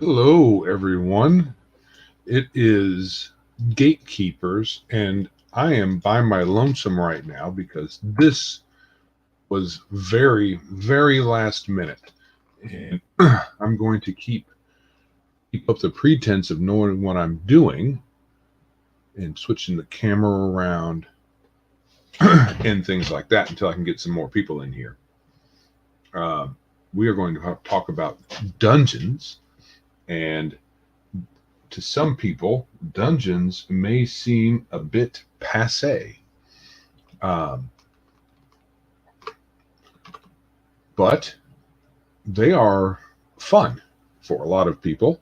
Hello, everyone. It is Gatekeepers, and I am by my lonesome right now because this was very, very last minute. And I'm going to keep up the pretense of knowing what I'm doing and switching the camera around and things like that until I can get some more people in here. Uh, we are going to talk about dungeons, and to some people, dungeons may seem a bit passe. Um, but they are fun for a lot of people.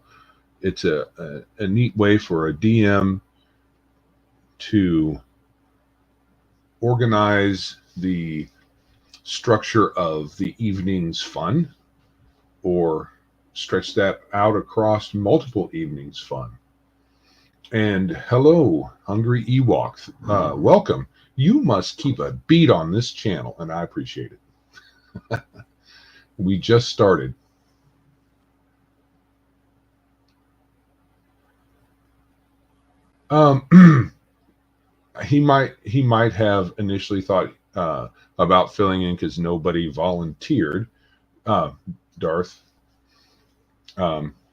It's a neat way for a DM to organize the structure of the evening's fun or stretch that out across multiple evenings fun. And hello, Hungry Ewok. Welcome. You must keep a beat on this channel, and I appreciate it. We just started. He might have initially thought about filling in because nobody volunteered. Darth.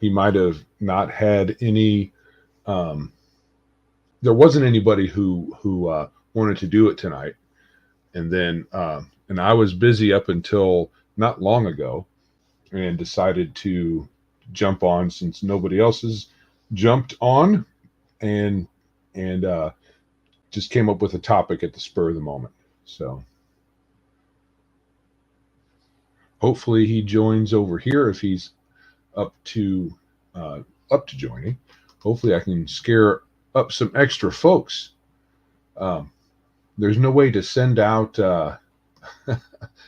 He might have not had any. There wasn't anybody who wanted to do it tonight, and then and I was busy up until not long ago, and decided to jump on since nobody else has jumped on, and and just came up with a topic at the spur of the moment. So hopefully he joins over here if he's up to joining. Hopefully I can scare up some extra folks. There's no way to send out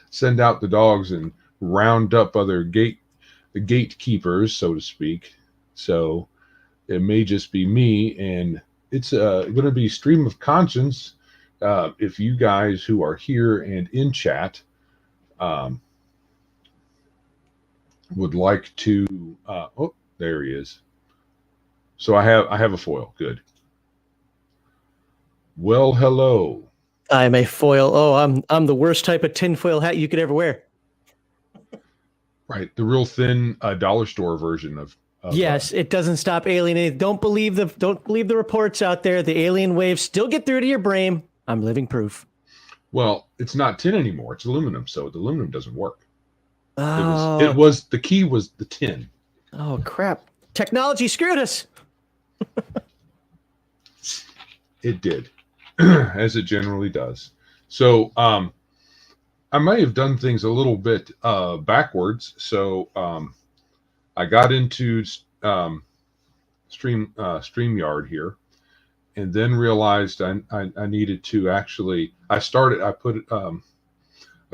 send out the dogs and round up other the gatekeepers, so to speak. So it may just be me, and it's going to be stream of conscience. If you guys who are here and in chat would like to, oh, there he is. So I have a foil. Good. Well, hello. I'm a foil. Oh, I'm the worst type of tinfoil hat you could ever wear. Right, the real thin dollar store version of yes, it doesn't stop alienating. Don't believe the reports out there. The alien waves still get through to your brain. I'm living proof. Well, it's not tin anymore. It's aluminum, so the aluminum doesn't work. Oh. It was the key was the tin. Oh crap! Technology screwed us. It did, as it generally does. So I may have done things a little bit backwards. So I got into StreamYard here, and then realized I needed to actually. I put a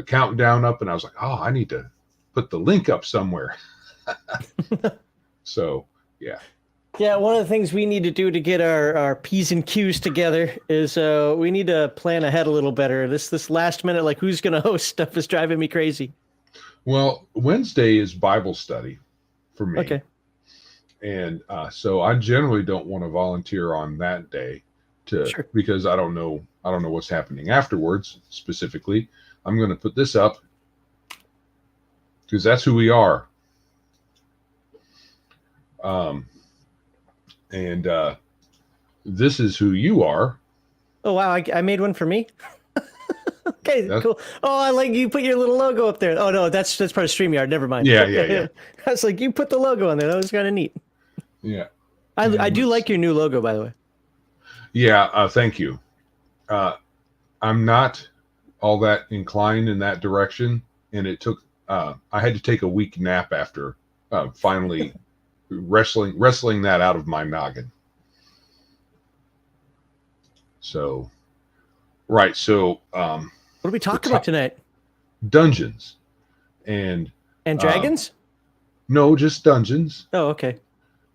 countdown up, and I was like, oh, I need to put the link up somewhere. So yeah. Yeah, one of the things we need to do to get our P's and Q's together is we need to plan ahead a little better. This last minute, like who's going to host stuff is driving me crazy. Well, Wednesday is Bible study for me. Okay. And so I generally don't want to volunteer on that day because I don't know what's happening afterwards specifically. I'm going to put this up because that's who we are. And this is who you are. Oh, wow. I made one for me. Okay, cool. Oh, I like you put your little logo up there. Oh, no, that's part of StreamYard. Never mind. Yeah. I was like, you put the logo on there. That was kind of neat. Yeah. I do like your new logo, by the way. Yeah, thank you. I'm not all that inclined in that direction, and it took I had to take a week nap after finally wrestling that out of my noggin. So right, so what are we talking about tonight? Dungeons and dragons? No, just dungeons. Oh, okay.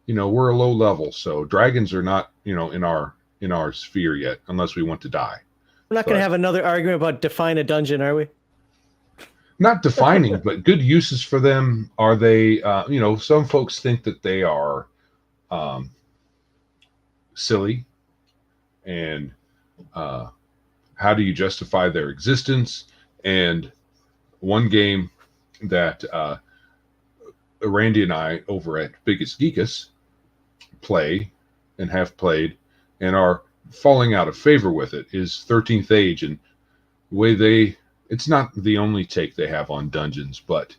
We're a low level, so dragons are not in our sphere yet, unless we want to die. We're not going to have another argument about define a dungeon, are we? not defining, but good uses for them. Are they, some folks think that they are um, silly, and how do you justify their existence? And one game that Randy and I over at Biggest Geekus play and have played and are falling out of favor with it is 13th Age, and the way it's not the only take they have on dungeons, but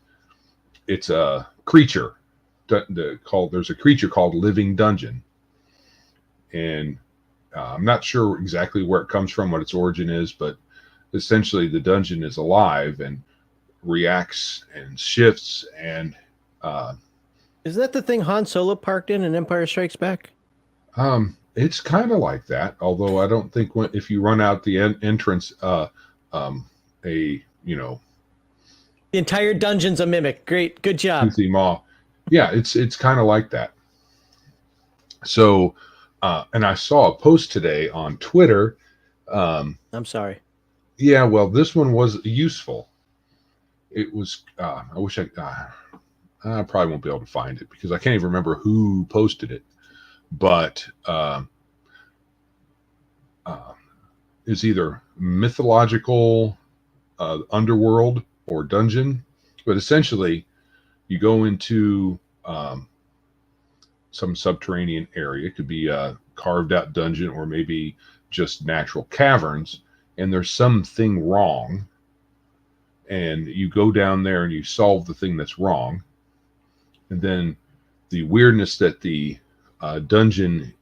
it's a creature there's a creature called Living Dungeon, and I'm not sure exactly where it comes from, what its origin is, but essentially the dungeon is alive and reacts and shifts, and is that the thing Han Solo parked in Empire Strikes Back? It's kind of like that, although I don't think if you run out the entrance, the entire dungeon's a mimic. Great, good job. Toothy Maw. Yeah, it's kind of like that. So, and I saw a post today on Twitter. I'm sorry. Yeah, well, this one was useful. It was. I wish I probably won't be able to find it because I can't even remember who posted it. But it's either mythological underworld or dungeon, but essentially you go into some subterranean area. It could be a carved out dungeon or maybe just natural caverns, and there's something wrong, and you go down there and you solve the thing that's wrong, and then the weirdness that the dungeon,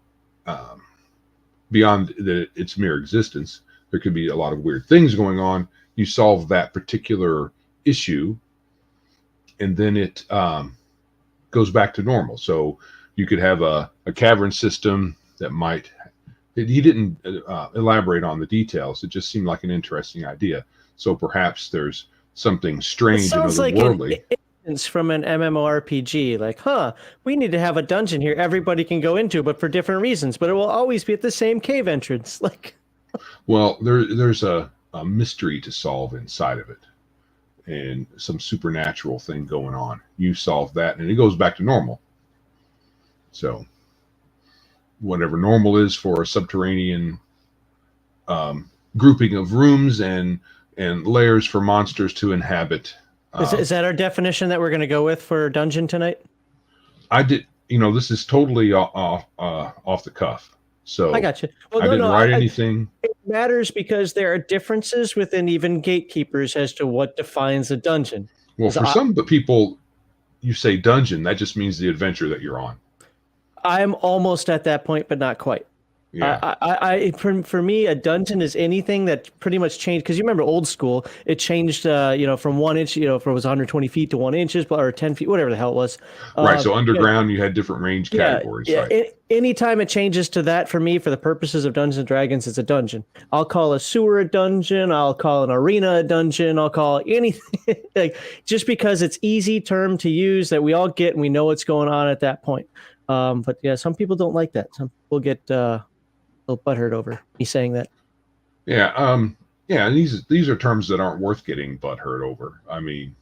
beyond its mere existence, there could be a lot of weird things going on. You solve that particular issue, and then it goes back to normal. So you could have a cavern system that might. He didn't elaborate on the details. It just seemed like an interesting idea. So perhaps there's something strange and otherworldly. From an MMORPG, like, we need to have a dungeon here everybody can go into, but for different reasons. But it will always be at the same cave entrance. Like, well, there's a mystery to solve inside of it, and some supernatural thing going on. You solve that, and it goes back to normal. So, whatever normal is for a subterranean grouping of rooms and layers for monsters to inhabit. Is that our definition that we're going to go with for dungeon tonight? I did. This is totally off the cuff. So I got you. Well, I didn't write anything. It matters because there are differences within even gatekeepers as to what defines a dungeon. Well, for some people, you say dungeon, that just means the adventure that you're on. I'm almost at that point, but not quite. Yeah. For me, a dungeon is anything that pretty much changed, because you remember old school, it changed, from 1 inch, if it was 120 feet to 1 inches or 10 feet, whatever the hell it was. Right. So underground, you had different range categories. Yeah. Right? Anytime it changes to that, for me, for the purposes of Dungeons and Dragons, it's a dungeon. I'll call a sewer a dungeon. I'll call an arena a dungeon. I'll call anything, just because it's easy term to use that we all get and we know what's going on at that point. But yeah, some people don't like that. Some people get a little butthurt over me saying that. Yeah. And these are terms that aren't worth getting butthurt over. I mean,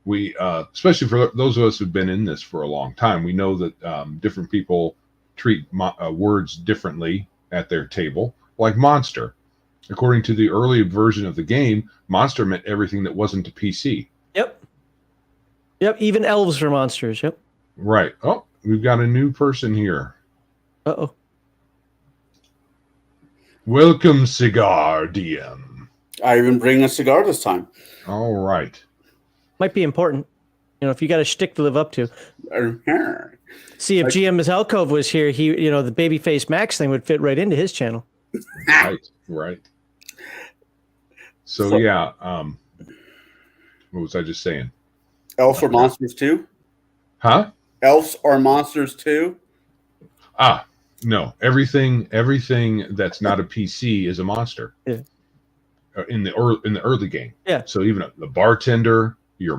we, especially for those of us who've been in this for a long time, we know that different people treat words differently at their table. Like monster. According to the early version of the game, monster meant everything that wasn't a PC. Yep. Even elves were monsters. Yep. Right. Oh, we've got a new person here. Uh-oh. Welcome, Cigar DM. I even bring a cigar this time. All right. Might be important. If you got a shtick to live up to. See, if GM's Alcove was here, he, the babyface Max thing would fit right into his channel. Right. So yeah, what was I just saying? Elves are monsters too? Huh? Elves are monsters too? No. Everything that's not a PC is a monster. Yeah. In the early game. Yeah. So even the bartender, your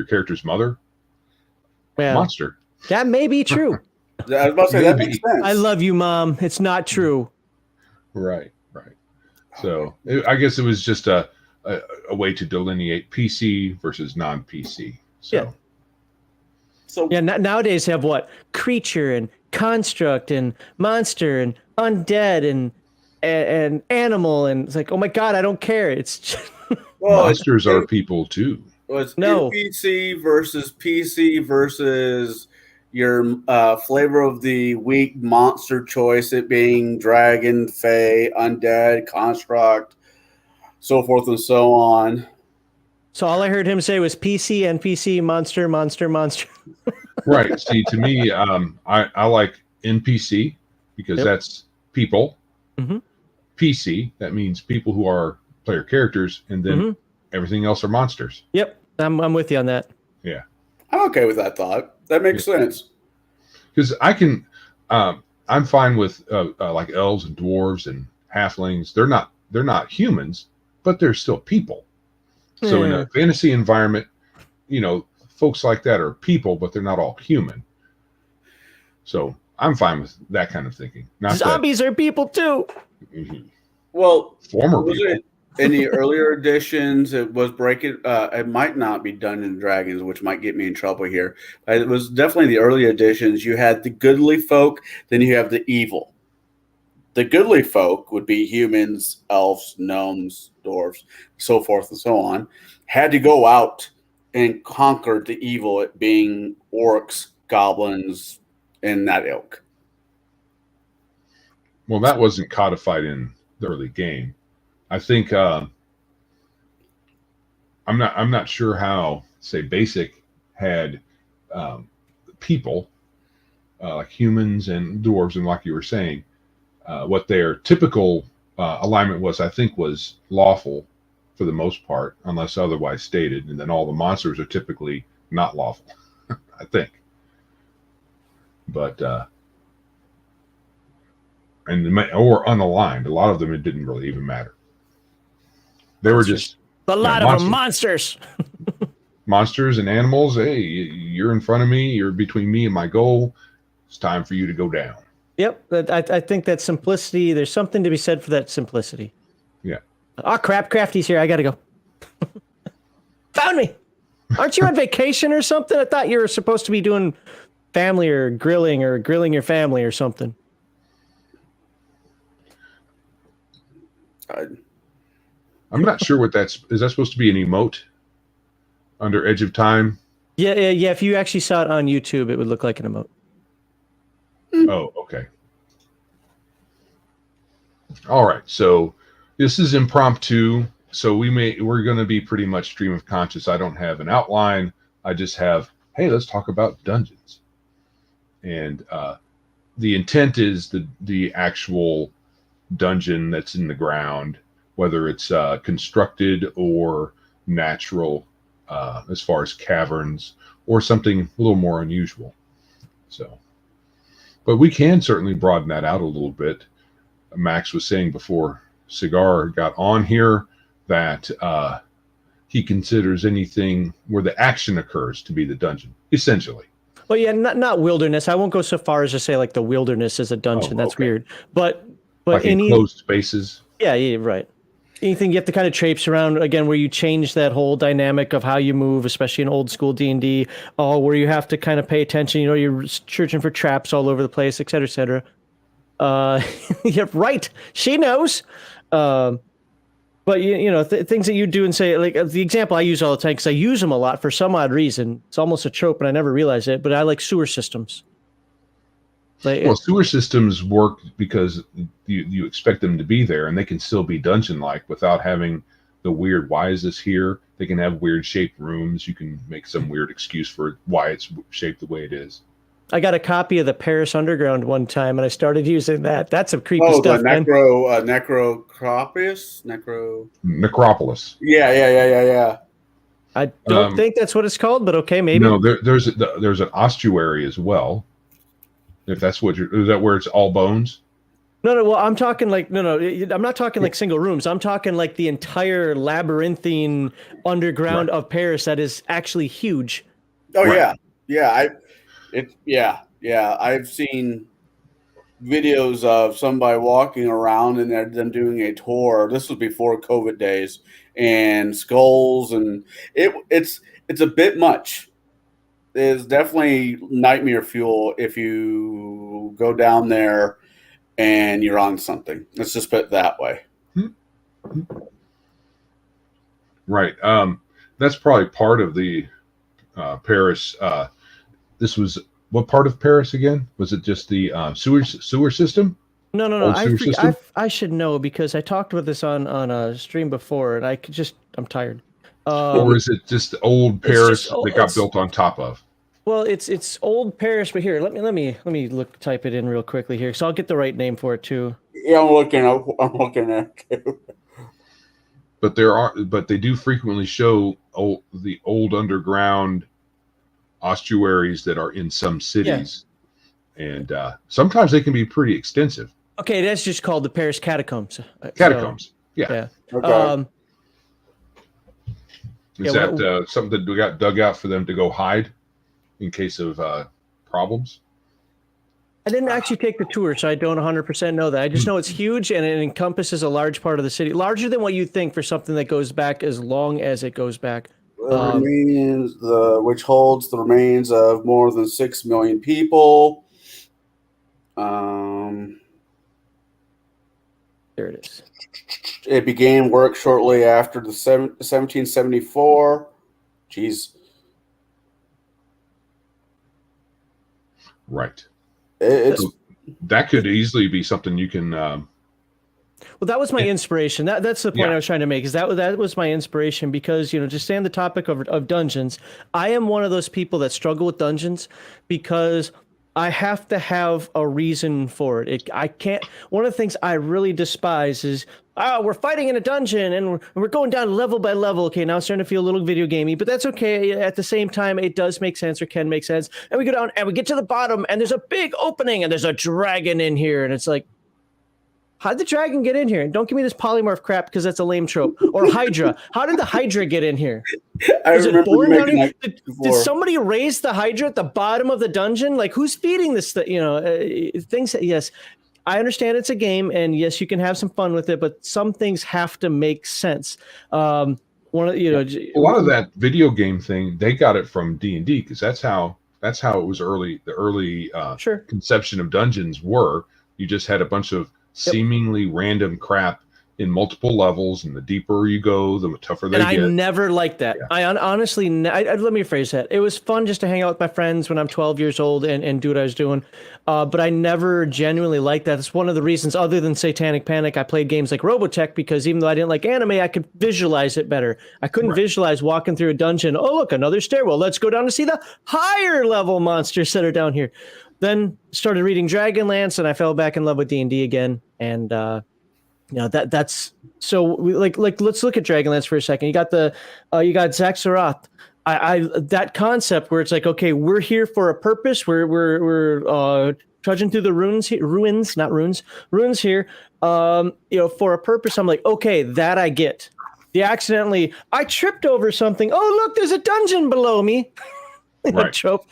character's mother, monster. That may be true. I was about to say that makes sense. I love you, Mom. It's not true. Right. So I guess it was just a a way to delineate PC versus non-PC. So. Yeah. So Yeah, nowadays have what? Creature and construct and monster and undead and animal, and it's like, oh my god, I don't care. It's just, monsters are people too. Was No. NPC versus PC versus your flavor of the week monster choice, it being dragon, fae, undead, construct, so forth and so on. so all I heard him say was PC, NPC, monster, monster, monster. Right. See, to me, I like NPC because Yep. that's people. Mhm. PC, that means people who are player characters, and then everything else are monsters. Yep, I'm with you on that. Yeah. I'm okay with that thought. That makes sense. Because I can, I'm fine with like elves and dwarves and halflings. They're not humans, but they're still people. So in a fantasy environment, folks like that are people, but they're not all human. So I'm fine with that kind of thinking. Not Zombies are people too. Well, former was people. it in the earlier editions? It was breaking. It might not be Dungeons and Dragons, which might get me in trouble here. It was definitely the early editions. You had the goodly folk, then you have the evil. The goodly folk would be humans, elves, gnomes, dwarves, so forth and so on. Had to go out and conquer the evil, it being orcs, goblins, and that ilk. Well, that wasn't codified in the early game. I think I'm not sure how, say, Basic had people like humans and dwarves, and like you were saying, what their typical alignment was, I think, was lawful for the most part, unless otherwise stated, and then all the monsters are typically not lawful, I think. But or unaligned. A lot of them, it didn't really even matter. They were just a lot of them monsters. Monsters and animals. Hey, you're in front of me. You're between me and my goal. It's time for you to go down. Yep, I think that simplicity. There's something to be said for that simplicity. Yeah. Oh crap, Crafty's here. I gotta go. Found me. Aren't you on vacation or something? I thought you were supposed to be doing family or grilling your family or something. I'm not sure what is that supposed to be an emote under Edge of Time? Yeah. If you actually saw it on YouTube, it would look like an emote. Oh, okay. All right. So this is impromptu. So we're going to be pretty much stream of conscious. I don't have an outline. I just have, hey, let's talk about dungeons. And the intent is the actual dungeon that's in the ground, whether it's constructed or natural, as far as caverns or something a little more unusual. So, but we can certainly broaden that out a little bit. Max was saying before Cigar got on here that he considers anything where the action occurs to be the dungeon, essentially. Well, yeah, not wilderness. I won't go so far as to say like the wilderness is a dungeon. That's okay. weird. But like enclosed spaces. Yeah, right. Anything you have to kind of traipse around again, where you change that whole dynamic of how you move, especially in old school D&D, where you have to kind of pay attention. You're searching for traps all over the place, et cetera, et cetera. Yeah, right. She knows. But things that you do and say, like the example I use all the time, because I use them a lot for some odd reason. It's almost a trope, and I never realized it. But I like sewer systems. Sewer systems work because you expect them to be there, and they can still be dungeon-like without having the weird, why is this here? They can have weird shaped rooms. You can make some weird excuse for why it's shaped the way it is. I got a copy of the Paris Underground one time, and I started using that. That's some creepy stuff, the man. Necropolis. Yeah. I don't think that's what it's called, but okay, maybe. No, there's an ossuary as well. If that's what is that where it's all bones? No. Well, I'm talking like I'm not talking like single rooms. I'm talking like the entire labyrinthine underground of Paris that is actually huge. Oh right. Yeah. I've seen videos of somebody walking around and they're them doing a tour. This was before COVID days, and skulls, and it's a bit much. It's definitely nightmare fuel if you go down there and you're on something. Let's just put it that way. Right. That's probably part of the Paris. This was what part of Paris again? Was it just the sewer system? No. Old sewer system? I should know because I talked about this on a stream before, and I'm tired. Or is it just the old Paris that got built on top of? Well, it's old Paris, but here, let me type it in real quickly here, so I'll get the right name for it too. Yeah, I'm looking at it too. But they do frequently show the old underground ossuaries that are in some cities, and sometimes they can be pretty extensive. Okay, that's just called the Paris catacombs. Catacombs, yeah. Okay. Is that something that we got dug out for them to go hide in case of problems? I didn't actually take the tour, so I don't 100% know that. I just know it's huge and it encompasses a large part of the city, larger than what you'd think for something that goes back as long as it goes back. Which holds the remains of more than 6 million people. There it is. It began work shortly after the 1774. Jeez. Right. It's that could easily be something you can. Well, that was my inspiration. That's the point I was trying to make. Is that was my inspiration because just stay on the topic of dungeons. I am one of those people that struggle with dungeons because I have to have a reason for it. I can't. One of the things I really despise is, we're fighting in a dungeon and we're going down level by level. Okay, now it's starting to feel a little video gamey, but that's okay. At the same time, it does make sense or can make sense. And we go down and we get to the bottom and there's a big opening and there's a dragon in here. And it's like, how'd the dragon get in here? And don't give me this polymorph crap because that's a lame trope. Or Hydra. How did the Hydra get in here? Did somebody raise the Hydra at the bottom of the dungeon? Like, who's feeding this? Things. Yes, I understand it's a game, and yes, you can have some fun with it, but some things have to make sense. A lot of that video game thing, they got it from D&D because that's how it was early. The early conception of dungeons were you just had a bunch of seemingly random crap in multiple levels, and the deeper you go, the tougher they get. I never liked that. Yeah. I honestly, let me rephrase that. It was fun just to hang out with my friends when I'm 12 years old and do what I was doing. But I never genuinely liked that. It's one of the reasons, other than Satanic Panic, I played games like Robotech, because even though I didn't like anime, I could visualize it better. I couldn't visualize walking through a dungeon. Oh, look, another stairwell. Let's go down to see the higher level monsters that are down here. Then started reading Dragonlance, and I fell back in love with D&D again. And that's so. Let's look at Dragonlance for a second. You got Zaxxarath. That concept where it's like, okay, we're here for a purpose. We're trudging through the ruins here. For a purpose. I'm like, okay, that I get. I tripped over something. Oh, look, there's a dungeon below me. Trope.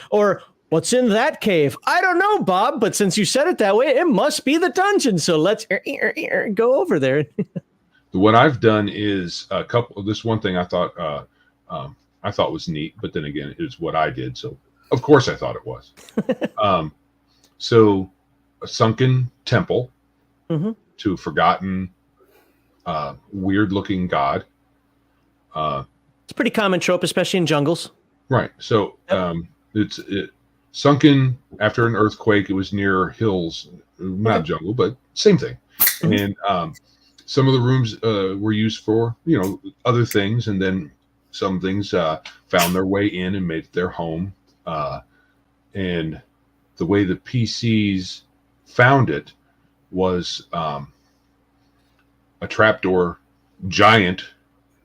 Or what's in that cave? I don't know, Bob, but since you said it that way, it must be the dungeon. So let's go over there. What I've done is this one thing I thought was neat, but then again, it's what I did. So of course I thought it was. So a sunken temple to a forgotten, weird looking god. It's a pretty common trope, especially in jungles. Right. So it's sunken after an earthquake. It was near hills, not jungle, but same thing. And some of the rooms were used for other things, and then some things found their way in and made it their home. And the way the PCs found it was a trapdoor, giant,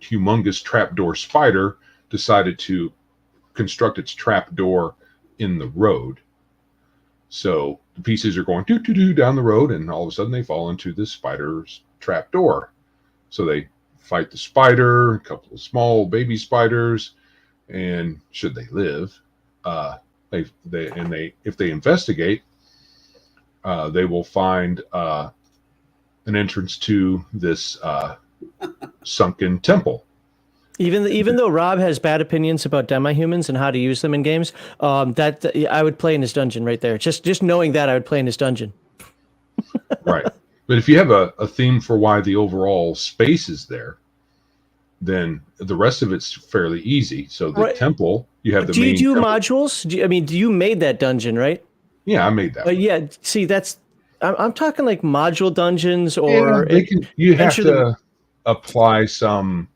humongous trapdoor spider decided to construct its trapdoor in the road. So the pieces are going doo down the road, and all of a sudden they fall into this spider's trapdoor. So they fight the spider, a couple of small baby spiders, and should they live, if they investigate, they will find an entrance to this sunken temple. Even though Rob has bad opinions about demi-humans and how to use them in games, that I would play in his dungeon right there. Just knowing that, I would play in his dungeon. Right. But if you have a theme for why the overall space is there, then the rest of it's fairly easy. So the temple, you have the do main you do temple. modules? You made that dungeon, right? Yeah, I made that. Yeah, see, I'm talking like module dungeons, or you have to apply some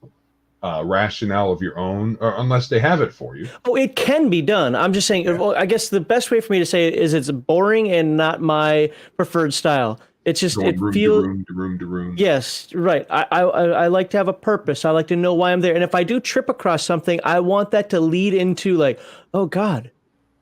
rationale of your own, or unless they have it for you. Oh, it can be done. I'm just saying. Well, I guess the best way for me to say it is it's boring and not my preferred style. It's just Going it room feels to room to room. Yes, right. I like to have a purpose. I like to know why I'm there. And if I do trip across something, I want that to lead into like, oh God,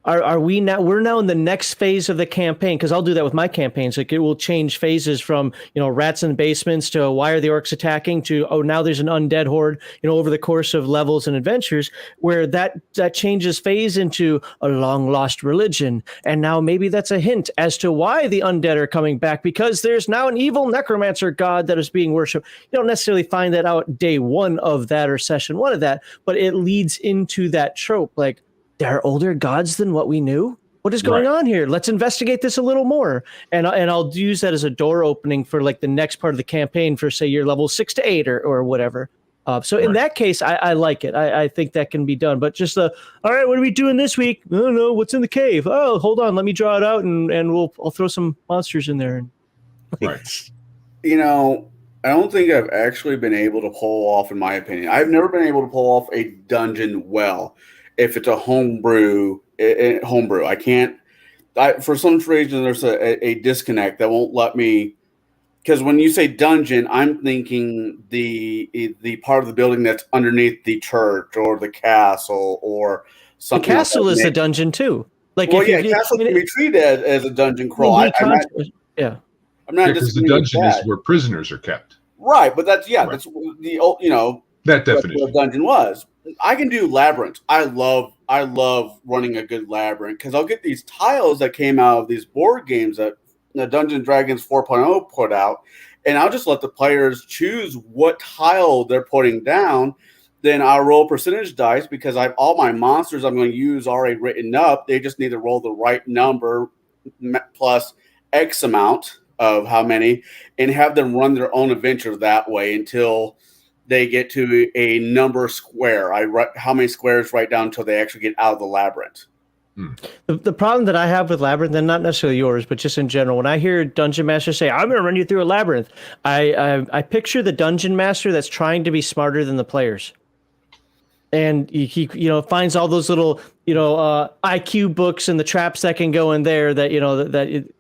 are we now? We're now in the next phase of the campaign, because I'll do that with my campaigns. Like, it will change phases from rats in basements to why are the orcs attacking to now there's an undead horde. Over the course of levels and adventures, where that changes phase into a long lost religion, and now maybe that's a hint as to why the undead are coming back, because there's now an evil necromancer god that is being worshipped. You don't necessarily find that out day one of that or session one of that, but it leads into that trope, like, there are older gods than what we knew. What is going on here? Let's investigate this a little more. And I'll use that as a door opening for like the next part of the campaign for, say, your level 6 to 8 or whatever. So in that case, I like it. I think that can be done. But just all right, what are we doing this week? I don't know. What's in the cave? Oh, hold on. Let me draw it out and I'll throw some monsters in there. I don't think I've actually been able to pull off, in my opinion. I've never been able to pull off a dungeon well. If it's a homebrew, I can't. For some reason, there's a disconnect that won't let me. Because when you say dungeon, I'm thinking the part of the building that's underneath the church or the castle or something. The castle is a dungeon too. Like, castle can be treated as a dungeon crawl. I'm not because the dungeon is where prisoners are kept. Right, but that's the old, that definition. What a dungeon was. I can do labyrinths. I love running a good labyrinth, because I'll get these tiles that came out of these board games that the Dungeons & Dragons 4.0 put out, and I'll just let the players choose what tile they're putting down. Then I'll roll percentage dice, because all my monsters I'm going to use already written up. They just need to roll the right number plus X amount of how many, and have them run their own adventure that way until they get to a number square. I write how many squares right down until they actually get out of the labyrinth. The problem that I have with labyrinth, and not necessarily yours, but just in general, when I hear dungeon master say, "I'm going to run you through a labyrinth," I picture the dungeon master that's trying to be smarter than the players, and he finds all those little IQ books and the traps that can go in there that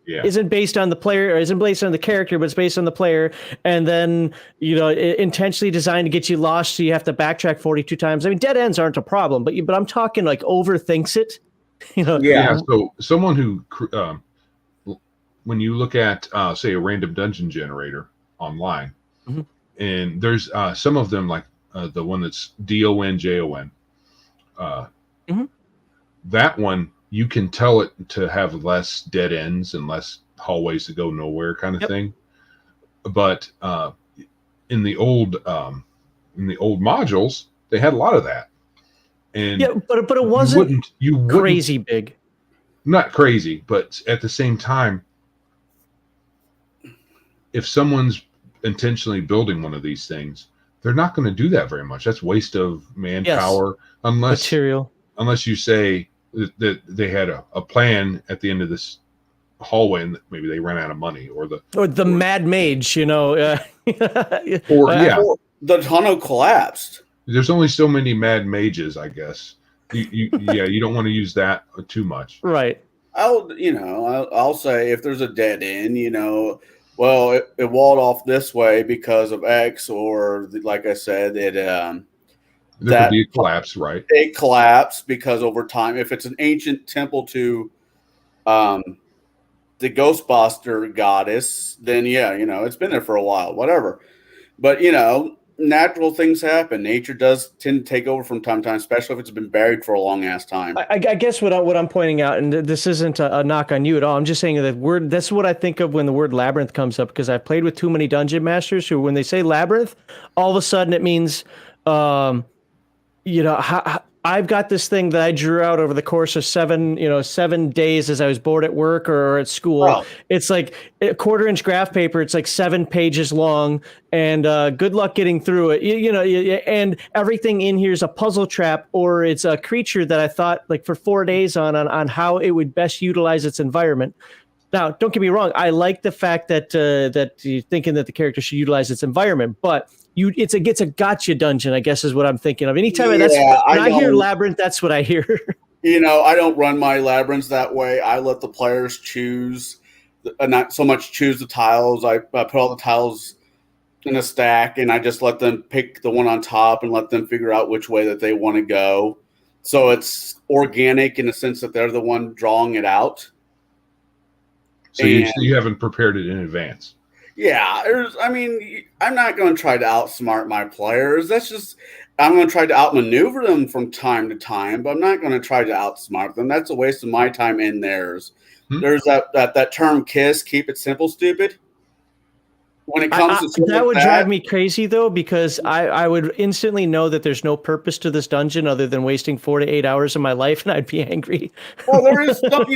isn't based on the player, or isn't based on the character, but it's based on the player, and then intentionally designed to get you lost, so you have to backtrack 42 times. I mean, dead ends aren't a problem, but I'm talking like overthinks it. So someone who when you look at say a random dungeon generator online, and there's some of them, like the one that's DONJON, that one, you can tell it to have less dead ends and less hallways to go nowhere kind of thing. But in the old modules, they had a lot of that. And but it wasn't crazy big. Not crazy, but at the same time, if someone's intentionally building one of these things, they're not going to do that very much. That's waste of manpower, unless you say that they had a plan at the end of this hallway and maybe they ran out of money, or the mad mage, or the tunnel collapsed. There's only so many mad mages, I guess. You don't want to use that too much, right? I'll say if there's a dead end, well, it walled off this way because of X, or like I said, there could be a collapse, right? It collapsed because over time, if it's an ancient temple to the Ghostbuster goddess, then it's been there for a while, whatever. But natural things happen. Nature does tend to take over from time to time, especially if it's been buried for a long ass time. I guess what I'm pointing out, and this isn't a knock on you at all. I'm just saying that that's what I think of when the word labyrinth comes up, because I've played with too many dungeon masters who, when they say labyrinth, all of a sudden it means, I've got this thing that I drew out over the course of 7 days as I was bored at work or at school. Oh. It's like a 1/4-inch graph paper. It's like 7 pages long, and good luck getting through it. And everything in here is a puzzle trap, or it's a creature that I thought like for 4 days on how it would best utilize its environment. Now, don't get me wrong. I like the fact that you're thinking that the character should utilize its environment, but it's a gotcha dungeon, I guess, is what I'm thinking of. Anytime when I hear labyrinth, that's what I hear. I don't run my labyrinths that way. I let the players choose, not so much choose the tiles. I put all the tiles in a stack, and I just let them pick the one on top and let them figure out which way that they want to go. So it's organic in the sense that they're the one drawing it out. So you haven't prepared it in advance. Yeah, I'm not going to try to outsmart my players. I'm going to try to outmaneuver them from time to time, but I'm not going to try to outsmart them. That's a waste of my time and theirs. There's that term KISS, keep it simple, stupid. When it comes to that would drive me crazy, though, because I would instantly know that there's no purpose to this dungeon other than wasting 4 to 8 hours of my life, and I'd be angry. Well, there is some,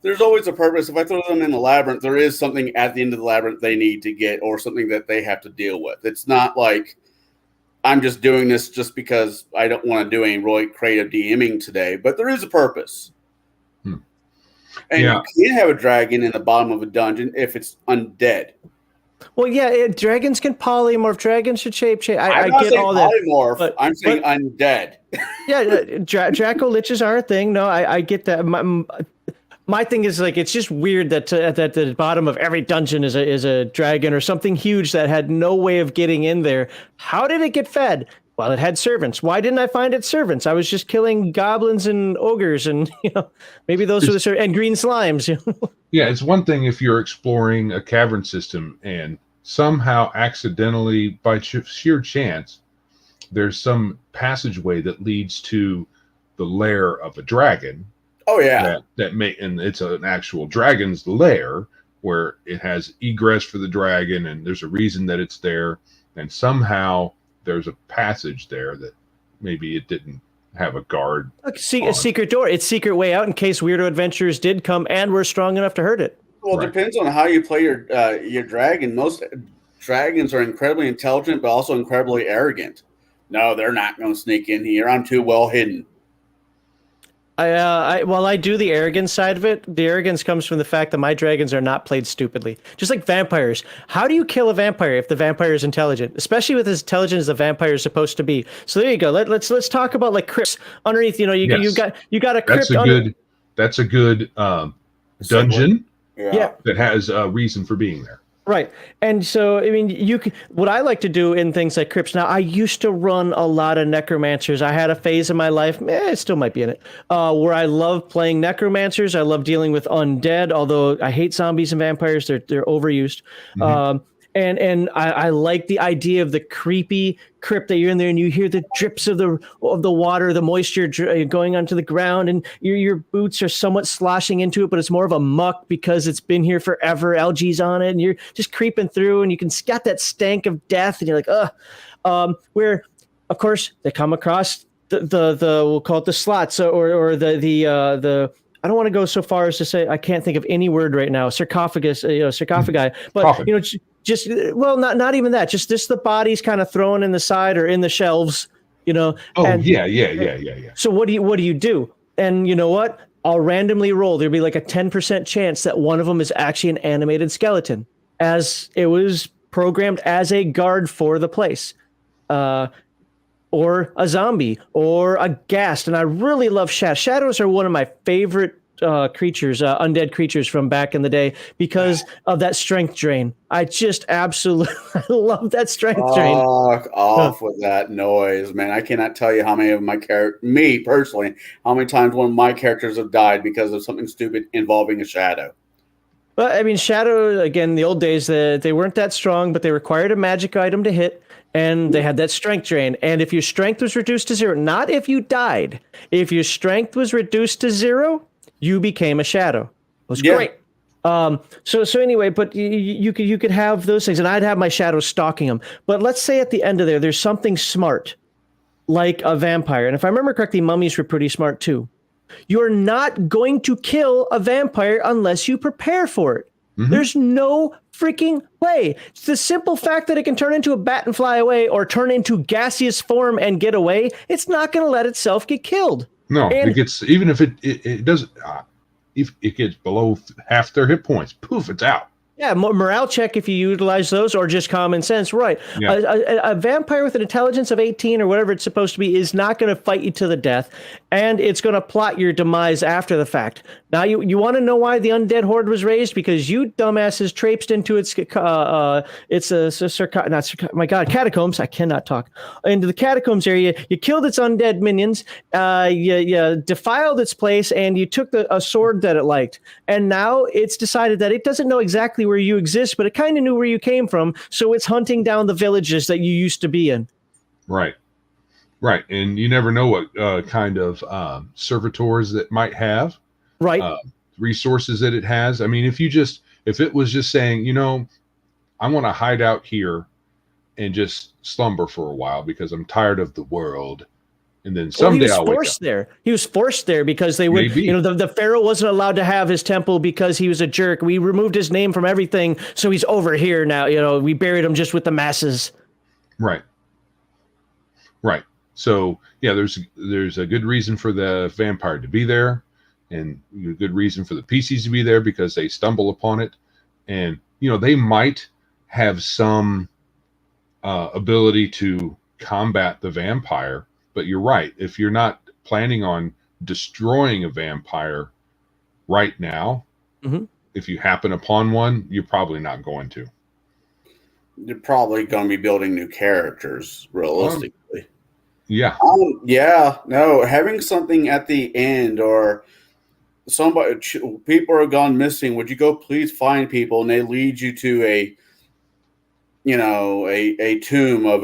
there's always a purpose. If I throw them in the labyrinth, there is something at the end of the labyrinth they need to get, or something that they have to deal with. It's not like I'm just doing this just because I don't want to do any really creative DMing today, but there is a purpose. And you can have a dragon in the bottom of a dungeon if it's undead. Well, yeah, dragons can polymorph. Dragons should shape. I get all that. Polymorph. I'm saying undead. Yeah, Draco liches are a thing. No, I get that. My thing is, like, it's just weird that at the bottom of every dungeon is a dragon or something huge that had no way of getting in there. How did it get fed? Well, it had servants. Why didn't I find its servants? I was just killing goblins and ogres, and maybe those were the servants, and green slimes. Yeah, it's one thing if you're exploring a cavern system and somehow accidentally, by sheer chance, there's some passageway that leads to the lair of a dragon. Oh yeah, and it's an actual dragon's lair where it has egress for the dragon, and there's a reason that it's there, and somehow there's a passage there that maybe it didn't have a guard. A secret door. It's secret way out in case weirdo adventurers did come and were strong enough to hurt it. Well, it depends on how you play your dragon. Most dragons are incredibly intelligent, but also incredibly arrogant. No, they're not going to sneak in here. I'm too well hidden. While I do the arrogance side of it, the arrogance comes from the fact that my dragons are not played stupidly. Just like vampires. How do you kill a vampire if the vampire is intelligent? Especially with as intelligent as a vampire is supposed to be. So there you go. Let's talk about like crypts underneath. You got a crypt. That's a good dungeon. Yeah. That has a reason for being there. Right. And so, what I like to do in things like crypts, now I used to run a lot of necromancers. I had a phase in my life, it still might be in it, where I love playing necromancers. I love dealing with undead, although I hate zombies and vampires. They're overused. Mm-hmm. And I like the idea of the creepy crypt that you're in there and you hear the drips of the water, the moisture going onto the ground, and your boots are somewhat sloshing into it, but it's more of a muck because it's been here forever. Algae's on it, and you're just creeping through, and you can get that stank of death, and you're like, ugh. Where, of course, they come across the we'll call it the slots or the I don't want to go so far as to say I can't think of any word right now. Sarcophagus, sarcophagi, but coffin. Just not even that. Just the bodies kind of thrown in the side or in the shelves, Oh, yeah. So what do you do? And you know what? I'll randomly roll. There'll be like a 10% chance that one of them is actually an animated skeleton, as it was programmed as a guard for the place. Or a zombie, or a ghast. And I really love shadows. Shadows are one of my favorite creatures, undead creatures from back in the day, because of that strength drain. I just absolutely love that strength drain. Fuck off with that noise, man. I cannot tell you how many of my me personally, how many times one of my characters have died because of something stupid involving a shadow. Well, shadow, again, in the old days, they weren't that strong, but they required a magic item to hit. And they had that strength drain. And if your strength was reduced to 0, not if you died, if your strength was reduced to 0, you became a shadow. It was great. So anyway, but you could have those things, and I'd have my shadow stalking them. But let's say at the end of there's something smart, like a vampire. And if I remember correctly, mummies were pretty smart too. You're not going to kill a vampire unless you prepare for it. Mm-hmm. There's no freaking way. It's the simple fact that it can turn into a bat and fly away, or turn into gaseous form and get away. It's not going to let itself get killed. No, it gets, even if it doesn't, if it gets below half their hit points, poof, it's out. Yeah, morale check if you utilize those, or just common sense, right? Yeah. A vampire with an intelligence of 18 or whatever it's supposed to be is not going to fight you to the death, and it's going to plot your demise after the fact. Now, you want to know why the undead horde was raised? Because you dumbasses traipsed into catacombs. I cannot talk. Into the catacombs area. You killed its undead minions. You defiled its place, and you took a sword that it liked. And now it's decided that it doesn't know exactly where you exist, but it kind of knew where you came from. So it's hunting down the villages that you used to be in. Right. Right. And you never know what kind of servitors that might have. Right. Resources that it has. I mean, if it was just saying, I want to hide out here and just slumber for a while because I'm tired of the world. And then someday I'll wake up. He was forced there because they would, the Pharaoh wasn't allowed to have his temple because he was a jerk. We removed his name from everything. So he's over here now. We buried him just with the masses. Right. Right. So yeah, there's a good reason for the vampire to be there, and a good reason for the PCs to be there because they stumble upon it, and they might have some ability to combat the vampire. But you're right. If you're not planning on destroying a vampire right now, mm-hmm. if you happen upon one, you're probably not going to. You're probably going to be building new characters, realistically. Yeah. No, having something at the end, or people are gone missing. Would you go please find people? And they lead you to a tomb of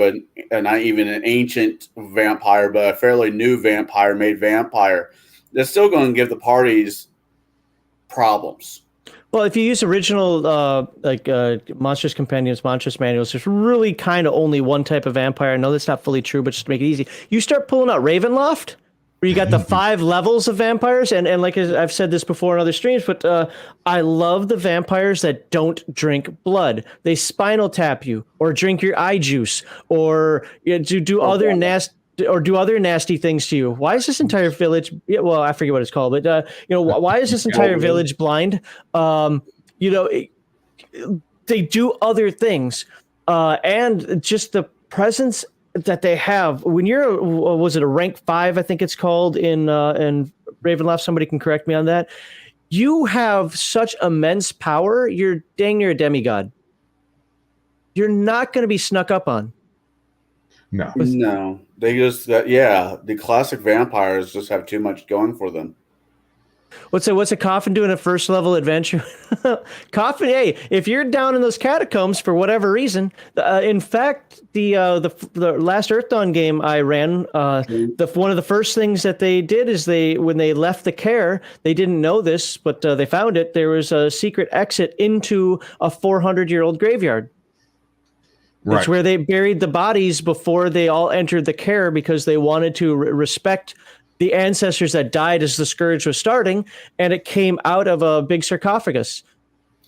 not even an ancient vampire, but a fairly new vampire made vampire. That's still going to give the parties problems. Well, if you use original Monstrous Compendiums, Monstrous Manuals, there's really kind of only one type of vampire. I know that's not fully true, but just to make it easy, you start pulling out Ravenloft, where you got the 5 levels of vampires, and like I've said this before in other streams, but I love the vampires that don't drink blood. They spinal tap you, or drink your eye juice, or do other nasty things to you. Why is this entire village? Well, I forget what it's called, but why is this entire village blind? They do other things, and just the presence that they have when you're was it a rank 5? I think it's called in Ravenloft. Somebody can correct me on that. You have such immense power. You're dang near a demigod. You're not going to be snuck up on. No, they just the classic vampires just have too much going for them. What's a coffin doing a first level adventure? Coffin, hey, if you're down in those catacombs for whatever reason, in fact, the last Earth Dawn game I ran, one of the first things that they did is when they left the care, they didn't know this, but they found it. There was a secret exit into a 400-year-old graveyard. Right. It's where they buried the bodies before they all entered the care because they wanted to respect the ancestors that died as the Scourge was starting, and it came out of a big sarcophagus.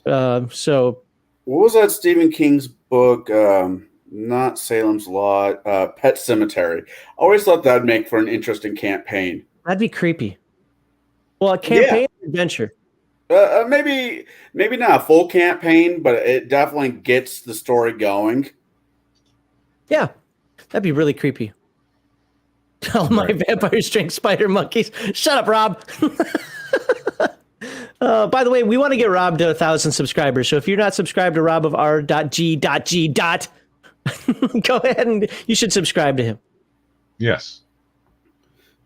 So, what was that Stephen King's book? Not Salem's Lot, Pet Cemetery. I always thought that'd make for an interesting campaign. That'd be creepy. Well, a campaign adventure. Maybe not a full campaign, but it definitely gets the story going. Yeah, that'd be really creepy. All my vampires drink spider monkeys. Shut up, Rob. By the way, we want to get Rob to 1,000 subscribers. So if you're not subscribed to Rob of R.G.G. go ahead and you should subscribe to him. Yes.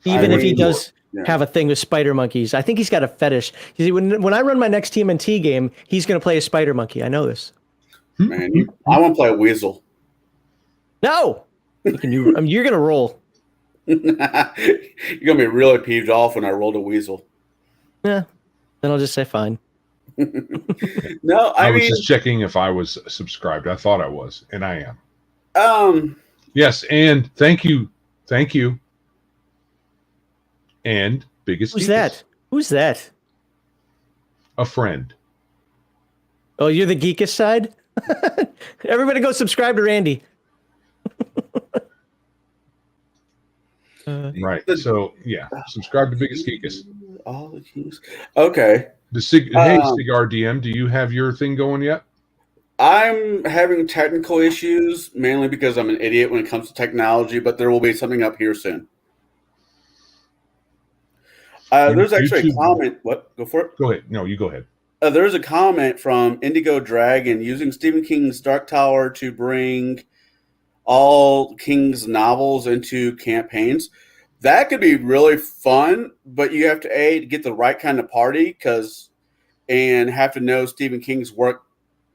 Even if he does have a thing with spider monkeys. I think he's got a fetish. You see, when I run my next TMNT game, he's going to play a spider monkey. I know this. Man, I want to play a weasel. No, you're gonna roll. You're gonna be really peeved off when I rolled a weasel. Yeah, then I'll just say fine. No, I I was mean, just checking if I was subscribed. I thought I was, and I am. um, Yes, and thank you. And biggest Who's geekest. that? Who's that? A friend. Oh, you're the geekish side? Everybody go subscribe to Randy. Right. So yeah, subscribe to biggest geekest. all the keys. Okay. Hey, Cigar DM, do you have your thing going yet? I'm having technical issues mainly because I'm an idiot when it comes to technology, but there will be something up here soon. There's actually a comment. What? Go for it. Go ahead. No, you go ahead. There's a comment from Indigo Dragon using Stephen King's Dark Tower to bring all King's novels into campaigns. That could be really fun, but you have to get the right kind of party and have to know Stephen King's work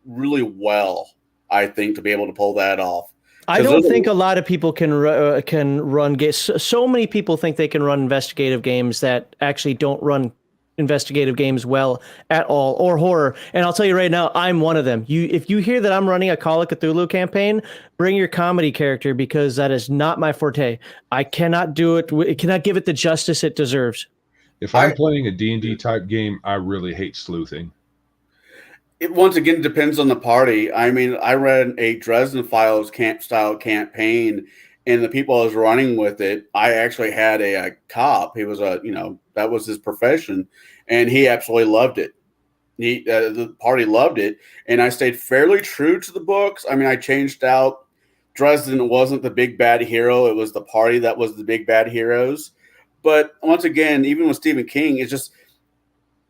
really well, I think, to be able to pull that off. I don't think a lot of people can run games. So many people think they can run investigative games that actually don't run investigative games well at all, or horror. And I'll tell you right now, I'm one of them. If you hear that I'm running a Call of Cthulhu campaign, bring your comedy character, because that is not my forte. I cannot do it. It cannot give it the justice it deserves. If I'm playing a D&D type game, I really hate sleuthing. It once again depends on the party. I mean, I ran a Dresden Files camp-style campaign, and the people I was running with it, I actually had a cop. He was that was his profession, and he absolutely loved it. The party loved it, and I stayed fairly true to the books. I mean, I changed out Dresden wasn't the big bad hero; it was the party that was the big bad heroes. But once again, even with Stephen King, it just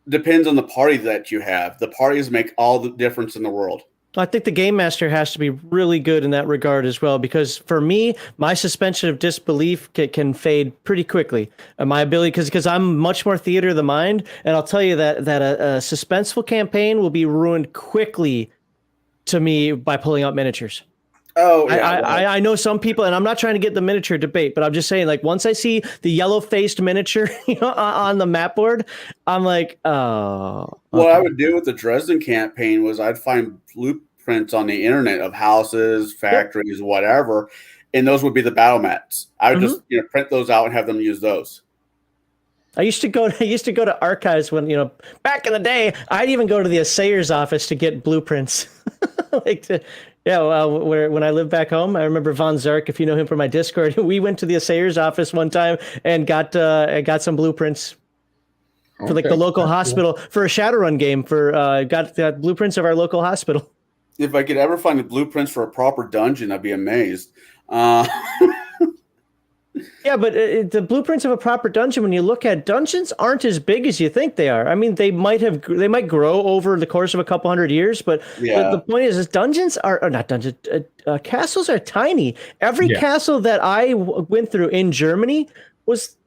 depends on the party that you have. The parties make all the difference in the world. I think the game master has to be really good in that regard as well, because for me, my suspension of disbelief can fade pretty quickly. My ability, because I'm much more theater of the mind, and I'll tell you that a suspenseful campaign will be ruined quickly to me by pulling out miniatures. Oh, yeah. I know some people, and I'm not trying to get the miniature debate, but I'm just saying, like, once I see the yellow-faced miniature on the map board, I'm like, oh. Okay. What I would do with the Dresden campaign was I'd find blueprints on the internet of houses, factories, whatever, and those would be the battle mats. I would just print those out and have them use those. I used to go to archives when, back in the day. I'd even go to the assayer's office to get blueprints. When I lived back home, I remember Von Zark, if you know him from my Discord, we went to the assayer's office one time and got some blueprints for the local hospital for a Shadowrun game. Got blueprints of our local hospital. If I could ever find the blueprints for a proper dungeon, I'd be amazed. Yeah, but the blueprints of a proper dungeon, when you look at dungeons, aren't as big as you think they are. I mean, they might grow over the course of a couple hundred years, but the point is dungeons are not dungeons. Castles are tiny. Every castle that I went through in Germany was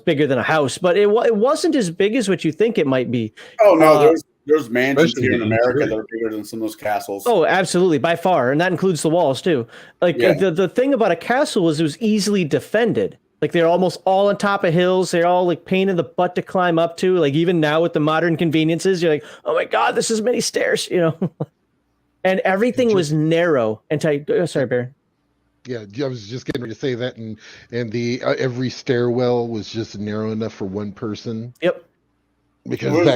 bigger than a house, but it wasn't as big as what you think it might be. Oh no, there's mansions here in America that are bigger than some of those castles. Oh, absolutely, by far, and that includes the walls too. The thing about a castle was it was easily defended. Like, they're almost all on top of hills. They're all like pain in the butt to climb up to. Like, even now with the modern conveniences, you're like, oh my god, this is many stairs, And everything was narrow and tight. Oh, sorry, Baron. Yeah, I was just getting ready to say that, and the every stairwell was just narrow enough for one person. Yep. Because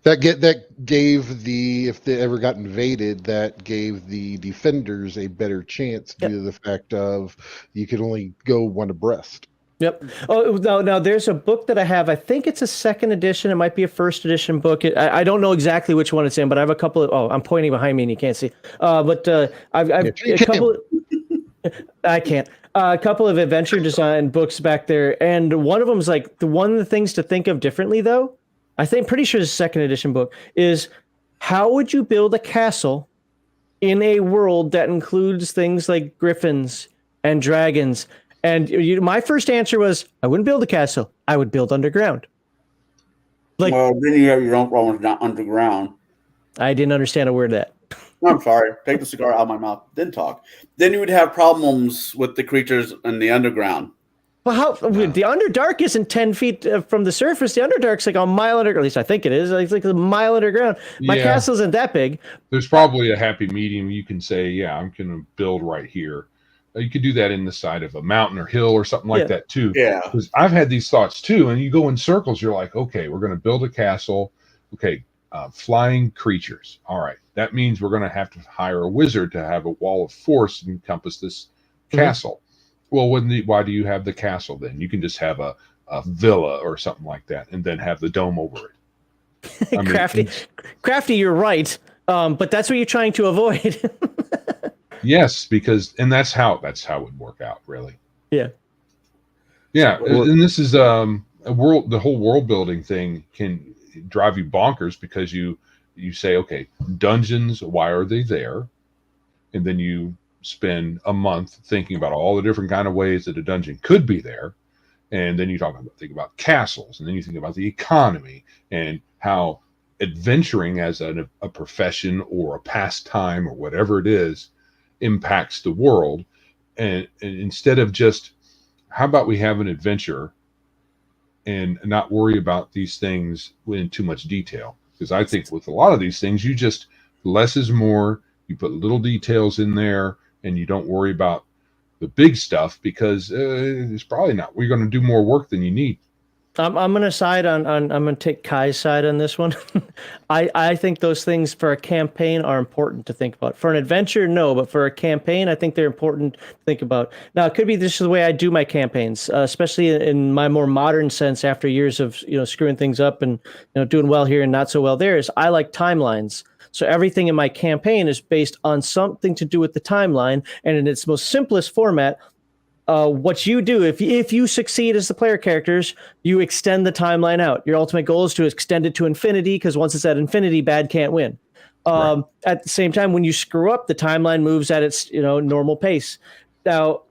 that gave if they ever got invaded, that gave the defenders a better chance due to the fact of you could only go one abreast. Yep. Oh, now there's a book that I have. I think it's a second edition. It might be a first edition book. I don't know exactly which one it's in, but I have a couple of. Oh, I'm pointing behind me and you can't see. I've a couple. I can't. A couple of adventure design books back there, and one of them is like one of the things to think of differently, though. I think pretty sure it's a second edition book, is how would you build a castle in a world that includes things like griffins and dragons? And my first answer was, I wouldn't build a castle. I would build underground. Well, then you have your own problems not underground. I didn't understand a word of that. I'm sorry. Take the cigar out of my mouth, then talk. Then you would have problems with the creatures in the underground. Well, the Underdark isn't 10 feet from the surface. The Underdark's like a mile under, or at least I think it is. It's like a mile underground. My castle isn't that big. There's probably a happy medium. You can say, yeah, I'm going to build right here. You could do that in the side of a mountain or hill or something like that too. Yeah. Because I've had these thoughts too, and you go in circles. You're like, okay, we're going to build a castle. Okay, flying creatures. All right, that means we're going to have to hire a wizard to have a wall of force encompass this castle. Well, why do you have the castle then? You can just have a villa or something like that, and then have the dome over it. Crafty, you're right. But that's what you're trying to avoid. Yes, and that's how it would work out, really. Yeah. Yeah, and this is the whole world building thing can drive you bonkers because you say, okay, dungeons, why are they there? And then you spend a month thinking about all the different kind of ways that a dungeon could be there. And then you think about castles, and then you think about the economy and how adventuring as a profession or a pastime or whatever it is impacts the world. And instead of just, how about we have an adventure and not worry about these things in too much detail? Because I think with a lot of these things, you just, less is more. You put little details in there and you don't worry about the big stuff because it's probably not, we're going to do more work than you need. I'm going to side on I'm going to take Kai's side on this one. I think those things for a campaign are important to think about. For an adventure, no, but for a campaign, I think they're important to think about. Now, it could be this is the way I do my campaigns, especially in my more modern sense after years of, screwing things up and, doing well here and not so well there, is I like timelines. So everything in my campaign is based on something to do with the timeline, and in its most simplest format, what you do, if you succeed as the player characters, you extend the timeline out. Your ultimate goal is to extend it to infinity, because once it's at infinity, bad can't win. Right. At the same time, when you screw up, the timeline moves at its normal pace. Now,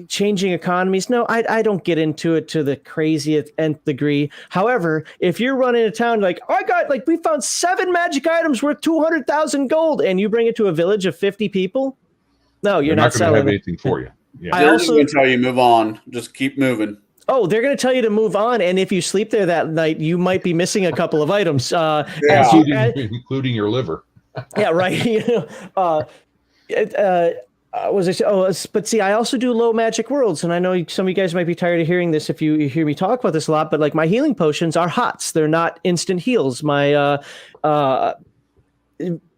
changing economies, no, I don't get into it to the craziest nth degree. However, if you're running a town we found 7 magic items worth 200,000 gold, and you bring it to a village of 50 people, no, you're not going to have anything for you. Yeah. They're also going to tell you move on. Just keep moving. Oh, they're going to tell you to move on, and if you sleep there that night, you might be missing a couple of items, including your liver. Yeah, right. But see, I also do low magic worlds, and I know some of you guys might be tired of hearing this if you hear me talk about this a lot. But like my healing potions are HOTS; they're not instant heals.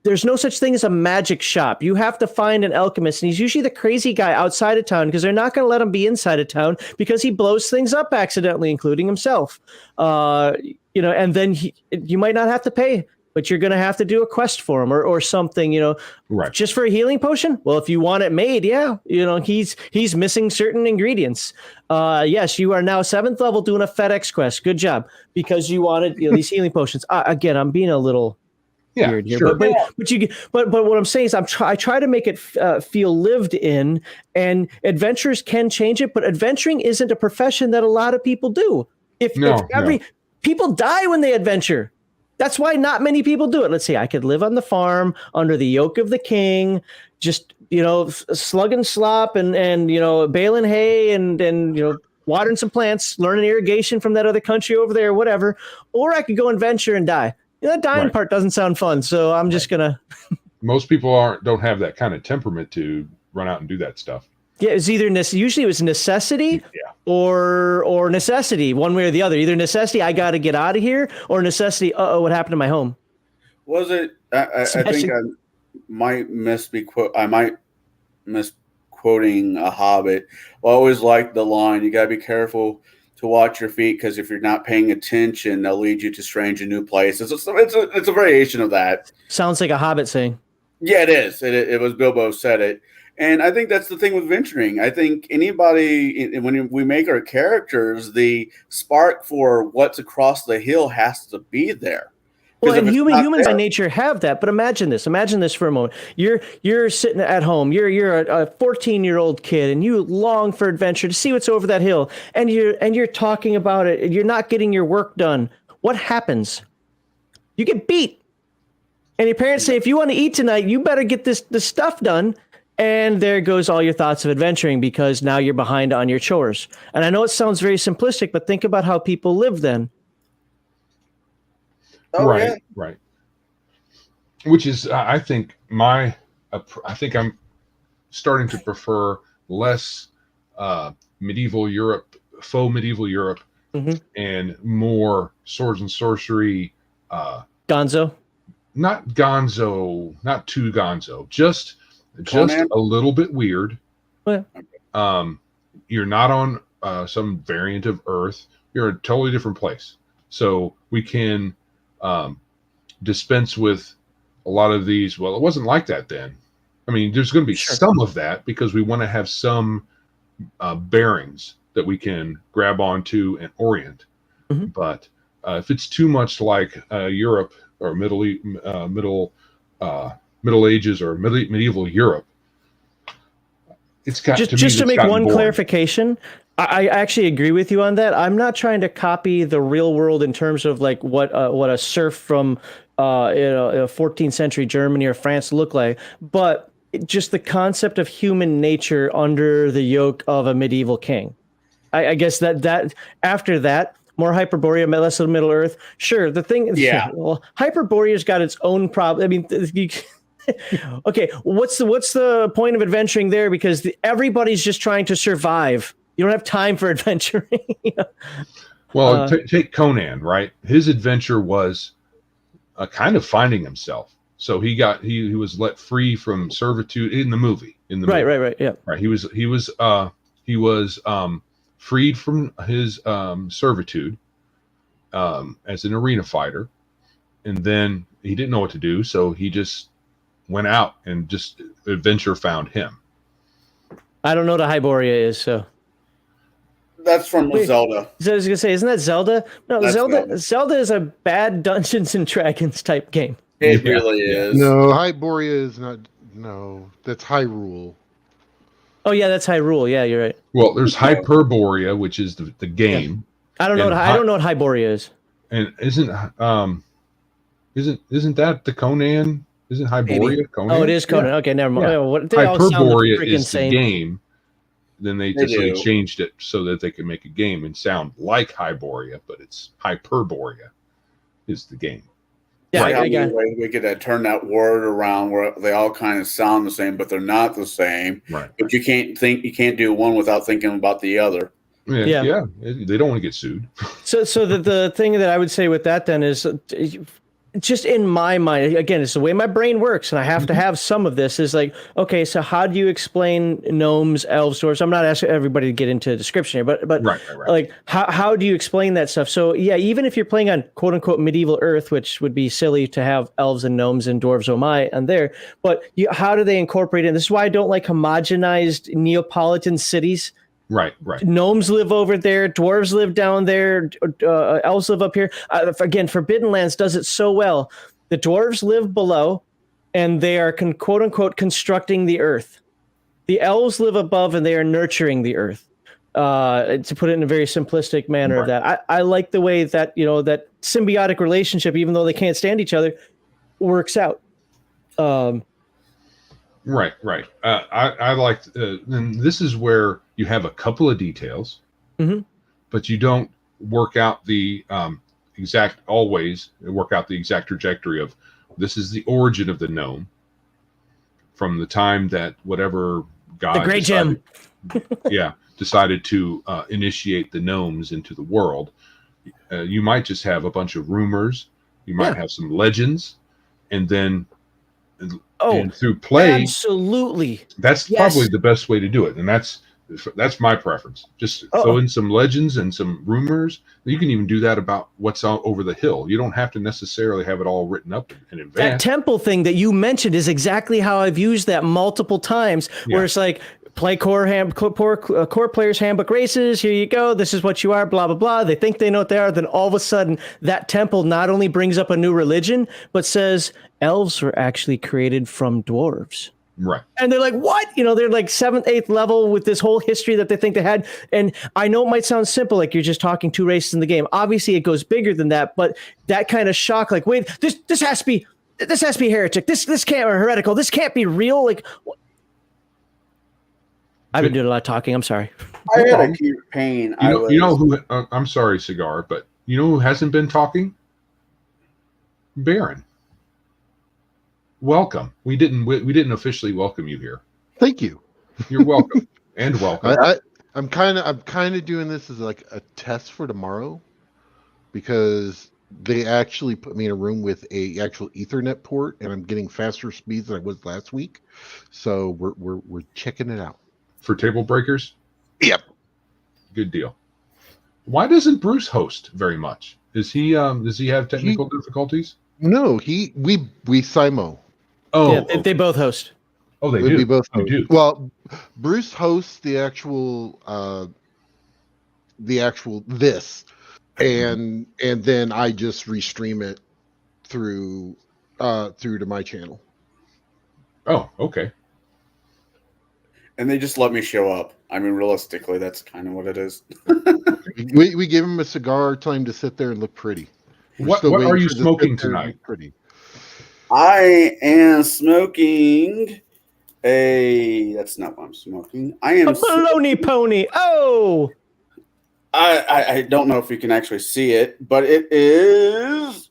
There's no such thing as a magic shop. You have to find an alchemist, and he's usually the crazy guy outside of town because they're not going to let him be inside of town because he blows things up accidentally, including himself. And then you might not have to pay, but you're going to have to do a quest for him or something, right. Just for a healing potion. Well, if you want it made, he's missing certain ingredients. Yes, you are now 7th level doing a FedEx quest. Good job, because you wanted these healing potions. Again, I'm being a little weird here, sure. but what I'm saying is I try to make it feel lived in, and adventures can change it, but adventuring isn't a profession that a lot of people do. People die when they adventure. That's why not many people do it. Let's see, I could live on the farm under the yoke of the king, just slug and slop and baling hay and watering some plants, learning irrigation from that other country over there, whatever. Or I could go and venture and die. That dying part doesn't sound fun, so I'm just gonna. Most people don't have that kind of temperament to run out and do that stuff. Yeah, it's either usually it was necessity, or necessity, one way or the other. Either necessity, I got to get out of here, or necessity. What happened to my home? Was it? I think I might misquoting a Hobbit. I always like the line, "You got to be careful to watch your feet, because if you're not paying attention, they'll lead you to strange and new places." It's a variation of that. Sounds like a Hobbit saying. Yeah, it is. It was Bilbo said it. And I think that's the thing with venturing. I think anybody, when we make our characters, the spark for what's across the hill has to be there. Well, and humans by nature have that. But imagine this for a moment. You're sitting at home. You're a 14-year-old kid, and you long for adventure to see what's over that hill. And you're talking about it. You're not getting your work done. What happens? You get beat. And your parents say, if you want to eat tonight, you better get this stuff done. And there goes all your thoughts of adventuring because now you're behind on your chores. And I know it sounds very simplistic, but think about how people live then. Oh, right, yeah. right. Which is, I think I'm starting to prefer less medieval Europe, faux medieval Europe, and more swords and sorcery. Gonzo? Not gonzo, not too gonzo. Just Conan? a little bit weird. Well, You're not on some variant of Earth. You're in a totally different place. So we can dispense with a lot of these. Well, it wasn't like that then. I mean, there's going to be some of that because we want to have some bearings that we can grab onto and orient. But if it's too much like Europe or Middle Ages or medieval Europe, it's got just to make one clarification. I actually agree with you on that. I'm not trying to copy the real world in terms of like what a serf from 14th century Germany or France looked like, but just the concept of human nature under the yoke of a medieval king. I guess that after that, more Hyperborea, less of Middle Earth. Sure, the thing. Yeah. Well, Hyperborea's got its own problem. I mean, okay, what's the point of adventuring there? Because everybody's just trying to survive. You don't have time for adventuring. Well, take Conan, right? His adventure was kind of finding himself. So he was let free from servitude in the movie. Right. Yeah. Right. He was freed from his servitude as an arena fighter, and then he didn't know what to do, so he just went out and just adventure found him. I don't know what a Hyboria is, so. That's from Zelda. So I was gonna say, isn't that Zelda? No, That's Zelda is a bad Dungeons and Dragons type game. It really is. No, Hyboria is not. No, that's Hyrule. Oh yeah, that's Hyrule. Yeah, you're right. Well, there's Hyperborea, which is the game. Yeah. I don't know what Hyboria is. And isn't that the Conan? Isn't Hyboria Conan? Oh, it is Conan. Yeah. Okay, never mind. Yeah. Hyperborea is the game. Then they just changed it so that they could make a game and sound like Hyboria, but it's Hyperborea is the game. Yeah, right. We could turn that word around where they all kind of sound the same, but they're not the same. Right. But you can't do one without thinking about the other. Yeah. They don't want to get sued. So the thing that I would say with that then is just in my mind, again, it's the way my brain works, and I have to have some of this is like, okay, so how do you explain gnomes, elves, dwarves? I'm not asking everybody to get into a description here, but right. Like how do you explain that stuff? So yeah, even if you're playing on quote unquote medieval Earth, which would be silly to have elves and gnomes and dwarves, oh my, on there, but how do they incorporate it? This is why I don't like homogenized Neapolitan cities. Right. Gnomes live over there. Dwarves live down there. Elves live up here. Again, Forbidden Lands does it so well. The dwarves live below, and they are quote unquote constructing the earth. The elves live above, and they are nurturing the earth. To put it in a very simplistic manner of that, I like the way that that symbiotic relationship, even though they can't stand each other, works out. Right. I like, and this is where you have a couple of details, but you don't work out the exact trajectory of this is the origin of the gnome from the time that whatever god, the Great Gem, decided to initiate the gnomes into the world. You might just have a bunch of rumors. You might have some legends, and then. And through play, absolutely. That's probably the best way to do it, and that's my preference. Just throw in some legends and some rumors. You can even do that about what's over the hill. You don't have to necessarily have it all written up in advance. That temple thing that you mentioned is exactly how I've used that multiple times. Where it's like play core players handbook races. Here you go. This is what you are. Blah blah blah. They think they know what they are. Then all of a sudden, that temple not only brings up a new religion, but says elves were actually created from dwarves. Right. And they're like, what? They're like 7th, 8th level with this whole history that they think they had. And I know it might sound simple, like you're just talking two races in the game. Obviously, it goes bigger than that. But that kind of shock, like, wait, this has to be this has to be heretic. This can't or heretical. This can't be real. Like, what? I've been doing a lot of talking. I'm sorry. I had acute pain. You know who? I'm sorry, Cigar, but you know who hasn't been talking? Baron. Welcome. We didn't officially welcome you here. Thank you. You're welcome and welcome. I'm kind of doing this as like a test for tomorrow, because they actually put me in a room with a actual Ethernet port, and I'm getting faster speeds than I was last week. So we're checking it out For table breakers? Yep. Good deal. Why doesn't Bruce host very much? Does he have technical difficulties? No, we Simo. Oh, yeah, they both host. Oh, they do. We both they do. Well, Bruce hosts the actual this, and then I just restream it through to my channel. Oh, okay. And they just let me show up. I mean, realistically, that's kind of what it is. We gave him a cigar, tell him to sit there and look pretty. What are you smoking tonight? Pretty. I am smoking that's not what I'm smoking. I am a baloney pony. Oh, I don't know if you can actually see it, but it is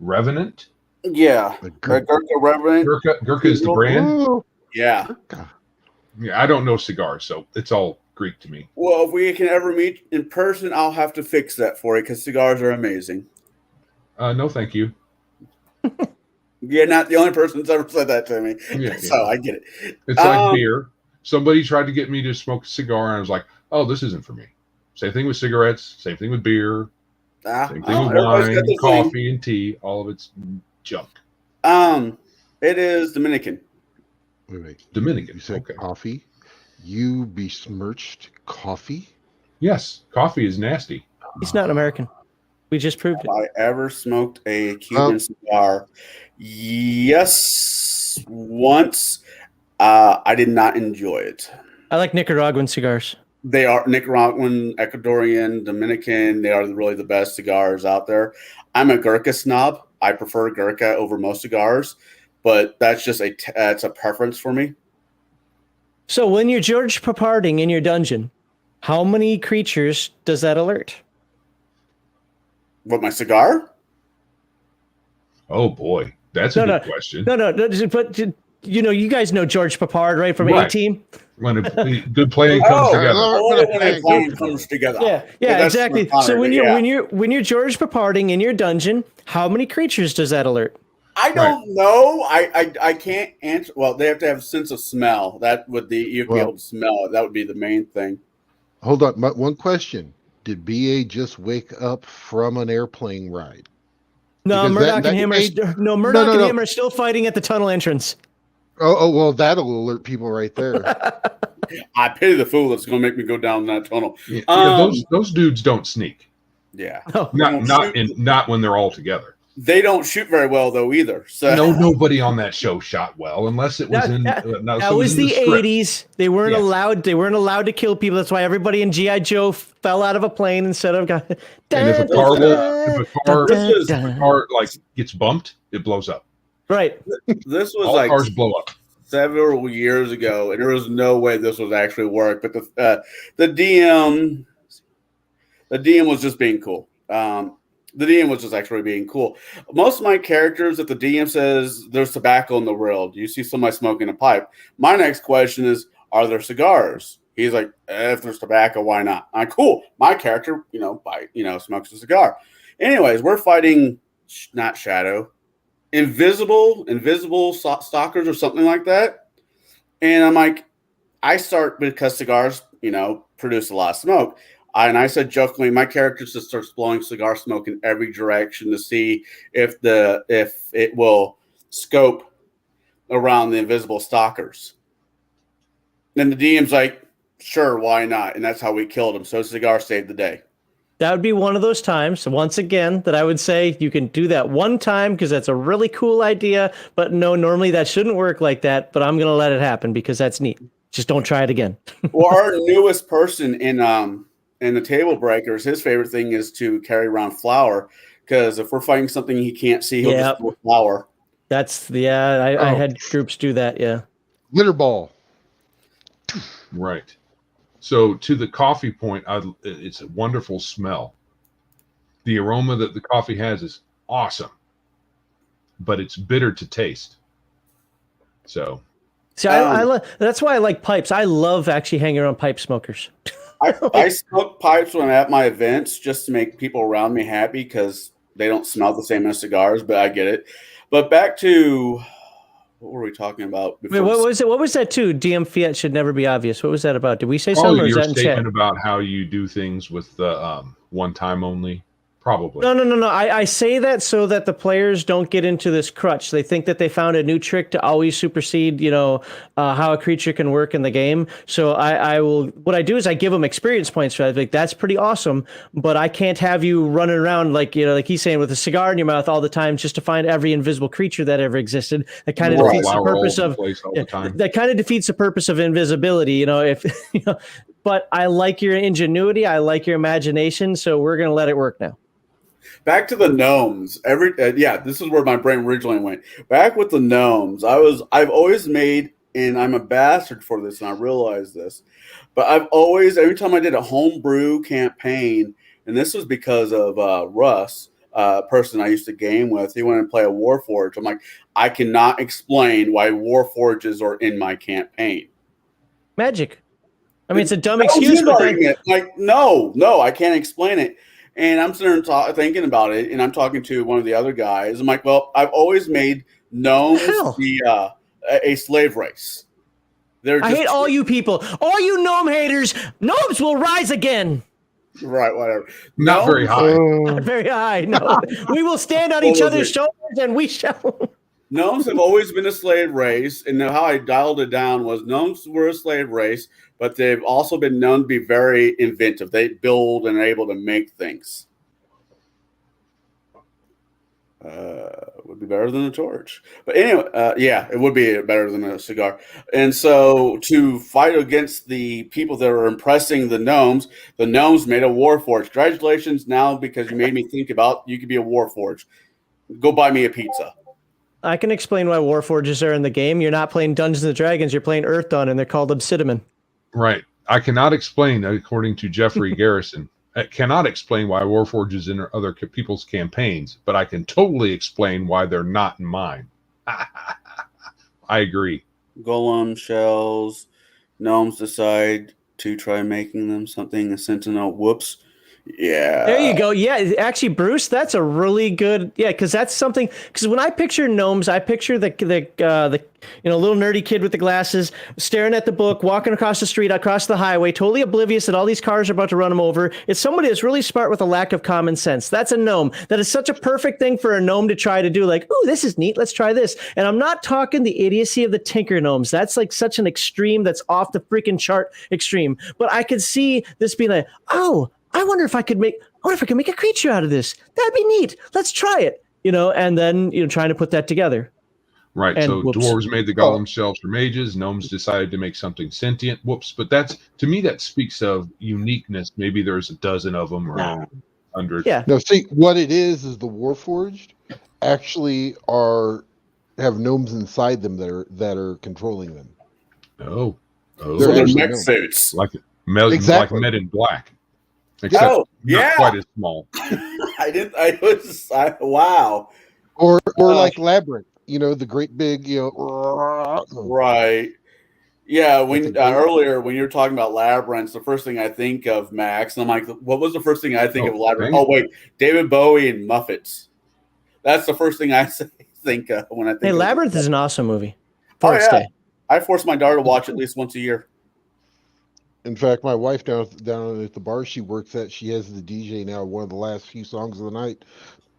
Revenant? Yeah. Gurkha Revenant. Gurkha is the brand? Oh, Yeah. Yeah, I don't know cigars, so it's all Greek to me. Well, if we can ever meet in person, I'll have to fix that for you because cigars are amazing. No, thank you. You're not the only person that's ever said that to me. Yeah, So I get it. It's like beer. Somebody tried to get me to smoke a cigar, and I was like, oh, this isn't for me. Same thing with cigarettes. Same thing with beer. Same thing with wine, coffee, and tea. All of it's junk. It is Dominican. Wait. Dominican. You said okay. coffee? You besmirched coffee? Yes. Coffee is nasty. he's not American. We just proved it. Have I ever smoked a Cuban cigar? Yes, once. I did not enjoy it. I like Nicaraguan cigars. They are Nicaraguan, Ecuadorian, Dominican. They are really the best cigars out there. I'm a Gurkha snob. I prefer Gurkha over most cigars, but that's just that's a preference for me. So when you're George Paparding in your dungeon, how many creatures does that alert? What, my cigar? Oh, boy. That's a good question. No, but you guys know George Papard, right, from A-Team? When a good plan comes together. When a comes together. Yeah, exactly. So when you're George Paparding in your dungeon, how many creatures does that alert? I don't know. I can't answer. Well, they have to have a sense of smell. That would be you'd be able to smell it. That would be the main thing. Hold on, one question: did BA just wake up from an airplane ride? No, Murdoch and him are still fighting at the tunnel entrance. Oh, well, that'll alert people right there. I pity the fool that's going to make me go down that tunnel. Yeah, those dudes don't sneak. Yeah, not when they're all together. They don't shoot very well though either. So nobody on that show shot well unless it was that was the 80s. They weren't allowed. They weren't allowed to kill people. That's why everybody in GI Joe fell out of a plane instead of. And if a car like gets bumped, it blows up. Right. This was all like cars blow up several years ago, and there was no way this would actually work. But the DM was just being cool. The DM was just actually being cool. Most of my characters, if the DM says there's tobacco in the world, you see somebody smoking a pipe. My next question is, are there cigars? He's like, if there's tobacco, why not? I'm like, cool. My character, smokes a cigar. Anyways, we're fighting not shadow, invisible stalkers or something like that. And I'm like, I start because cigars, produce a lot of smoke. And I said jokingly, my character just starts blowing cigar smoke in every direction to see if it will scope around the invisible stalkers. Then the DM's like, sure, why not? And that's how we killed him. So cigar saved the day. That would be one of those times, once again, that I would say you can do that one time because that's a really cool idea. But no, normally that shouldn't work like that. But I'm going to let it happen because that's neat. Just don't try it again. Well, our newest person in the Table Breakers, his favorite thing is to carry around flour Because if we're fighting something he can't see, he'll just throw a flower. I had groups do that. Yeah. Glitter ball. Right. So to the coffee point, it's a wonderful smell. The aroma that the coffee has is awesome, but it's bitter to taste. So. See, that's why I like pipes. I love actually hanging around pipe smokers. I smoke pipes when I'm at my events just to make people around me happy because they don't smell the same as cigars, but I get it. But back to what were we talking about before? Wait, what was it? What was that too? DM Fiat should never be obvious. What was that about? Did we say something, or is your that in chat? statement about how you do things with the one time only? Probably. No. I say that so that the players don't get into this crutch. They think that they found a new trick to always supersede, how a creature can work in the game. So what I do is I give them experience points for that. Like, that's pretty awesome, but I can't have you running around like he's saying with a cigar in your mouth all the time just to find every invisible creature that ever existed. That kind of defeats the purpose of that kind of defeats the purpose of invisibility. But I like your ingenuity. I like your imagination. So we're going to let it work now. Back to the gnomes. This is where my brain originally went. Back with the gnomes. I've always made, and I'm a bastard for this, and I realize this, but every time I did a homebrew campaign, and this was because of Russ, person I used to game with, he wanted to play a Warforged. I'm like, I cannot explain why Warforges are in my campaign. Magic. I mean, it's a dumb excuse. No, I can't explain it. And I'm sitting there thinking about it, and I'm talking to one of the other guys. I'm like, well, I've always made gnomes a slave race. I hate all you people. All you gnome haters. Gnomes will rise again. Right, whatever. Not very high. Not very high, no. We will stand on each other's shoulders, and we shall... Gnomes have always been a slave race, and how I dialed it down was gnomes were a slave race, but they've also been known to be very inventive. They build and are able to make things. Would be better than a torch. But anyway, it would be better than a cigar. And so to fight against the people that are impressing the gnomes made a Warforged. Congratulations now, because you made me think about you could be a Warforged. Go buy me a pizza. I can explain why Warforges are in the game. You're not playing Dungeons and Dragons, you're playing Earthdawn, and they're called Obsidian. Right. I cannot explain, according to Jeffrey Garrison, I cannot explain why Warforges in other people's campaigns, but I can totally explain why they're not in mine. I agree. Golem shells, gnomes decide to try making them something, a sentinel. Whoops. Yeah. There you go. Yeah, actually, Bruce, that's a really good. Yeah, because that's something. Because when I picture gnomes, I picture the little nerdy kid with the glasses staring at the book, walking across the street, across the highway, totally oblivious that all these cars are about to run him over. It's somebody that's really smart with a lack of common sense. That's a gnome. That is such a perfect thing for a gnome to try to do. Like, oh, this is neat. Let's try this. And I'm not talking the idiocy of the tinker gnomes. That's like such an extreme. That's off the freaking chart extreme. But I could see this being like, oh, I wonder if I could make a creature out of this. That'd be neat. Let's try it. And then trying to put that together. Right. And so dwarves made the golem shells for mages. Gnomes decided to make something sentient. Whoops. But to me, that speaks of uniqueness. Maybe there's a dozen of them or 100. Yeah. No, see, what it is the Warforged actually have gnomes inside them that are controlling them. Oh. So they're mech suits. Like exactly. Men in Black. Except not quite as small. Wow. Or like Labyrinth, the great big, Right. Yeah, earlier when you were talking about Labyrinth, the first thing I think of, Max, and I'm like, what was the first thing I think of Labyrinth? Oh, wait, David Bowie and Muppets. That's the first thing I think of when I think of Labyrinth is an awesome movie. I force my daughter to watch at least once a year. In fact, my wife down at the bar she works at, she has the DJ now. One of the last few songs of the night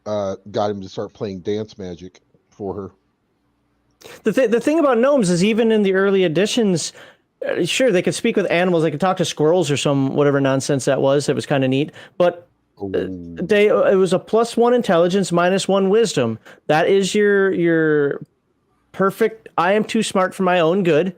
got him to start playing Dance Magic for her. The thing about gnomes is even in the early editions, sure, they could speak with animals. They could talk to squirrels or some whatever nonsense that was. It was kind of neat. But it was a +1 intelligence, -1 wisdom. That is your perfect. I am too smart for my own good.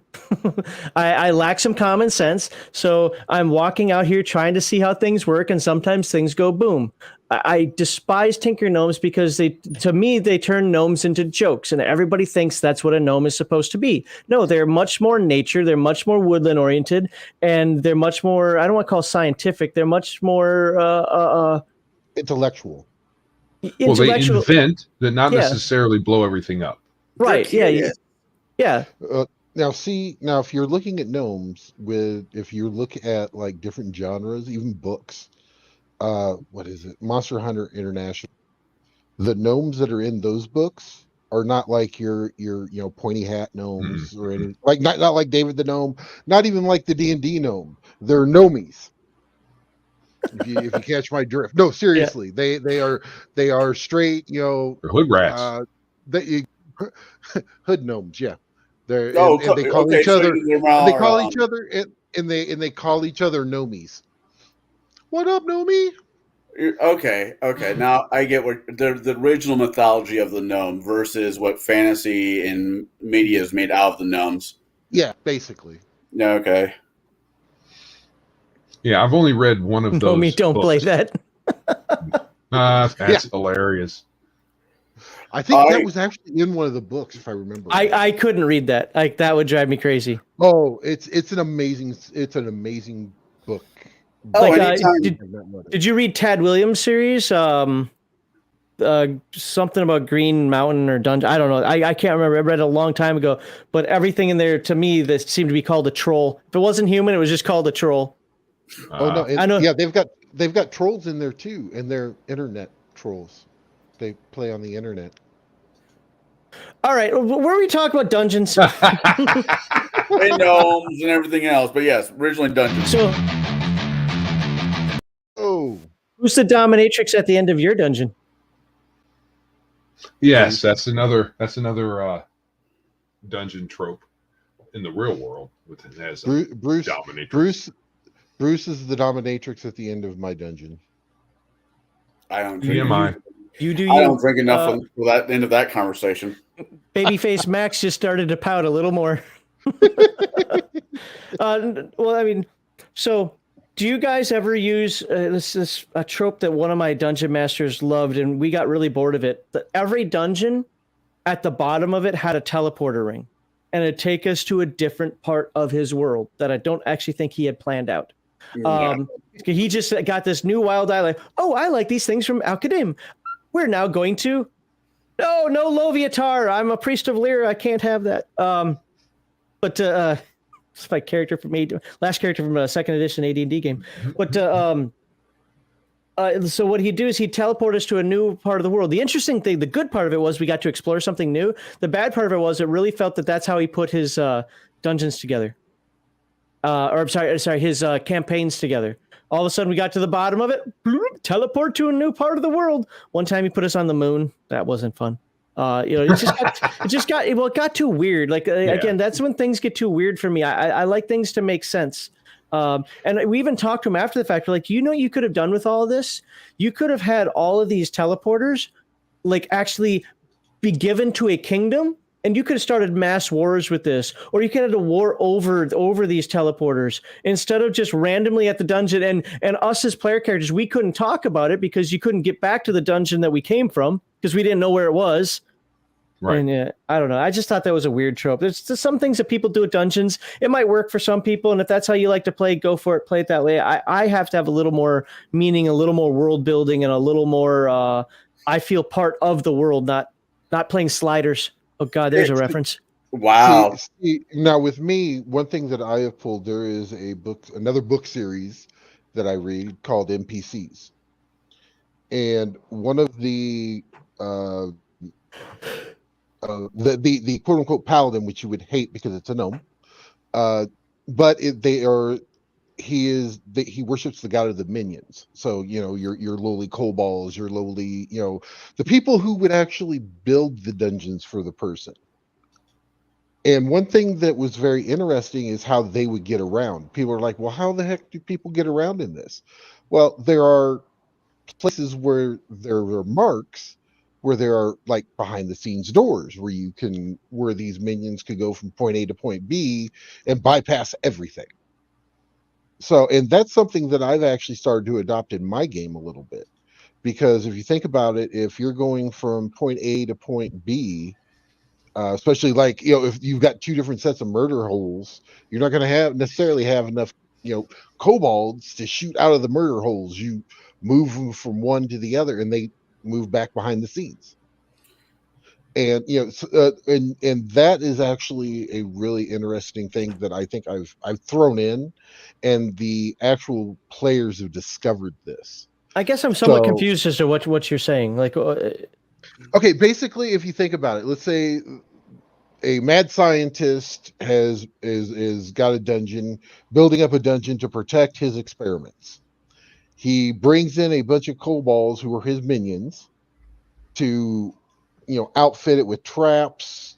I lack some common sense. So I'm walking out here trying to see how things work, and sometimes things go boom. I despise Tinker Gnomes because to me, they turn gnomes into jokes, and everybody thinks that's what a gnome is supposed to be. No, they're much more nature. They're much more woodland oriented, and they're much more, I don't want to call scientific. They're much more Intellectual. Well, they intellectual. invent, but not Yeah. necessarily blow everything up. Right. They're Yeah. Now, if you're looking at gnomes if you look at like different genres, even books, what is it? Monster Hunter International. The gnomes that are in those books are not like your pointy hat gnomes or anything. Like not like David the Gnome, not even like the D&D gnome. They're gnomies. If you catch my drift. No, seriously. Yeah. They are straight, They're hood rats. Hood gnomes, yeah. They're and they call each other and they call each other gnomies. What up, gnomie? Okay. Now I get what the original mythology of the gnome versus what fantasy and media is made out of the gnomes. Yeah, basically. Okay. Yeah, I've only read one of those. Me, don't books. play that. That's hilarious. I think that was actually in one of the books, if I remember. I couldn't read that. Like that would drive me crazy. Oh, it's an amazing book. Like, did you read Tad Williams' series? Something about Green Mountain or Dungeon. I don't know. I can't remember. I read it a long time ago. But everything in there to me that seemed to be called a troll. If it wasn't human, it was just called a troll. No! I know. Yeah, they've got trolls in there too, and they're internet trolls. They play on the internet. All right, where are we talking about dungeons? And gnomes and everything else, but yes, originally dungeons. So, who's the dominatrix at the end of your dungeon? Yes, that's another dungeon trope in the real world. Bruce is the dominatrix at the end of my dungeon. I don't. TMI. I don't drink enough for that end of that conversation. Babyface Max just started to pout a little more. Well, I mean, so do you guys ever use this is a trope that one of my dungeon masters loved, and we got really bored of it. Every dungeon at the bottom of it had a teleporter ring, and it'd take us to a different part of his world that I don't actually think he had planned out. He just got this new wild eye, like, oh, I like these things from Al-Qadim. We're now going to no Loviatar. I'm a priest of Lyra. I can't have that. But it's my character from last character from a second edition AD&D game. But so what he'd do is he'd teleport us to a new part of the world. The interesting thing, the good part of it was we got to explore something new. The bad part of it was it really felt that's how he put his dungeons together. Or I'm sorry, his campaigns together. All of a sudden, we got to the bottom of it. Teleport to a new part of the world. One time, he put us on the moon. That wasn't fun. It got too weird. Like again, that's when things get too weird for me. I like things to make sense. And we even talked to him after the fact. We're like, what you could have done with all of this? You could have had all of these teleporters, like actually be given to a kingdom. And you could have started mass wars with this, or you could have had a war over these teleporters instead of just randomly at the dungeon. And us as player characters, we couldn't talk about it because you couldn't get back to the dungeon that we came from because we didn't know where it was. Right. And I don't know. I just thought that was a weird trope. There's just some things that people do at dungeons. It might work for some people, and if that's how you like to play, go for it. Play it that way. I have to have a little more meaning, a little more world building, and a little more. I feel part of the world, not playing sliders. Oh God, there's a reference. Wow. See, now with me, one thing that I have pulled, there is another book series that I read called NPCs. And one of the quote unquote paladin, which you would hate because it's a gnome, but he worships the god of the minions. So, your lowly kobolds, your lowly, the people who would actually build the dungeons for the person. And one thing that was very interesting is how they would get around. People are like, well, how the heck do people get around in this? Well, there are places where there are marks where there are like behind the scenes doors where these minions could go from point A to point B and bypass everything. So, and that's something that I've actually started to adopt in my game a little bit, because if you think about it, if you're going from point A to point B, especially like, if you've got two different sets of murder holes, you're not going to necessarily have enough, kobolds to shoot out of the murder holes. You move them from one to the other, and they move back behind the scenes. And and that is actually a really interesting thing that I think I've thrown in, and the actual players have discovered this. I guess I'm somewhat confused as to what you're saying. Like, okay, basically, if you think about it, let's say a mad scientist is got a dungeon, building up a dungeon to protect his experiments. He brings in a bunch of kobolds who are his minions to, outfit it with traps,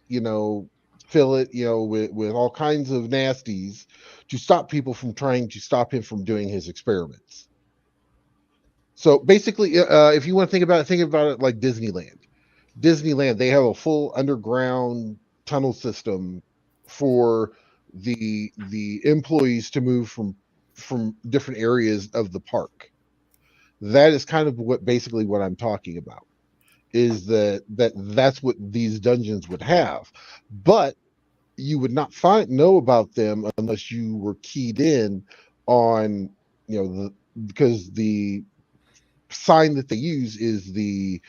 fill it, with all kinds of nasties to stop people from trying to stop him from doing his experiments. So basically, if you want to think about it like Disneyland. Disneyland, they have a full underground tunnel system for the employees to move from different areas of the park. That is kind of what I'm talking about, is that's what these dungeons would have, but you would not know about them unless you were keyed in on, because the sign that they use is the,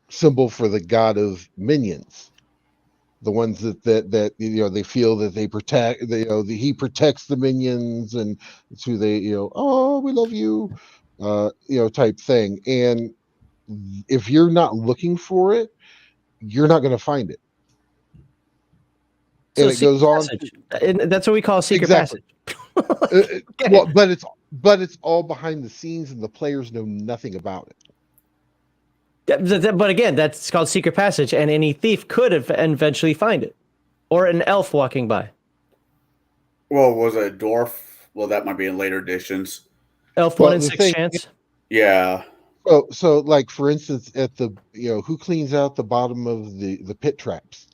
symbol for the god of minions, the ones that they feel that they protect. He protects the minions, and it's who they, oh, we love you, type thing. And if you're not looking for it, you're not going to find it. So and it goes on. And that's what we call a secret passage. Well, but it's all behind the scenes, and the players know nothing about it. But again, that's called secret passage, and any thief could eventually find it, or an elf walking by. Well, was it a dwarf? Well, that might be in later editions. Elf 1 in 6 chance. Yeah. So like for instance, at the who cleans out the bottom of the pit traps?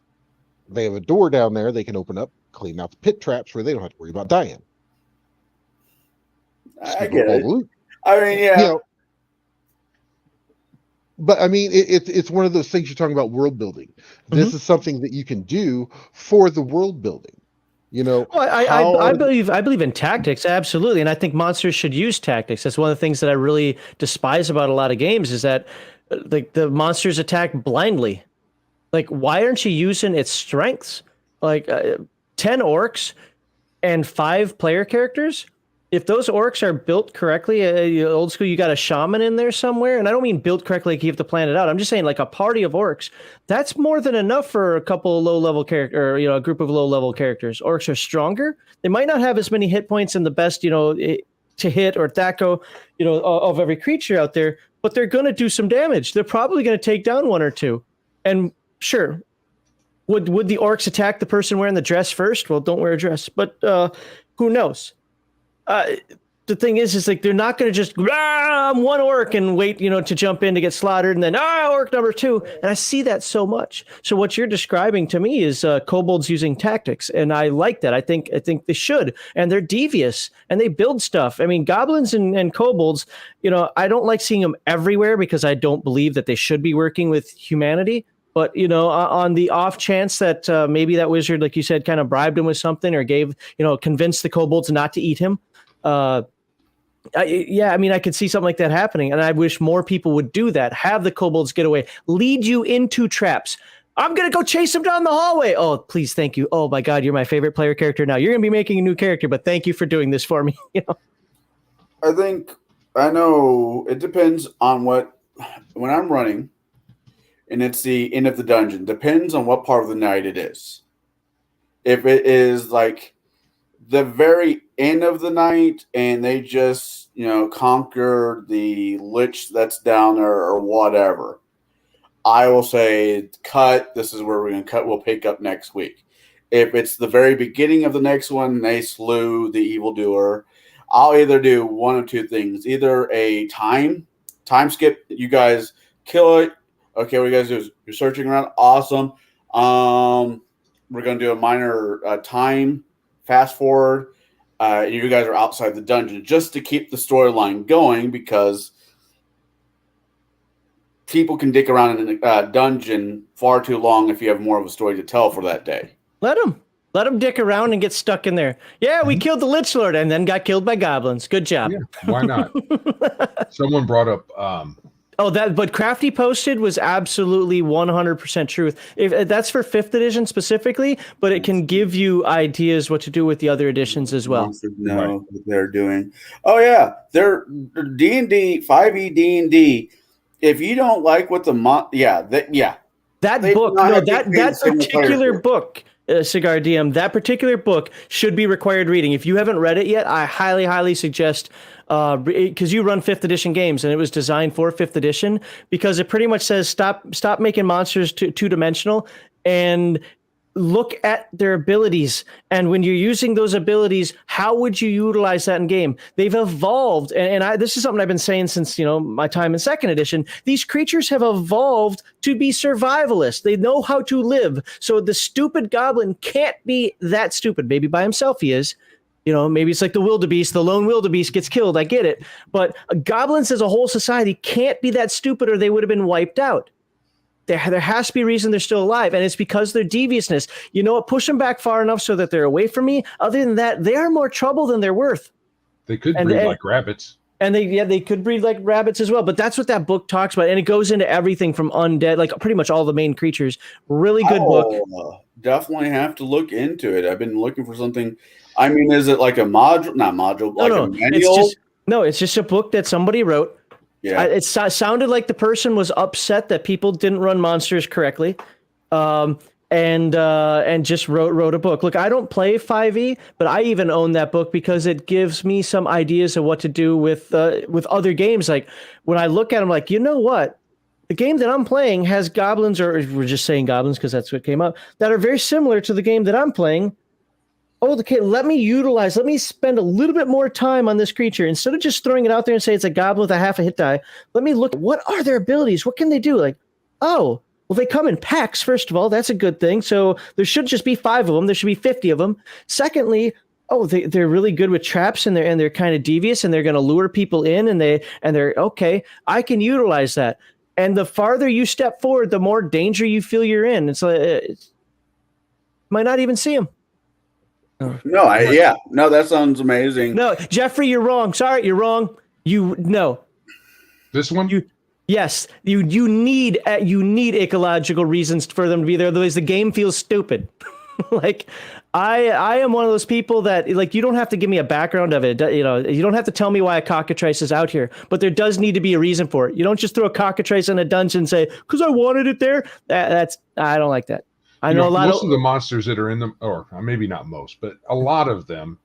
They have a door down there they can open up, clean out the pit traps where they don't have to worry about dying. I get it. I mean, yeah. But I mean, it's one of those things you're talking about world building. This is something that you can do for the world building. Well, I believe in tactics, absolutely, and I think monsters should use tactics. That's one of the things that I really despise about a lot of games, is that like the monsters attack blindly. Like, why aren't you using its strengths? Like 10 orcs and 5 player characters. If those orcs are built correctly, old school, you got a shaman in there somewhere. And I don't mean built correctly, like you have to plan it out. I'm just saying, like, a party of orcs, that's more than enough for a couple of low-level character, or, a group of low-level characters. Orcs are stronger. They might not have as many hit points and the best, to hit or THAC0, of every creature out there, but they're going to do some damage. They're probably going to take down 1 or 2. And sure, would the orcs attack the person wearing the dress first? Well, don't wear a dress, but who knows? The thing is like they're not going to just I'm 1 orc and wait, to jump in to get slaughtered, and then orc number 2. And I see that so much. So what you're describing to me is kobolds using tactics, and I like that. I think they should, and they're devious and they build stuff. I mean, goblins and kobolds, I don't like seeing them everywhere because I don't believe that they should be working with humanity. But, on the off chance that maybe that wizard, like you said, kind of bribed him with something or convinced the kobolds not to eat him. I could see something like that happening. And I wish more people would do that. Have the kobolds get away. Lead you into traps. I'm going to go chase him down the hallway. Oh, please, thank you. Oh, my God, you're my favorite player character now. You're going to be making a new character, but thank you for doing this for me. I know it depends on when I'm running, and it's the end of the dungeon. Depends on what part of the night it is. If it is like the very end of the night and they just, conquer the lich that's down there or whatever, I will say, cut. This is where we're going to cut. We'll pick up next week. If it's the very beginning of the next one, they slew the evildoer, I'll either do one of two things. Either a time skip, you guys kill it, Okay, what you guys do is you're searching around. Awesome. We're going to do a minor time fast forward. You guys are outside the dungeon just to keep the storyline going because people can dick around in a dungeon far too long if you have more of a story to tell for that day. Let them dick around and get stuck in there. Yeah, we killed the Lich Lord and then got killed by goblins. Good job. Yeah, why not? Someone brought up But Crafty posted was absolutely 100% truth. If that's for 5th edition specifically, but it can give you ideas what to do with the other editions as well. Monsters know what they're doing. Oh yeah, they're D&D 5e D&D. If you don't like what that particular book. Cigar DM, that particular book should be required reading. If you haven't read it yet, I highly, highly suggest, because you run 5th edition games and it was designed for 5th edition, because it pretty much says stop making monsters two-dimensional and look at their abilities. And when you're using those abilities, how would you utilize that in game? They've evolved. And this is something I've been saying since, my time in 2nd edition. These creatures have evolved to be survivalists. They know how to live. So the stupid goblin can't be that stupid. Maybe by himself he is. Maybe it's like the wildebeest. The lone wildebeest gets killed. I get it. But goblins as a whole society can't be that stupid or they would have been wiped out. There has to be a reason they're still alive, and it's because their deviousness. You know what? Push them back far enough so that they're away from me. Other than that, they are more trouble than they're worth. They could breed like rabbits. And they could breed like rabbits as well. But that's what that book talks about, and it goes into everything from undead, like pretty much all the main creatures. Really good book. Definitely have to look into it. I've been looking for something. I mean, is it like a module? Not module, like a manual? It's just a book that somebody wrote. Yeah, it sounded like the person was upset that people didn't run monsters correctly, and just wrote a book. Look, I don't play 5e, but I even own that book because it gives me some ideas of what to do with other games. Like when I look at them, like, you know what, the game that I'm playing has goblins, or we're just saying goblins because that's what came up, that are very similar to the game that I'm playing. Oh, okay, let me spend a little bit more time on this creature. Instead of just throwing it out there and say it's a goblin with a half a hit die, let me look, what are their abilities? What can they do? Like, oh, well, they come in packs, first of all. That's a good thing. So there should just be 5 of them. There should be 50 of them. Secondly, they're really good with traps and they're kind of devious and they're going to lure people in and they're okay, I can utilize that. And the farther you step forward, the more danger you feel you're in. It's like, might not even see them. No, that sounds amazing. No, Jeffrey, you're wrong. Sorry, you're wrong. This one? Yes, you need ecological reasons for them to be there. Otherwise, the game feels stupid. Like, I am one of those people that, like, you don't have to give me a background of it. You don't have to tell me why a cockatrice is out here, but there does need to be a reason for it. You don't just throw a cockatrice in a dungeon and say, because I wanted it there. I don't like that. I know a lot of the monsters that are in them, or maybe not most, but a lot of them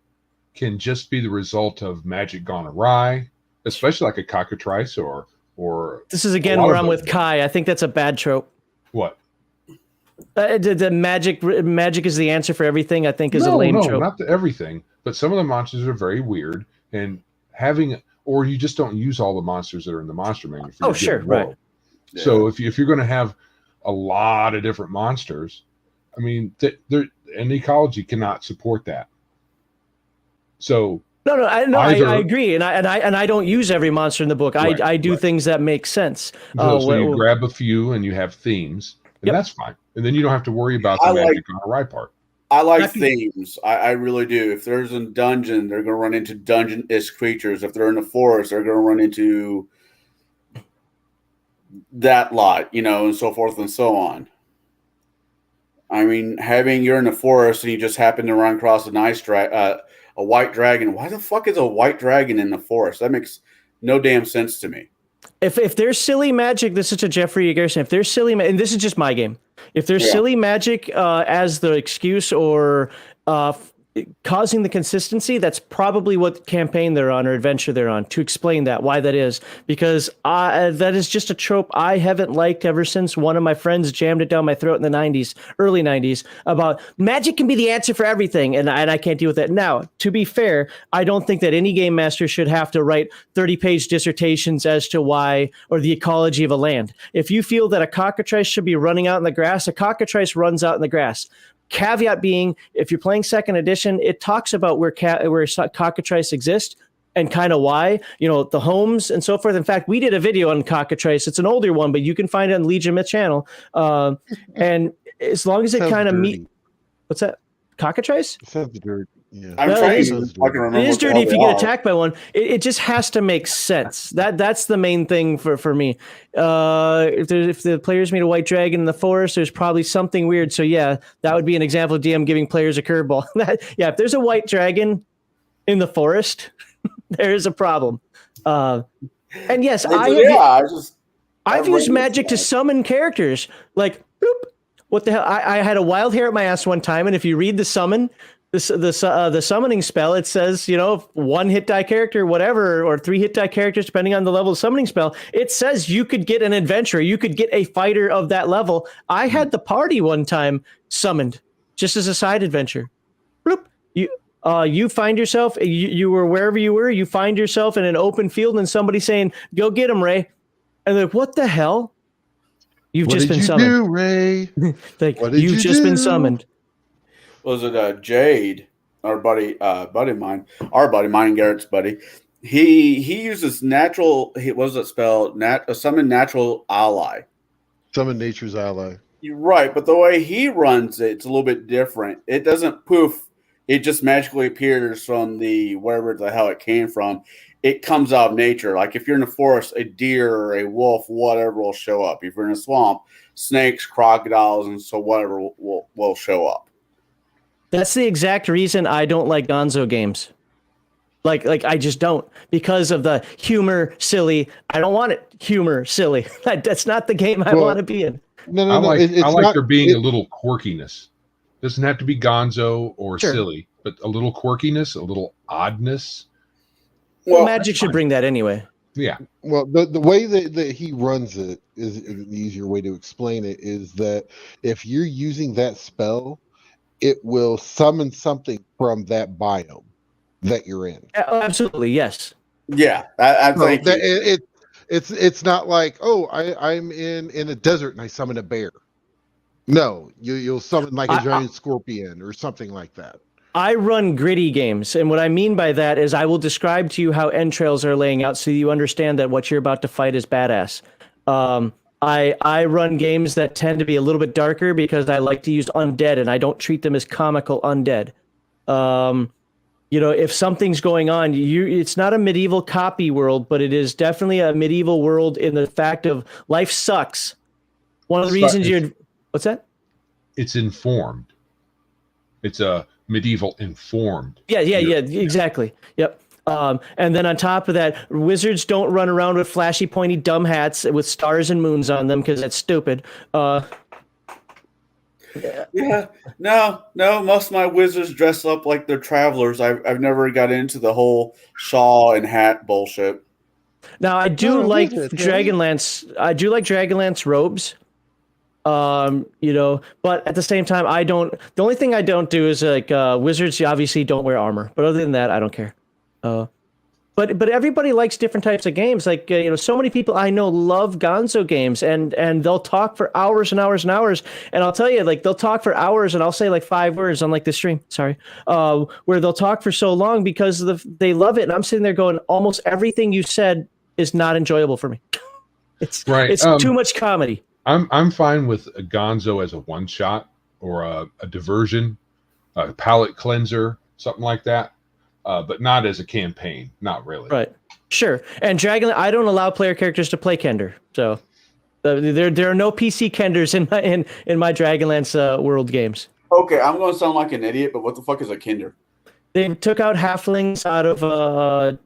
can just be the result of magic gone awry, especially like a cockatrice or. This is again where I'm with Kai. I think that's a bad trope. What? The magic is the answer for everything. I think is a lame trope. No, not everything, but some of the monsters are very weird, and or you just don't use all the monsters that are in the monster manual. Oh, sure, right. Yeah. So if you're going to have a lot of different monsters, I mean, and ecology cannot support that. So I agree, and I don't use every monster in the book. Right, I do things that make sense. So you grab a few and you have themes, and that's fine. And then you don't have to worry about the magic on the right part. I like themes. I really do. If there's a dungeon, they're going to run into dungeon-ish creatures. If they're in the forest, they're going to run into that lot, and so forth and so on. I mean, you're in the forest and you just happen to run across a white dragon. Why the fuck is a white dragon in the forest? That makes no damn sense to me. If there's silly magic, this is to Jeffrey Garrison. If there's silly, and this is just my game. If there's silly magic as the excuse or causing the consistency, that's probably what campaign they're on or adventure they're on, to explain that, why that is. Because that is just a trope I haven't liked ever since one of my friends jammed it down my throat in the 90s, early 90s, about magic can be the answer for everything, and I can't deal with that. Now, to be fair, I don't think that any game master should have to write 30-page dissertations as to why, or the ecology of a land. If you feel that a cockatrice should be running out in the grass, a cockatrice runs out in the grass. Caveat being, if you're playing second edition, it talks about where cockatrice exist and kind of why, the homes and so forth. In fact, we did a video on cockatrice. It's an older one, but you can find it on Legion Myth channel. And as long as it kind of what's that? Cockatrice? It sounds dirty. Yeah. I'm trying to fucking remember. It is dirty if you get attacked by one. It just has to make sense. That's the main thing for me. If the players meet a white dragon in the forest, there's probably something weird. So yeah, that would be an example of DM giving players a curveball. If there's a white dragon in the forest, there is a problem. And yes, I've used magic to summon characters. Like, boop, what the hell? I had a wild hair at my ass one time, and if you read the summon, the summoning spell, it says, one hit die character, whatever, or 3 hit die characters, depending on the level of summoning spell. It says you could get an adventurer, you could get a fighter of that level. I had the party one time summoned just as a side adventure. Bloop. You find yourself, you were wherever you were, you find yourself in an open field and somebody saying, "Go get him, Ray." And they're like, "What the hell? You've just been summoned." Do, Ray? Like, you've just been summoned. Was it Jade, our buddy of mine, and Garrett's buddy? He uses natural. What was it spelled? Summon natural ally. Summon nature's ally. You're right, but the way he runs it, it's a little bit different. It doesn't poof. It just magically appears from wherever the hell it came from. It comes out of nature. Like if you're in the forest, a deer or a wolf, whatever will show up. If you're in a swamp, snakes, crocodiles, and so whatever will show up. That's the exact reason I don't like Gonzo games. Like I just don't, because of the humor silly. I don't want it humor silly. That's not the game I want to be in. No. I like there being a little quirkiness. Doesn't have to be Gonzo or silly, but a little quirkiness, a little oddness. Well, Magic should bring that anyway. Yeah. Well, the way that he runs it is an easier way to explain it. Is that if you're using that spell, it will summon something from that biome that you're in. Absolutely, yes. Yeah, I think it's not like, I'm in a desert and I summon a bear. No, you'll summon like a giant scorpion or something like that. I run gritty games, and what I mean by that is I will describe to you how entrails are laying out so you understand that what you're about to fight is badass. I run games that tend to be a little bit darker because I like to use undead, and I don't treat them as comical undead. If something's going on, it's not a medieval copy world, but it is definitely a medieval world in the fact of life sucks. One of the reasons what's that? It's informed. It's a medieval informed. Yeah, exactly. Yep. And then on top of that, wizards don't run around with flashy, pointy, dumb hats with stars and moons on them because that's stupid. Yeah, no. Most of my wizards dress up like they're travelers. I've never got into the whole shawl and hat bullshit. Now I do like Dragonlance. I do like Dragonlance robes. But at the same time, I don't. The only thing I don't do is like wizards. Obviously, don't wear armor. But other than that, I don't care. But everybody likes different types of games. Like so many people I know love Gonzo games, and they'll talk for hours and hours and hours. And I'll tell you, like they'll talk for hours, and I'll say like 5 words on like this stream. Sorry, where they'll talk for so long because they love it, and I'm sitting there going, almost everything you said is not enjoyable for me. It's too much comedy. I'm fine with a Gonzo as a one shot or a diversion, a palate cleanser, something like that. But not as a campaign, not really. Right, sure. And I don't allow player characters to play Kender, so there are no PC Kenders in my Dragonlance world games. Okay, I'm going to sound like an idiot, but what the fuck is a Kender? They took out halflings out of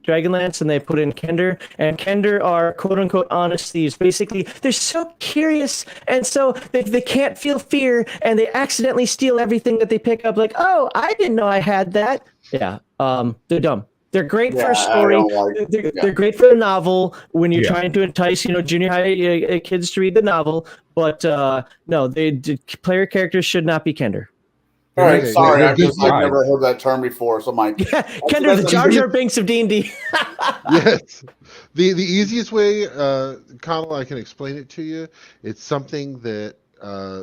Dragonlance and they put in Kender. And Kender are quote unquote honest thieves. Basically, they're so curious and so they can't feel fear and they accidentally steal everything that they pick up. Like, oh, I didn't know I had that. Yeah, they're dumb. They're great for a story. They're great for a novel when you're trying to entice, junior high kids to read the novel. But no, player characters should not be Kender. All right, sorry, I've never heard that term before. So Kender, the Jar Jar Binks of D&D. Yes, the easiest way, Connell, I can explain it to you. It's something that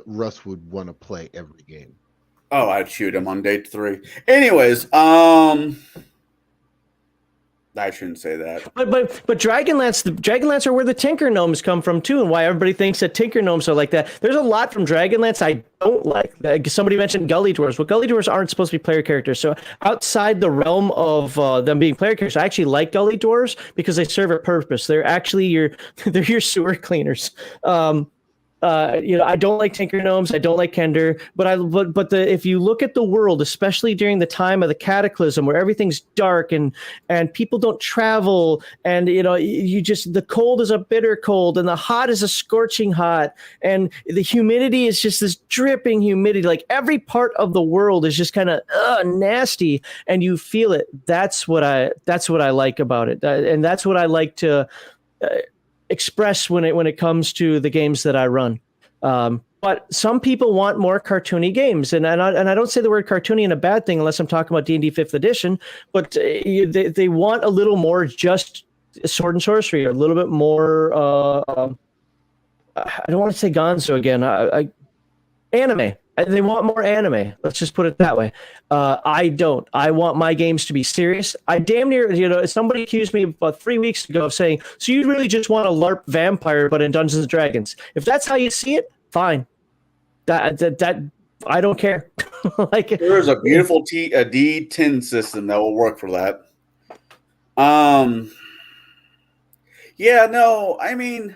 Russ would want to play every game. Oh, I'd shoot him on day 3. Anyways, I shouldn't say that. But Dragonlance are where the Tinker Gnomes come from too, and why everybody thinks that Tinker Gnomes are like that. There's a lot from Dragonlance I don't like. Somebody mentioned Gully Dwarves. Well, Gully Dwarves aren't supposed to be player characters. So outside the realm of them being player characters, I actually like Gully Dwarves because they serve a purpose. They're actually your sewer cleaners. I don't like Tinker Gnomes. I don't like Kender. But if you look at the world, especially during the time of the Cataclysm, where everything's dark and people don't travel, and the cold is a bitter cold, and the hot is a scorching hot, and the humidity is just this dripping humidity. Like every part of the world is just kind of nasty, and you feel it. That's what I like about it, and that's what I like to express when it comes to the games that I run. But some people want more cartoony games, and I don't say the word cartoony in a bad thing unless I'm talking about D&D 5th edition, but they want a little more just sword and sorcery, or a little bit more I don't want to say gonzo again, anime. They want more anime. Let's just put it that way. I don't. I want my games to be serious. I damn near, somebody accused me about 3 weeks ago of saying, so you really just want a LARP vampire, but in Dungeons and Dragons. If that's how you see it, fine. That I don't care. There's a beautiful D10 system that will work for that. Yeah, no, I mean,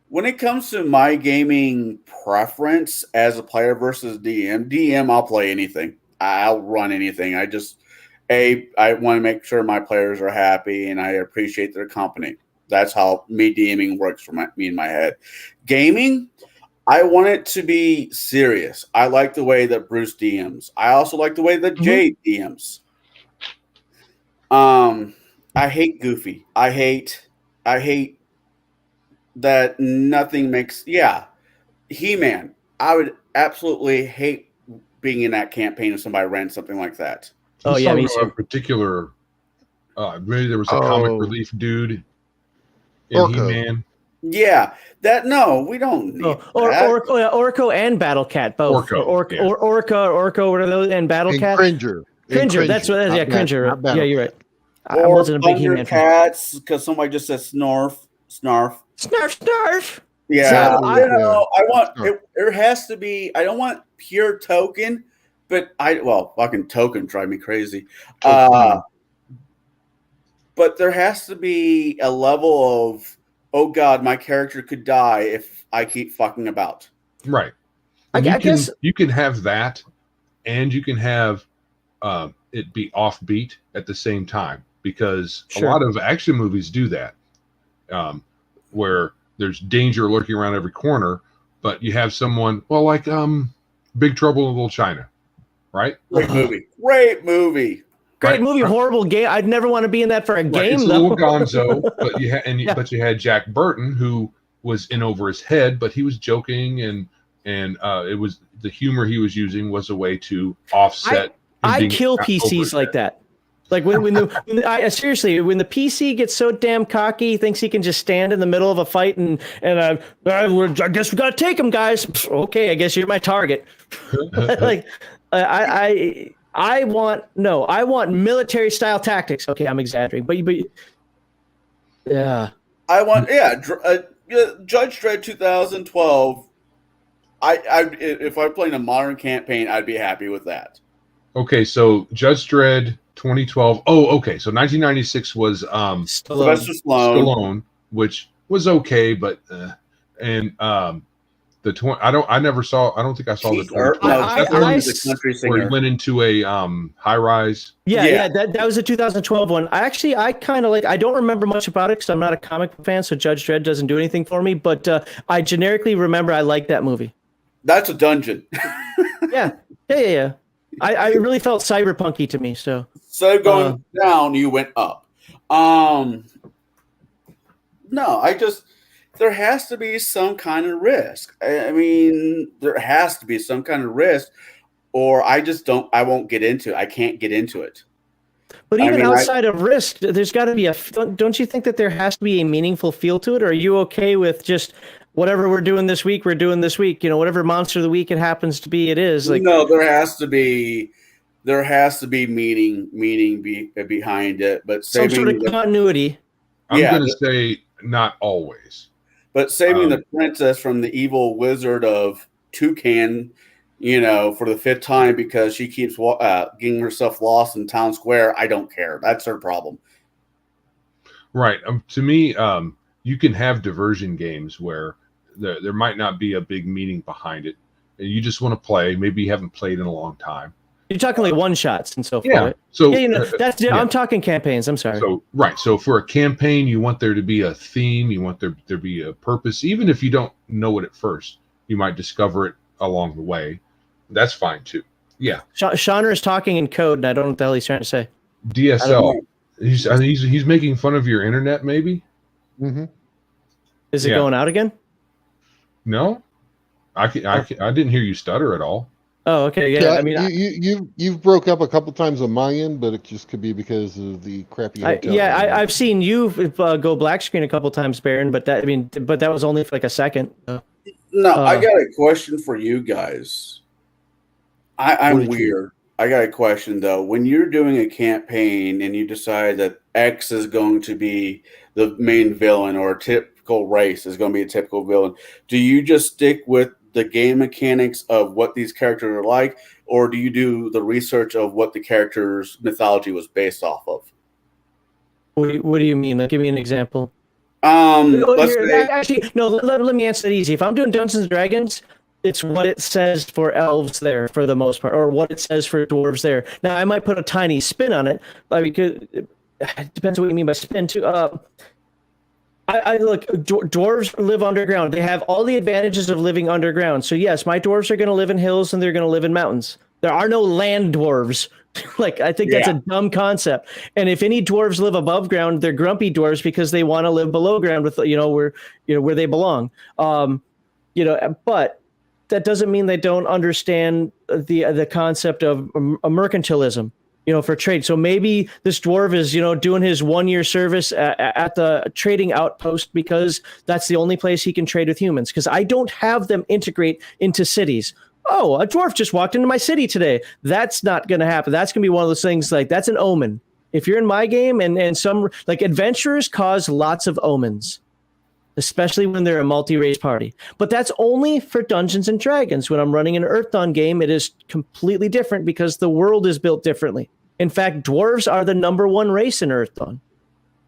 when it comes to my gaming preference as a player versus DM, I'll play anything. I'll run anything. I want to make sure my players are happy and I appreciate their company. That's how me DMing works for me in my head. Gaming, I want it to be serious. I like the way that Bruce DMs. I also like the way that Jay DMs. I hate Goofy. I hate that nothing makes. Yeah, He-Man. I would absolutely hate being in that campaign if somebody ran something like that. Oh yeah, me too. A particular. Maybe there was a comic relief dude in He-Man. Yeah, we don't need that. Orko and Battle Cat, both. Orko, what are those? And Battle Cat. Cringer. That's what. Yeah, Cringer. Yeah, you're right. I wasn't a big He-Man fan. Cats, because somebody just said Snarf. Yeah, I don't know. I want there has to be. I don't want pure token, but fucking token drive me crazy. But there has to be a level of, oh God, my character could die if I keep fucking about. Right. I guess you can have that, and you can have it be offbeat at the same time, because a lot of action movies do that, where there's danger lurking around every corner, but you have someone, like Big Trouble in Little China, right? Great movie. Great movie, horrible game. I'd never want to be in that for a game. It's a little gonzo, but you had Jack Burton, who was in over his head, but he was joking, and it was the humor he was using was a way to offset. I kill PCs like that. Like when the PC gets so damn cocky, he thinks he can just stand in the middle of a fight and I guess we gotta take him, guys. Okay, I guess you're my target. I want military style tactics. Okay, I'm exaggerating, but yeah. I want Judge Dredd 2012. If I'm playing a modern campaign, I'd be happy with that. Okay, so Judge Dredd 2012. Oh, okay. So 1996 was Sylvester Stallone, which was okay, but I never saw. I don't think I saw Keith the Urban, 2012 Keith Urban's a country where he singer. went into a high rise. Yeah, that was a 2012 one. I kind of like. I don't remember much about it because I'm not a comic book fan, so Judge Dredd doesn't do anything for me. But I generically remember I liked that movie. That's a dungeon. Yeah. I really felt cyberpunky to me. So going down, you went up. No, there has to be some kind of risk. I mean, there has to be some kind of risk, or I won't get into it. I can't get into it. But even outside of risk, there's got to be don't you think that there has to be a meaningful feel to it? Or are you okay with just whatever we're doing this week, whatever monster of the week it happens to be, it is? Like, no, there has to be meaning behind it, but some sort of continuity. I'm going to say not always. But saving the princess from the evil wizard of Toucan, for the 5th time because she keeps getting herself lost in town square, I don't care. That's her problem. Right. To me, you can have diversion games where there might not be a big meaning behind it. And you just want to play. Maybe you haven't played in a long time. You're talking like one-shots and so forth. Yeah. So I'm talking campaigns. I'm sorry. So for a campaign, you want there to be a theme. You want there to be a purpose. Even if you don't know it at first, you might discover it along the way. That's fine too. Yeah. Shauner is talking in code, and I don't know what the hell he's trying to say. DSL. He's making fun of your internet, maybe. Mm-hmm. Is it going out again? No, I didn't hear you stutter at all. Oh, okay. Yeah. I mean, you've broke up a couple times on my end, but it just could be because of the crappy hotel. I've seen you go black screen a couple times, Baron, but that was only for like a second. No, I got a question for you guys. I'm weird. I got a question though. When you're doing a campaign and you decide that X is going to be the main villain or a typical race is going to be a typical villain, do you just stick with the game mechanics of what these characters are like, or do you do the research of what the character's mythology was based off of? What do you mean? Like, give me an example. Let me answer that easy. If I'm doing Dungeons and Dragons, it's what it says for elves there for the most part, or what it says for dwarves there. Now, I might put a tiny spin on it, because it depends what you mean by spin too. I look, dwarves live underground. They have all the advantages of living underground. So yes, my dwarves are going to live in hills and they're going to live in mountains. There are no land dwarves. I think that's a dumb concept. And if any dwarves live above ground, they're grumpy dwarves because they want to live below ground with where they belong. But that doesn't mean they don't understand the concept of mercantilism. For trade. So maybe this dwarf is, doing his 1-year service at the trading outpost because that's the only place he can trade with humans. Because I don't have them integrate into cities. Oh, a dwarf just walked into my city today. That's not going to happen. That's going to be one of those things that's an omen. If you're in my game and some adventurers cause lots of omens, especially when they're a multi-race party. But that's only for Dungeons and Dragons. When I'm running an Earthdawn game, it is completely different because the world is built differently. In fact, dwarves are the #1 race in Earthdawn.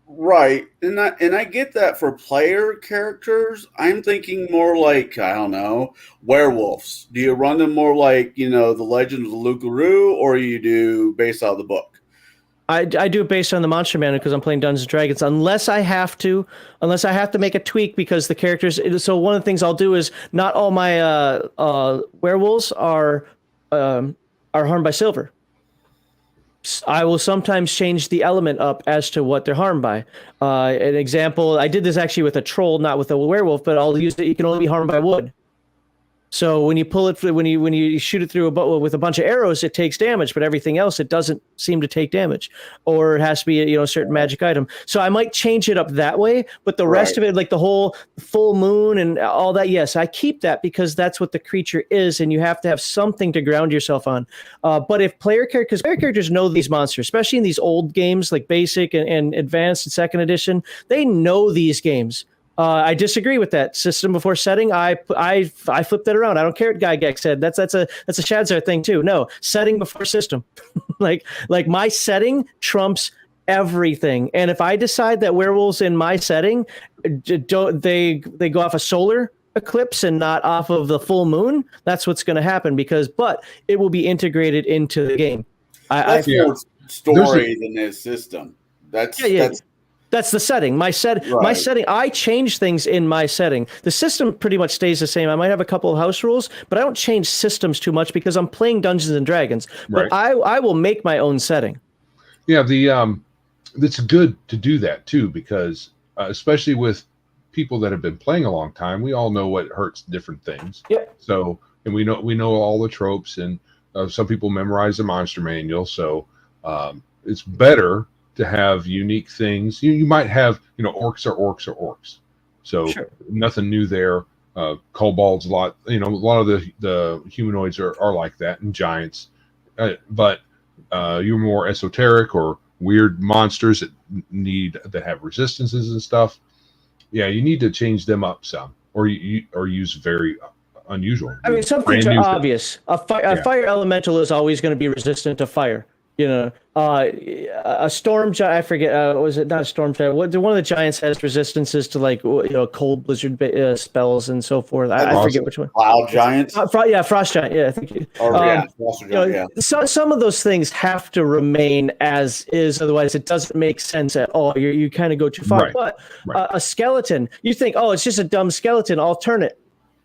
Right. And I get that for player characters. I'm thinking more like, I don't know, werewolves. Do you run them more like, the Legend of the Lugaroo, or you do based on the book? I do it based on the Monster Manual because I'm playing Dungeons and Dragons. Unless I have to make a tweak because the characters. So one of the things I'll do is not all my werewolves are harmed by silver. I will sometimes change the element up as to what they're harmed by. An example, I did this actually with a troll, not with a werewolf, but I'll use it. You can only be harmed by wood. So when you pull it, when you shoot it through with a bunch of arrows, it takes damage, but everything else, it doesn't seem to take damage, or it has to be a certain magic item. So I might change it up that way, but the rest of it, like the whole full moon and all that, yes, I keep that because that's what the creature is, and you have to have something to ground yourself on. But if player characters know these monsters, especially in these old games like Basic and Advanced and Second Edition, they know these games. I disagree with that system before setting. I flip that around. I don't care what Gygax said. That's a Shadzar thing too. No, setting before system. like my setting trumps everything. And if I decide that werewolves in my setting they go off a solar eclipse and not off of the full moon, that's what's going to happen but it will be integrated into the game. That's more story than his system. That's the setting. My setting. I change things in my setting. The system pretty much stays the same. I might have a couple of house rules, but I don't change systems too much because I'm playing Dungeons and Dragons. But I will make my own setting. Yeah, it's good to do that too, because especially with people that have been playing a long time, we all know what hurts different things. Yeah. So, and we know all the tropes, and some people memorize the monster manual. So, it's better to have unique things. You might have, orcs are orcs are orcs. So nothing new there. Kobolds, a lot of the humanoids are like that, and giants. But you're more esoteric or weird monsters that have resistances and stuff. Yeah, you need to change them up some, or use very unusual. I mean, some things are obvious. A fire elemental is always going to be resistant to fire. A storm giant. I forget. Was it not a storm giant? One of the giants has resistances to cold blizzard spells and so forth. I forget which one. Cloud giants. Frost giant. Yeah, I think. Frost giant. Some of those things have to remain as is, otherwise it doesn't make sense at all. You kind of go too far. Right. But a skeleton, you think, it's just a dumb skeleton. I'll turn it.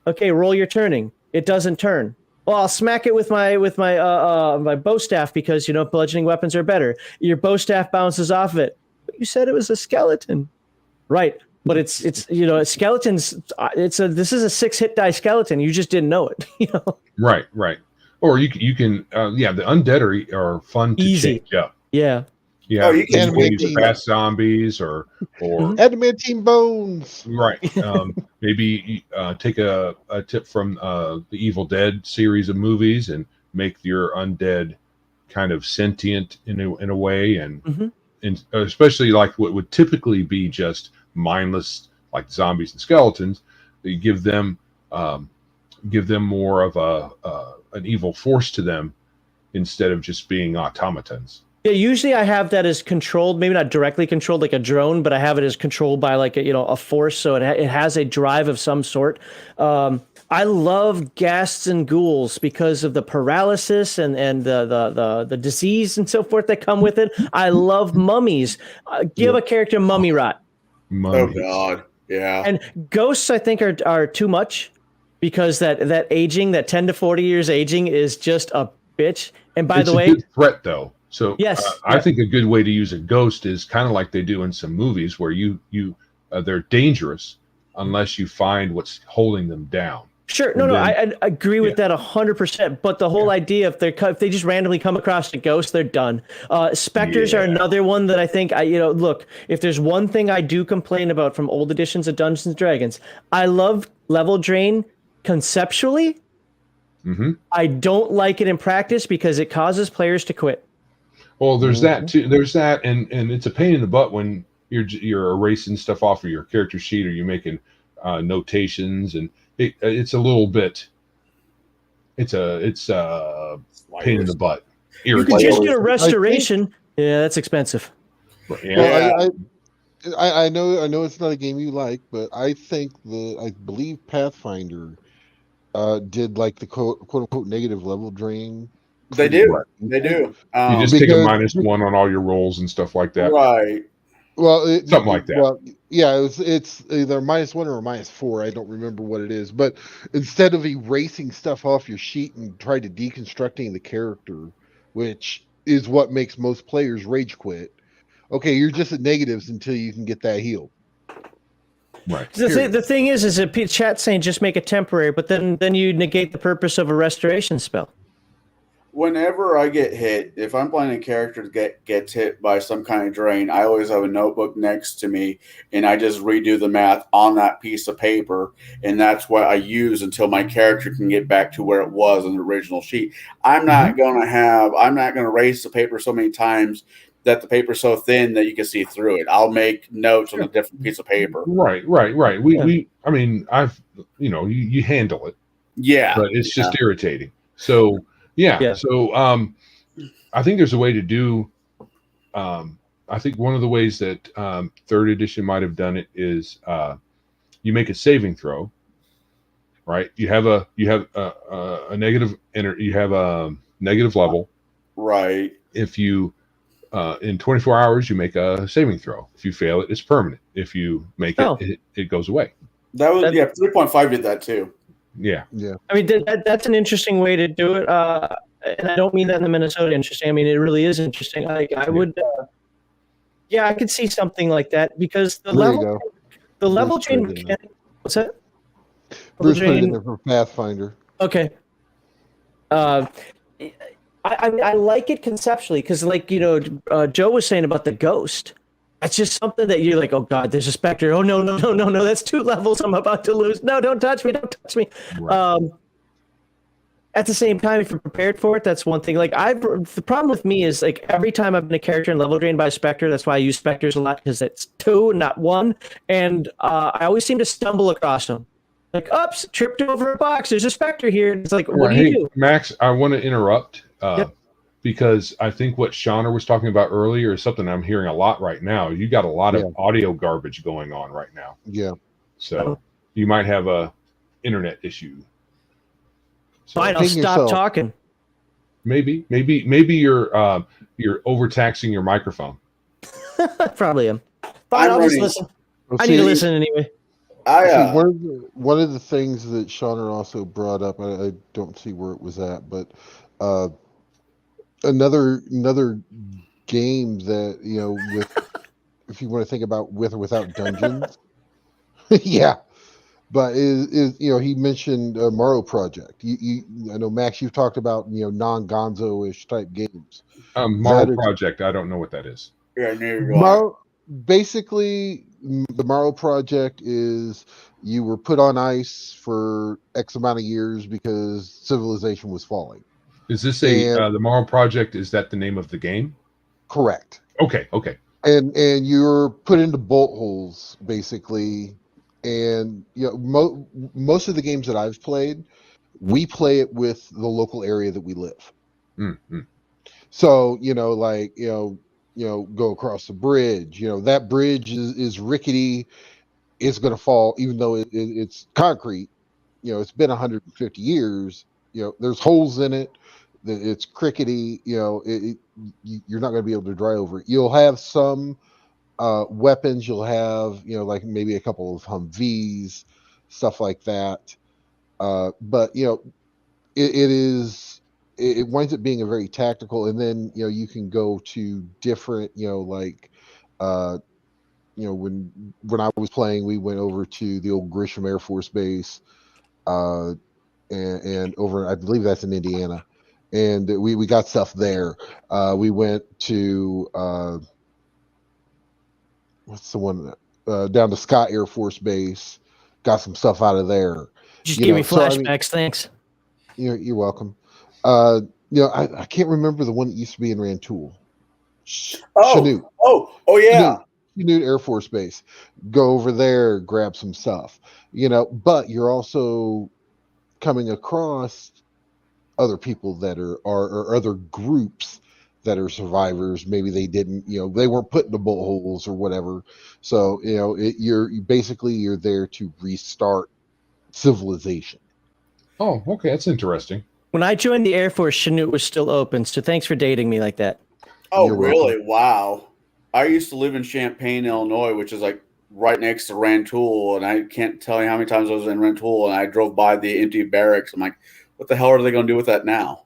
Okay, roll your turning. It doesn't turn. Well, I'll smack it with my bow staff because bludgeoning weapons are better. Your bow staff bounces off of it. But you said it was a skeleton, right? But it's skeletons. This is a 6 hit die skeleton. You just didn't know it. Right. Or you can the undead are fun to change up. Yeah. Yeah, you can fast zombies or adamantine bones. Right. Maybe take a tip from the Evil Dead series of movies and make your undead kind of sentient in a way, and especially like what would typically be just mindless, like zombies and skeletons. You give them more of an evil force to them instead of just being automatons. Yeah, usually I have that as controlled, maybe not directly controlled like a drone, but I have it as controlled by a force, so it has a drive of some sort. I love ghasts and ghouls because of the paralysis and the disease and so forth that come with it. I love mummies. Give a character mummy rot. Mummies. Oh God, yeah. And ghosts, I think, are too much because that aging, that 10 to 40 years aging, is just a bitch. And by the way, it's a good threat though. So yes, I think a good way to use a ghost is kind of like they do in some movies where they're dangerous unless you find what's holding them down. Sure. No, I agree with that 100%. But the whole idea, if they just randomly come across a ghost, they're done. Specters are another one that I think, look, if there's one thing I do complain about from old editions of Dungeons and Dragons, I love level drain conceptually. Mm-hmm. I don't like it in practice because it causes players to quit. Well, there's that too. There's that, and it's a pain in the butt when you're erasing stuff off of your character sheet, or you're making notations, and it's a little bit. It's a pain in the butt. You can just do a restoration. Yeah, that's expensive. Yeah. Well, I know it's not a game you like, but I think I believe Pathfinder did like the quote unquote negative level drain. They do. They do. You just take a -1 on all your rolls and stuff like that. Right. Well, something like that. Well, yeah, it's either -1 or -4. I don't remember what it is. But instead of erasing stuff off your sheet and try to deconstructing the character, which is what makes most players rage quit. Okay, you're just at negatives until you can get that healed. Right. The thing is a chat saying just make it temporary, but then you negate the purpose of a restoration spell. Whenever I get hit, if I'm playing a character that gets hit by some kind of drain, I always have a notebook next to me, and I just redo the math on that piece of paper, and that's what I use until my character can get back to where it was in the original sheet. I'm not going to erase the paper so many times that the paper's so thin that you can see through it. I'll make notes on a different piece of paper. Right. I mean, you handle it. Yeah. But it's just irritating. So, yeah. So, I think there's a way to do, I think one of the ways that 3rd edition might have done it is you make a saving throw, right? You have a negative you have a negative level. Right. If you in 24 hours you make a saving throw. If you fail it, it's permanent. If you make it goes away. That was 3.5 did that too. Yeah. I mean, that's an interesting way to do it. And I don't mean that in the Minnesota interesting. I mean, it really is interesting. I would, I could see something like that because the level chain mechanic. What's that? Bruce put it in there for Pathfinder. Okay. I like it conceptually because, like, Joe was saying about the ghost. That's just something that you're like, oh God, there's a specter. Oh no, that's 2 levels I'm about to lose. No, don't touch me. Right. At the same time, if you're prepared for it, that's one thing. Like the problem with me is like every time I've been a character in level drained by a specter, that's why I use specters a lot because it's 2, not 1. And I always seem to stumble across them. Like, oops, tripped over a box. There's a specter here. It's like, what do you do? Max, I want to interrupt because I think what Shauna was talking about earlier is something I'm hearing a lot right now. You got a lot of audio garbage going on right now. Yeah. So you might have a internet issue. So fine, I'll stop talking. Maybe you're overtaxing your microphone. Probably am. Fine, I'll just listen. I need to listen anyway. One of the things that Shauna also brought up, I don't see where it was at, but another game that with if you want to think about with or without dungeons, but is he mentioned Morrow Project. I know Max, you've talked about non-Gonzo-ish type games. Morrow Project, I don't know what that is. Yeah, neither do I. Basically, the Morrow Project is you were put on ice for X amount of years because civilization was falling. Is this the Morrow Project? Is that the name of the game? Correct. Okay. And you're put into bolt holes basically, and most of the games that I've played, we play it with the local area that we live. Mm-hmm. So go across the bridge. That bridge is rickety. It's going to fall, even though it's concrete. It's been 150 years. There's holes in it. It's crickety. You're not going to be able to drive over it. You'll have some weapons. You'll have like maybe a couple of Humvees, stuff like that. But it winds up being a very tactical, and then you can go to different when I was playing, we went over to the old Grisham Air Force Base, and over, I believe that's in Indiana, and we got stuff there. We went to what's the one down to Scott Air Force Base, got some stuff out of there. Just give me flashbacks, thanks. You're welcome. I can't remember the one that used to be in Rantoul. Chanute. Oh yeah. Chanute Air Force Base. Go over there, grab some stuff. But you're also coming across other people that are other groups that are survivors. Maybe they didn't, they weren't put in the bolt holes or whatever. So you're there to restart civilization. Oh, okay, that's interesting. When I joined the Air Force, Chanute was still open, so thanks for dating me like that. Oh, really? Wow. I used to live in Champaign, Illinois, which is like right next to Rantoul, and I can't tell you how many times I was in Rantoul, and I drove by the empty barracks. I'm like, what the hell are they going to do with that now?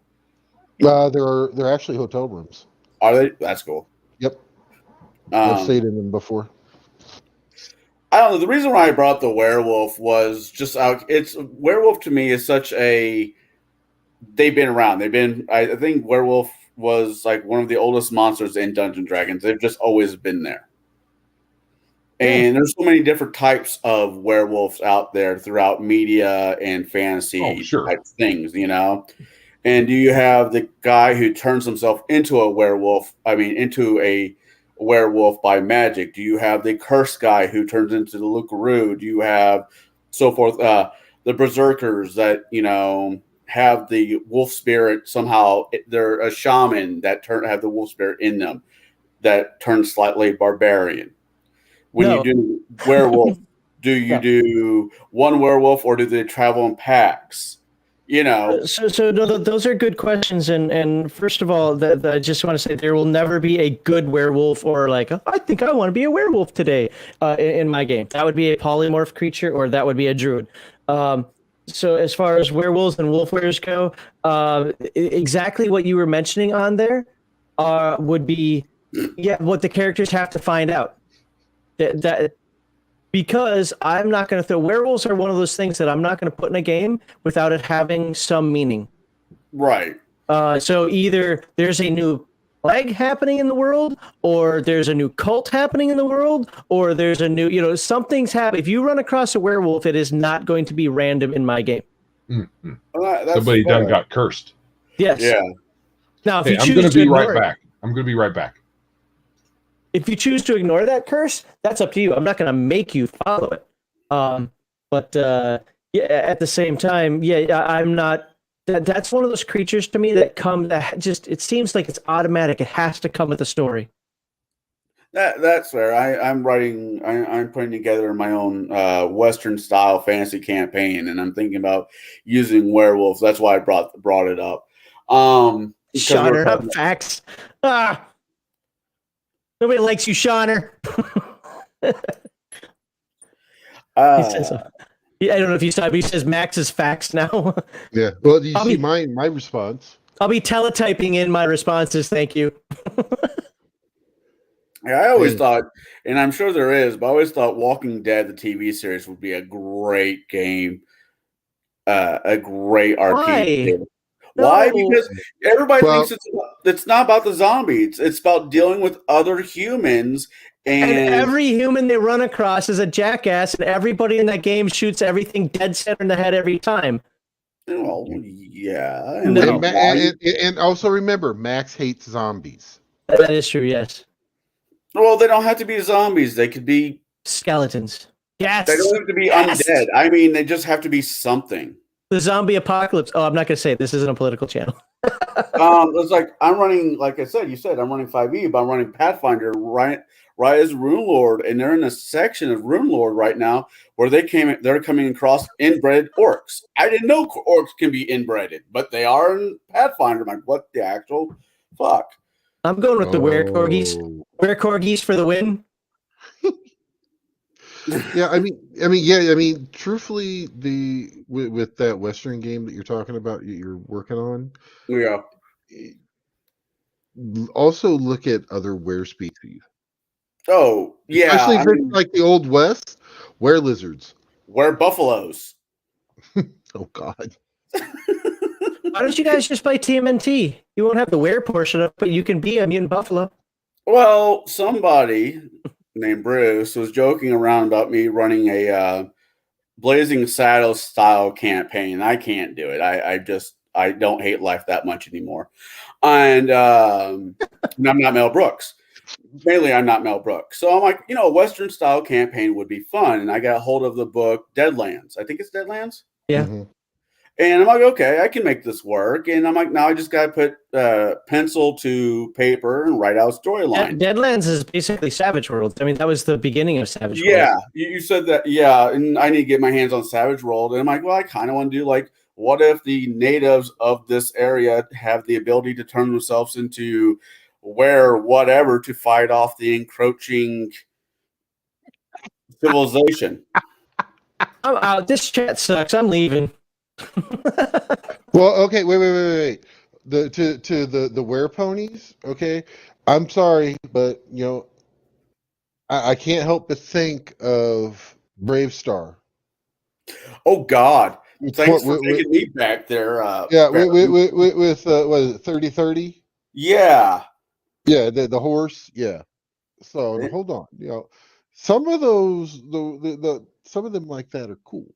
They're actually hotel rooms. Are they? That's cool. Yep. I've stayed in them before. I don't know. The reason why I brought up the werewolf was just werewolf to me is such a. They've been around. I think werewolf was like one of the oldest monsters in Dungeons and Dragons. They've just always been there. And there's so many different types of werewolves out there throughout media and fantasy type things, And you have the guy who turns himself into a werewolf. Into a werewolf by magic. Do you have the cursed guy who turns into the Lucaroo? Do you have so forth? The berserkers that have the wolf spirit somehow. They're a shaman that have the wolf spirit in them that turns slightly barbarian. When you do werewolf, Do you Yeah. do one werewolf, or do they travel in packs? You know, So no, those are good questions. And first of all, I just want to say there will never be a good werewolf or like, "Oh, I think I want to be a werewolf today in my game. That would be a polymorph creature or that would be a druid. So as far as werewolves and wolf wearers go, exactly what you were mentioning on there would be, yeah, what the characters have to find out. That because I'm not going to throw werewolves are one of those things that I'm not going to put in a game without it having some meaning. right? So either there's a new plague happening in the world, or there's a new cult happening in the world, or there's a new, something's happening. If you run across a werewolf, it is not going to be random in my game. Mm-hmm. That's Somebody fair. done got cursed. Yes. Yeah. Now, if Hey, you I'm choose going to to be ignore right it, back. I'm going to be right back. if you choose to ignore that curse, that's up to you. I'm not going to make you follow it. But yeah, at the same time, yeah, I'm not. That's one of those creatures to me that just it seems like it's automatic. It has to come with a story. That's fair. I'm writing. I'm putting together my own Western style fantasy campaign, and I'm thinking about using werewolves. That's why I brought it up. Because we're Shonner, talking- not facts. Nobody likes you, Shonner. He says, I don't know if you saw, but he says Max is facts now. Yeah. Well, you I'll see be- my response. I'll be teletyping in my responses. Thank you. Yeah, I always Hey. thought, and I'm sure there is, but I always thought Walking Dead, the TV series, would be a great game, a great RPG. Why? Game. Why? No. Because everybody Well- thinks it's not about the zombies. It's about dealing with other humans, And and every human they run across is a jackass, and everybody in that game shoots everything dead center in the head every time. well, yeah, No. And also remember, Max hates zombies. That is true, yes. well, they don't have to be zombies. They could be. Skeletons. Yes. They don't have to be Yes! undead. I mean, they just have to be something. The zombie apocalypse. Oh, I'm not going to say it. This isn't a political channel. It's like I'm running, like I said, I'm running 5e, but I'm running Pathfinder right as Rune Lord, and they're in a section of Rune Lord right now where they're coming across inbred orcs. I didn't know orcs can be inbreded, but they are in Pathfinder. I'm like, what the actual fuck? I'm going with the were-corgis. Oh. Were-corgis for the win. Yeah, I mean, truthfully, with that Western game that you're talking about, you're working on, Yeah. also look at other were species. Oh, yeah. Especially I for mean, like the old West, were lizards. we're buffaloes. Oh God. Why don't you guys just play TMNT? You won't have the were portion of it, but you can be a mutant buffalo. Well, somebody named Bruce was joking around about me running a Blazing Saddles style campaign. I can't do it. I don't hate life that much anymore. And I'm not Mel Brooks. Mainly, I'm not Mel Brooks. So I'm like, a Western style campaign would be fun. And I got a hold of the book Deadlands. I think it's Deadlands. Yeah. Mm-hmm. And I'm like, okay, I can make this work. And I'm like, now I just got to put pencil to paper and write out a storyline. Deadlands is basically Savage Worlds. I mean, that was the beginning of Savage Worlds. Yeah, you said that. Yeah, and I need to get my hands on Savage World. And I'm like, well, I kind of want to do like, what if the natives of this area have the ability to turn themselves into whatever to fight off the encroaching civilization? I'm out. This chat sucks. I'm leaving. Well, okay, wait. The were ponies. Okay, I'm sorry, but I can't help but think of Brave Star. Oh God! Thanks for With- taking me back there. Yeah, Barry. with what is it, 3030? Yeah. Yeah, the horse. Yeah. So hold on. Some of those some of them like that are cool.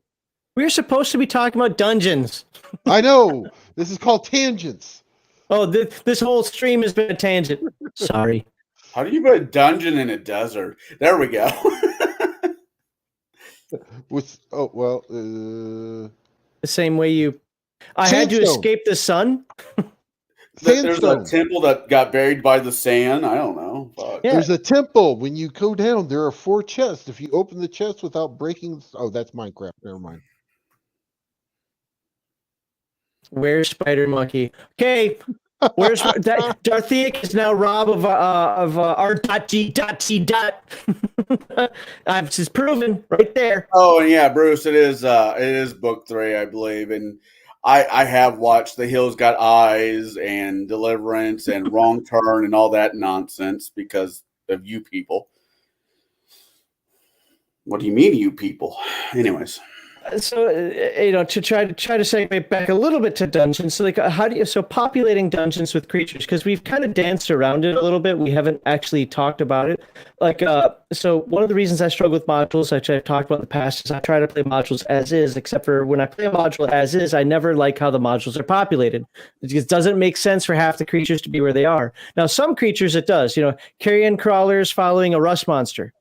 We're supposed to be talking about dungeons. I know. This is called tangents. Oh, this whole stream has been a tangent. Sorry. How do you put a dungeon in a desert? There we go. The same way I had to Sandstone. escape the sun. There's a Sandstone. temple that got buried by the sand. I don't know. Fuck. Yeah. There's a temple. When you go down, there are 4 chests. If you open the chest without breaking, oh, that's Minecraft. Never mind. Where's Spider Monkey? Okay. Where's that? Darthiak is now Rob of R.G. I've just proven right there. Oh, and yeah, Bruce, it is book 3, I believe, and I have watched The Hills Got Eyes and Deliverance and Wrong Turn and all that nonsense because of you people. What do you mean, you people? Anyways. So to try to segue back a little bit to dungeons. So populating dungeons with creatures, because we've kind of danced around it a little bit. We haven't actually talked about it. So one of the reasons I struggle with modules, which I've talked about in the past, is I try to play modules as is. Except for when I play a module as is, I never like how the modules are populated. It doesn't make sense for half the creatures to be where they are. Now, some creatures it does. Carrion crawlers following a rust monster.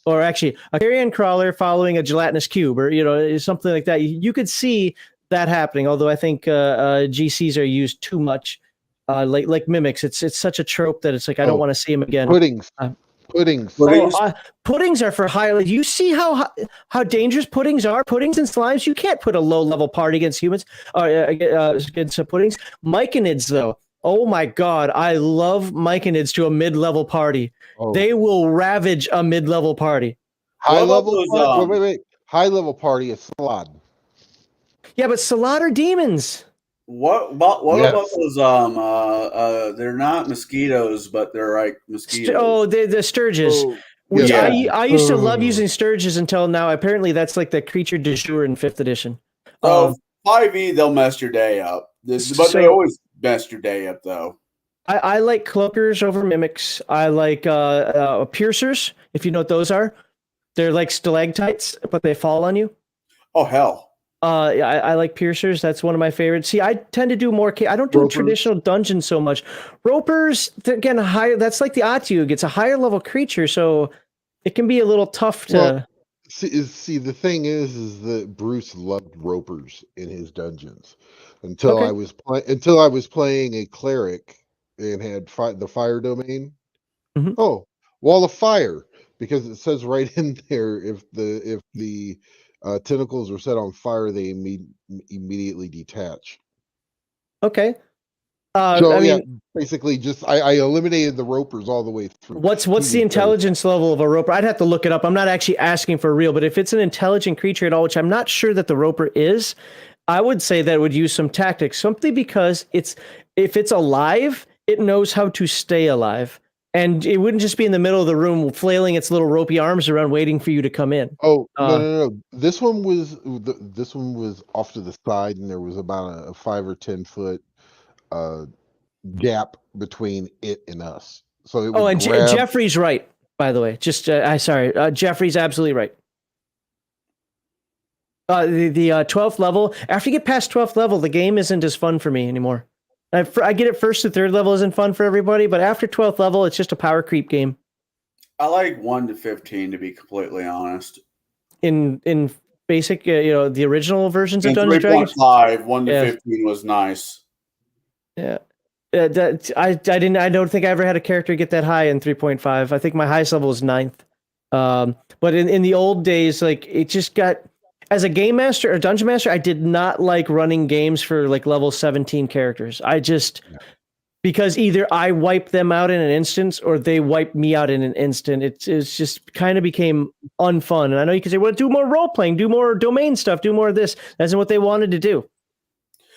Or actually, a carrion crawler following a gelatinous cube, or something like that. You could see that happening. Although I think GCs are used too much, like mimics. It's such a trope that it's like I don't want to see them again. Puddings. Puddings are for high. You see how dangerous puddings are. Puddings and slimes. You can't put a low level party against humans or against puddings. Myconids though. Oh my God, I love myconids to a mid-level party. Oh. They will ravage a mid-level party. High level party? Wait. High level party is Salad. Yeah, but Salad are demons. What about those? They're not mosquitoes, but they're like mosquitoes. The Sturges. Oh. Which I used to love using Sturges until now. Apparently, that's like the creature du jour in 5th edition. 5e, they'll mess your day up. They always mess your day up, though. I like cloakers over mimics. I like piercers, if you know what those are. They're like stalactites, but they fall on you. Oh, hell. I like piercers. That's one of my favorites. See, I tend to do more. I don't do traditional dungeons so much. Ropers, again, higher. That's like the Atug. It's a higher level creature, so it can be a little tough to. Well, see, the thing is that Bruce loved ropers in his dungeons until I was playing a cleric and had the fire domain. Mm-hmm. Oh, wall of fire, because it says right in there if the tentacles are set on fire, they immediately detach. Okay. Basically, just I eliminated the ropers all the way through. What's the intelligence level of a roper? I'd have to look it up. I'm not actually asking for real, but if it's an intelligent creature at all, which I'm not sure that the roper is, I would say that it would use some tactics, simply because if it's alive, it knows how to stay alive. And it wouldn't just be in the middle of the room flailing its little ropey arms around waiting for you to come in. Oh, no. This one was off to the side, and there was about a 5 or 10 foot gap between it and us. So it would Jeffrey's right, by the way. Just Jeffrey's absolutely right. The 12th level, after you get past 12th level, the game isn't as fun for me anymore. I get it, 1st to 3rd level isn't fun for everybody, but after 12th level, it's just a power creep game. I like 1 to 15, to be completely honest. In basic, the original versions of Dungeons & Dragons? 3.5, 1 to 15 was nice. Yeah. I don't think I ever had a character get that high in 3.5. I think my highest level was 9th. But in the old days, like, it just got, as a game master or dungeon master, I did not like running games for like level 17 characters. Because either I wiped them out in an instant or they wiped me out in an instant. It's just kind of became unfun. And I know you can say, well, do more role playing, do more domain stuff, do more of this. That's what they wanted to do.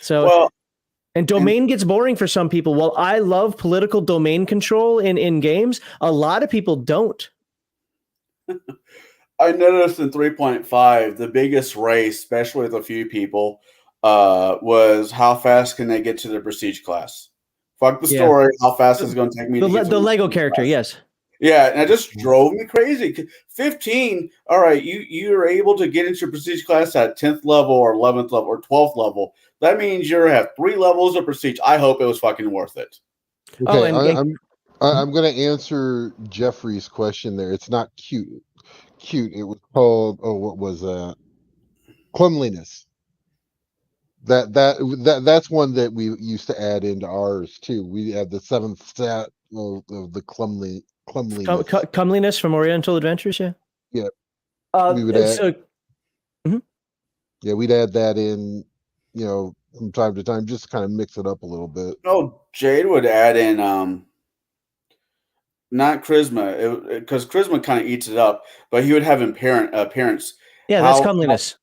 So, and domain gets boring for some people. While I love political domain control in games, a lot of people don't. I noticed in 3.5, the biggest race, especially with a few people, was how fast can they get to the prestige class? Fuck the story. How fast is it going to take me to get to the Lego character? Class? Yes. Yeah, and it just drove me crazy. 15, all right, you are able to get into prestige class at 10th level or 11th level or 12th level. That means you have 3 levels of prestige. I hope it was fucking worth it. Okay, I'm going to answer Jeffrey's question there. It's not cute. It was called, what was that? Cleanliness. That's one that we used to add into ours too. We had the seventh stat of the clumliness. Comeliness from Oriental Adventures, yeah. Yeah, we would add. So, mhm. Yeah, we'd add that in, from time to time, just to kind of mix it up a little bit. Oh, Jade would add in not charisma, because charisma kind of eats it up, but he would have appearance. Yeah, that's comeliness.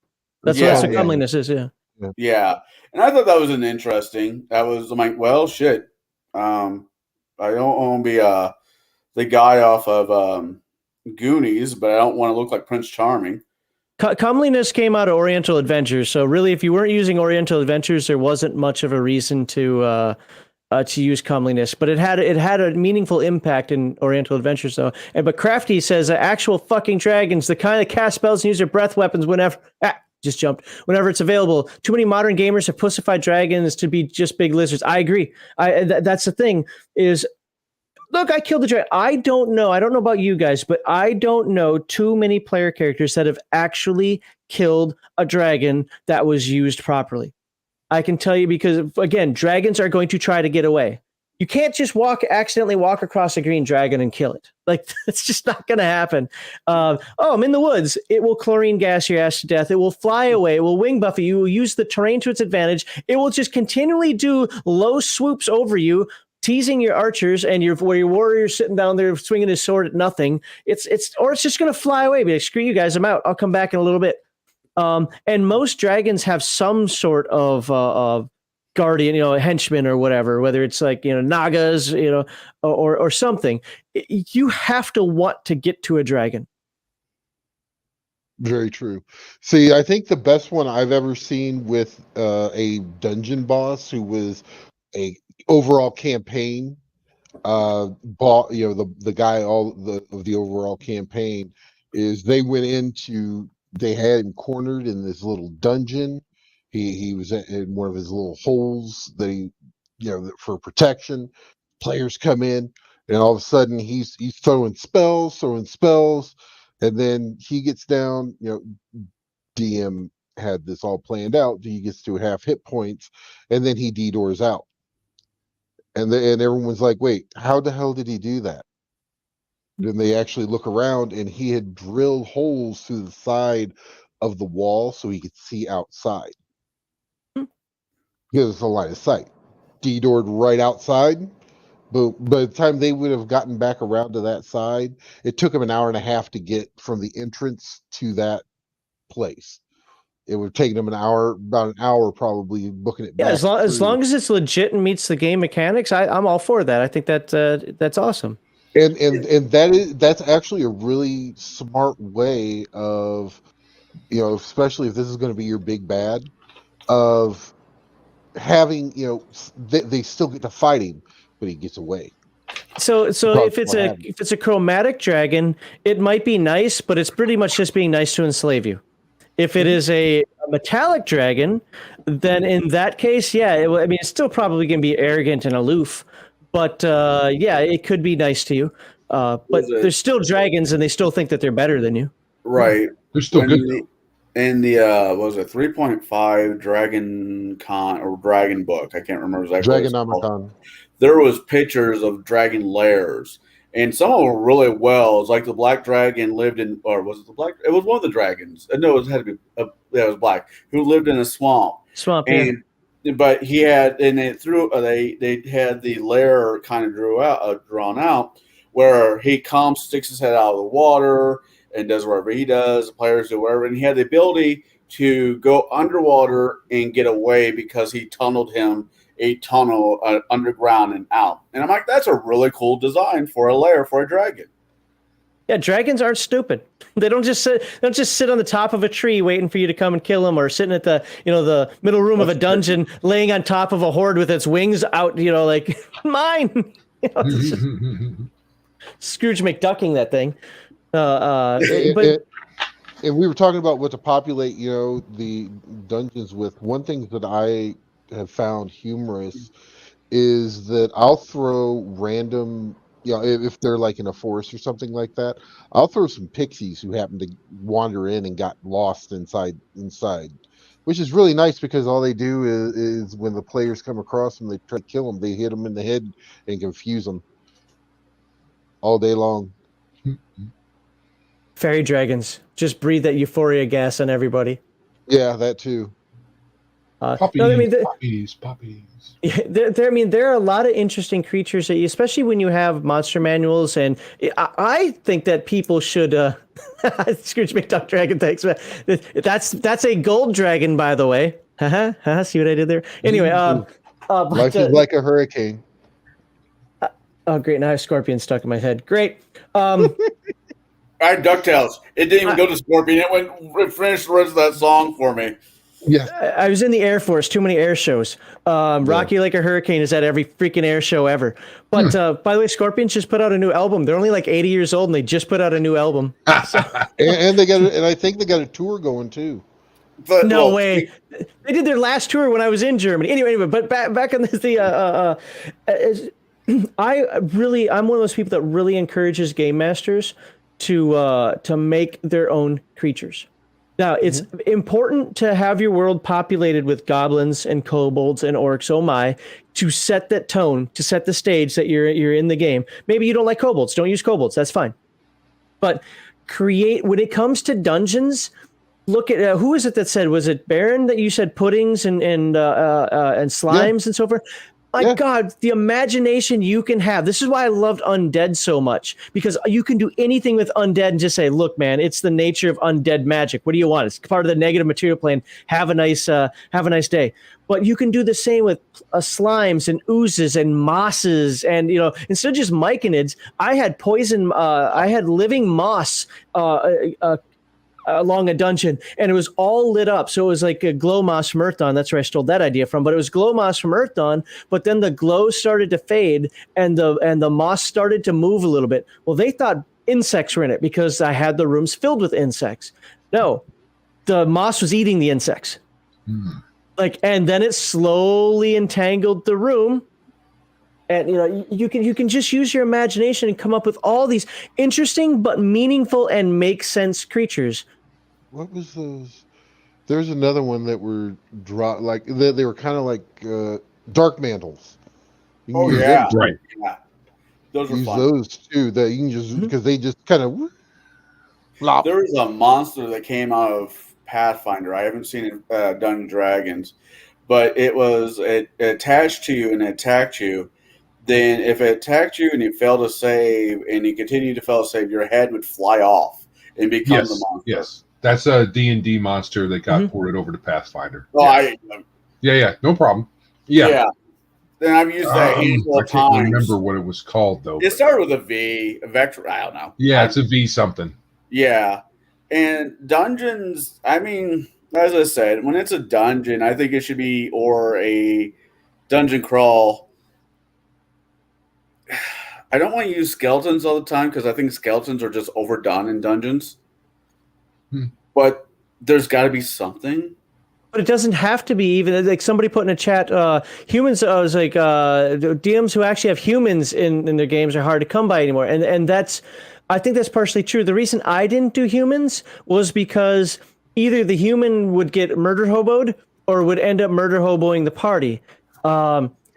That's what comeliness is. Yeah. Yeah, and I thought that was an interesting. That was, I'm like, well, shit. I don't want to be the guy off of Goonies, but I don't want to look like Prince Charming. Comeliness came out of Oriental Adventures, so really, if you weren't using Oriental Adventures, there wasn't much of a reason to use comeliness. But it had a meaningful impact in Oriental Adventures, though. But Crafty says actual fucking dragons, the kind that cast spells and use their breath weapons whenever. Just jumped. Whenever it's available. Too many modern gamers have pussified dragons to be just big lizards. I agree. That's the thing is. Look, I killed the dragon. I don't know. I don't know about you guys, but I don't know too many player characters that have actually killed a dragon that was used properly. I can tell you because, again, dragons are going to try to get away. You can't just accidentally walk across a green dragon and kill it. Like, it's just not going to happen. I'm in the woods. It will chlorine gas your ass to death. It will fly away. It will wing buff you. You will use the terrain to its advantage. It will just continually do low swoops over you, teasing your archers and your warrior's sitting down there swinging his sword at nothing. It's just going to fly away. Be like, screw you guys, I'm out. I'll come back in a little bit. And most dragons have some sort of guardian, a henchman or whatever, whether it's like, nagas, or something. You have to want to get to a dragon. Very true. See, I think the best one I've ever seen with a dungeon boss who was a overall campaign bought the guy of the overall campaign is they had him cornered in this little dungeon. He was in one of his little holes that he for protection. Players come in and all of a sudden he's throwing spells, and then he gets down. DM had this all planned out. He gets to half hit points and then he D-doors out. And everyone's like, wait, how the hell did he do that? Then they actually look around and he had drilled holes through the side of the wall so he could see outside. Because it's a line of sight. D-doored right outside. But by the time they would have gotten back around to that side, it took him an hour and a half to get from the entrance to that place. It would have taken them about an hour probably booking it back. Yeah, as long as it's legit and meets the game mechanics, I'm all for that. I think that's awesome. And that's actually a really smart way of, especially if this is going to be your big bad, of having, they still get to fight him, but he gets away. So if it's a chromatic dragon, it might be nice, but it's pretty much just being nice to enslave you. If it is a metallic dragon, then in that case, it's still probably going to be arrogant and aloof, but it could be nice to you. But there's still dragons, and they still think that they're better than you. Right. They're still good. In the 3.5 Dragon Con or Dragon book, I can't remember exactly. Dragonomicon. There was pictures of dragon lairs. And some of them were really well. It's like the black dragon lived in, or was it the black? It was one of the dragons. No, it had to be. It was black. Who lived in a swamp. But he had, and they had the lair kind of drawn out, where he sticks his head out of the water and does whatever he does. The players do whatever, and he had the ability to go underwater and get away because he tunneled him a tunnel underground and out. And I'm like, that's a really cool design for a lair for a dragon. Yeah, dragons aren't stupid. They don't just sit on the top of a tree waiting for you to come and kill them, or sitting at the the middle room of a dungeon, laying on top of a horde with its wings out, like mine. Scrooge McDucking that thing. And we were talking about what to populate, the dungeons with. One thing that I have found humorous is that I'll throw random, if they're like in a forest or something like that, I'll throw some pixies who happen to wander in and got lost inside Which is really nice because all they do is when the players come across them, they try to kill them. They hit them in the head and confuse them all day long. Fairy dragons just breathe that euphoria gas on everybody. Yeah, that too. Puppies, no, I mean, puppies. Yeah, there are a lot of interesting creatures that especially when you have monster manuals, and I think that people should. Scrooge McDuck Dragon, thanks, man. That's a gold dragon, by the way. See what I did there? Anyway, Life is like a hurricane. Oh, great! Now I have Scorpion stuck in my head. Great. All right, DuckTales. It didn't even go to Scorpion. It finished the rest of that song for me. Yeah, I was in the Air Force, too many air shows. Rocky Like a Hurricane is at every freaking air show ever. But by the way, Scorpions just put out a new album. They're only like 80 years old, and they just put out a new albon. and they got, and I think they got a tour going too. But, No way. They did their last tour when I was in Germany. Anyway, but back on this, I'm one of those people that really encourages game masters to make their own creatures. Now, it's important to have your world populated with goblins and kobolds and orcs, oh my, to set that tone, to set the stage that you're in the game. Maybe you don't like kobolds. Don't use kobolds. That's fine. But when it comes to dungeons, look at, who is it that said, was it Baron that you said puddings and slimes and so forth? My God, the imagination you can have. This is why I loved Undead so much, because you can do anything with Undead and just say, look, man, it's the nature of undead magic. What do you want? It's part of the negative material plane. Have a nice day. But you can do the same with slimes and oozes and mosses. And, instead of just myconids, I had poison, I had living moss, along a dungeon, and it was all lit up. So it was like a glow moss from Earthdawn. That's where I stole that idea from. But it was glow moss from Earthdawn. But then the glow started to fade, and the moss started to move a little bit. Well, they thought insects were in it because I had the rooms filled with insects. No, the moss was eating the insects. And then it slowly entangled the room. And you can just use your imagination and come up with all these interesting but meaningful and make sense creatures. What was those? There's another one that were like they were kind of like dark mantles. Oh yeah, right. Yeah. Those were use fun. those too. That you can just because they just kind of. There was a monster that came out of Pathfinder. I haven't seen it done in Dragons, but it attached to you and attacked you. Then if it attacked you and you failed to save and you continued to fail to save, your head would fly off and become the monster. Yes, that's a D&D monster that got ported over to Pathfinder. Oh, yeah, no problem. Yeah. Then I've used that handful of times. I can't remember what it was called, though. It started with a V, a vector, I don't know. Yeah, it's a V something. Yeah. And dungeons, I mean, as I said, when it's a dungeon, I think it should be, or a dungeon crawl. I don't want to use skeletons all the time because I think skeletons are just overdone in dungeons. But there's got to be something. But it doesn't have to be. Even like somebody put in a chat, humans. I was like, DMs who actually have humans in their games are hard to come by anymore, and that's. I think that's partially true. The reason I didn't do humans was because either the human would get murder hoboed or would end up murder hoboing the party.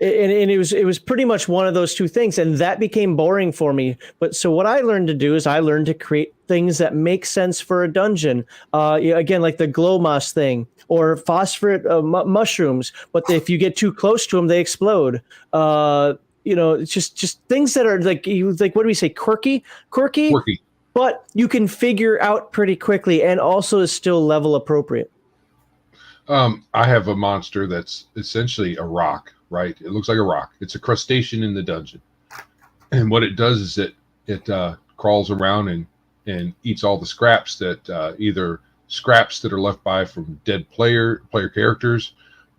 And it was pretty much one of those two things, and that became boring for me. But so what I learned to do is I learned to create things that make sense for a dungeon. Again, like the glow moss thing or phosphorate mushrooms. But if you get too close to them, they explode. It's just things that are like what do we say? Quirky. But you can figure out pretty quickly, and also is still level appropriate. I have a monster that's essentially a rock. Right, it looks like a rock. It's a crustacean in the dungeon, and what it does is it crawls around and eats all the scraps that either scraps that are left by from dead player characters,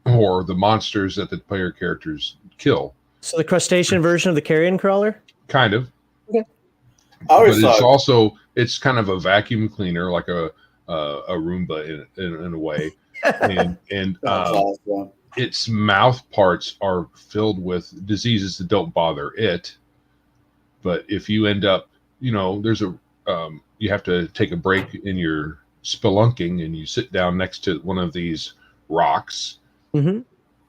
or the monsters that the player characters kill. So the crustacean version of the carrion crawler, kind of. Okay. But it's kind of a vacuum cleaner, like a Roomba in a way, and awesome. Its mouth parts are filled with diseases that don't bother it. But if you end up, there's you have to take a break in your spelunking and you sit down next to one of these rocks, Mm-hmm.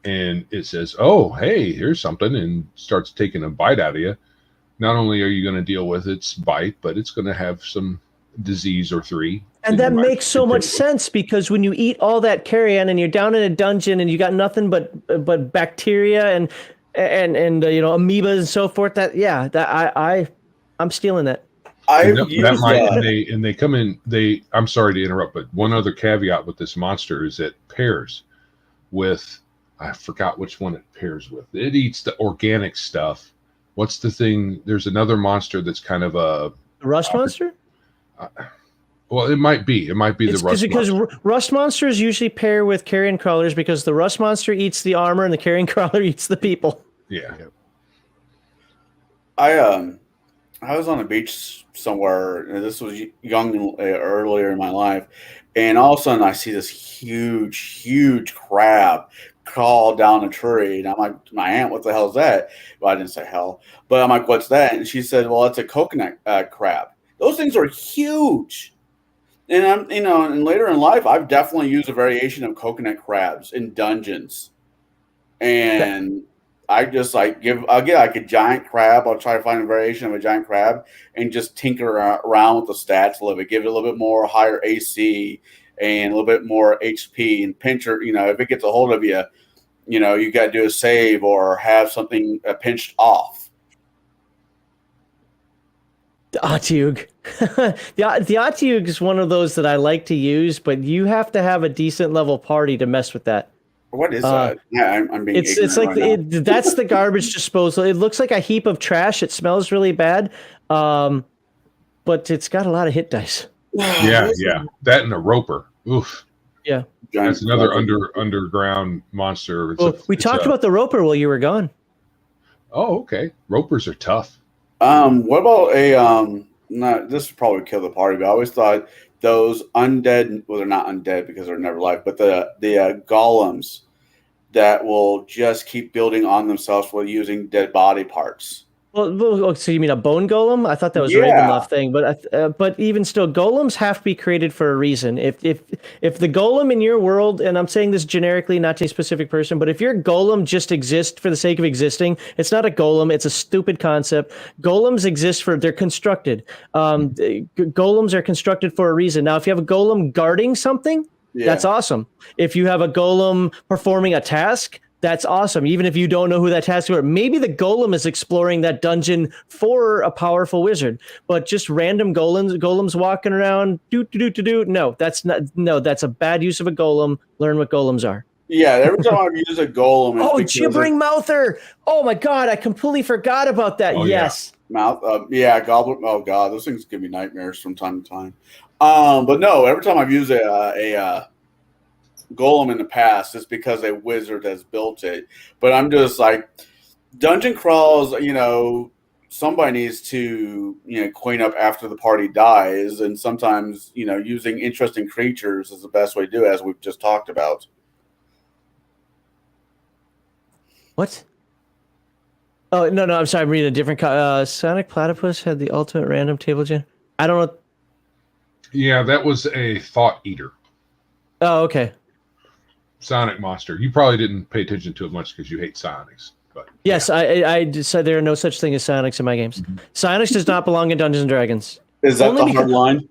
and it says, "Oh, hey, here's something," and starts taking a bite out of you. Not only are you going to deal with its bite, but it's going to have some disease or three. And that makes so much sense, because when you eat all that carrion and you're down in a dungeon and you got nothing but bacteria and amoebas and so forth, I'm stealing that. They come in. I'm sorry to interrupt, but one other caveat with this monster is it pairs with, I forgot which one it pairs with. It eats the organic stuff. What's the thing? There's another monster that's kind of a rust monster. Well, it might be. It might be the rust monster. Because rust monsters usually pair with carrion crawlers, because the rust monster eats the armor and the carrion crawler eats the people. Yeah. I was on a beach somewhere, and this was young earlier in my life, and all of a sudden I see this huge crab crawl down a tree, and I'm like, my aunt, what the hell is that? Well, I didn't say hell, but I'm like, what's that? And she said, well, it's a coconut crab. Those things are huge. And and later in life, I've definitely used a variation of coconut crabs in dungeons, and I just I'll get like a giant crab. I'll try to find a variation of a giant crab and just tinker around with the stats a little bit, give it a little bit more higher AC and a little bit more HP, and pincher. If it gets a hold of you, you got to do a save or have something pinched off. The Otyugh. the Otyugh is one of those that I like to use, but you have to have a decent level party to mess with that. What is that? Yeah, I'm being. It's like that's the garbage disposal. It looks like a heap of trash. It smells really bad, but it's got a lot of hit dice. Yeah. That and a roper. Oof. Yeah. That's another underground monster. We talked about the roper while you were gone. Oh, okay. Ropers are tough. What about this would probably kill the party, but I always thought those undead, well, they're not undead because they're never alive, but the golems that will just keep building on themselves while using dead body parts. Well, so you mean a bone golem? I thought that was a Ravenloft thing, but even still, golems have to be created for a reason. If the golem in your world, and I'm saying this generically, not to a specific person, but if your golem just exists for the sake of existing, it's not a golem. It's a stupid concept. Golems exist they're constructed. Golems are constructed for a reason. Now, if you have a golem guarding something, that's awesome. If you have a golem performing a task, that's awesome. Even if you don't know who that task is, maybe the golem is exploring that dungeon for a powerful wizard. But just random golems walking around, no, that's a bad use of a golem. Learn what golems are. Yeah, every time I've used a golem, gibbering mouther. Oh my god, I completely forgot about that. Yes, goblin. Oh god, those things give me nightmares from time to time. But no, every time I've used a golem in the past, it's because a wizard has built it. But I'm just like, dungeon crawls, somebody needs to clean up after the party dies, and sometimes using interesting creatures is the best way to do it, as we've just talked about. What? Oh no, I'm sorry, I'm reading a different Sonic Platypus had the ultimate random table gen. I don't know. Yeah, that was a thought eater. Oh, okay. Sonic monster. You probably didn't pay attention to it much because you hate Sonics. But yes, I said there are no such thing as Sonics in my games. Mm-hmm. Sonics does not belong in Dungeons and Dragons. Is that the hard line?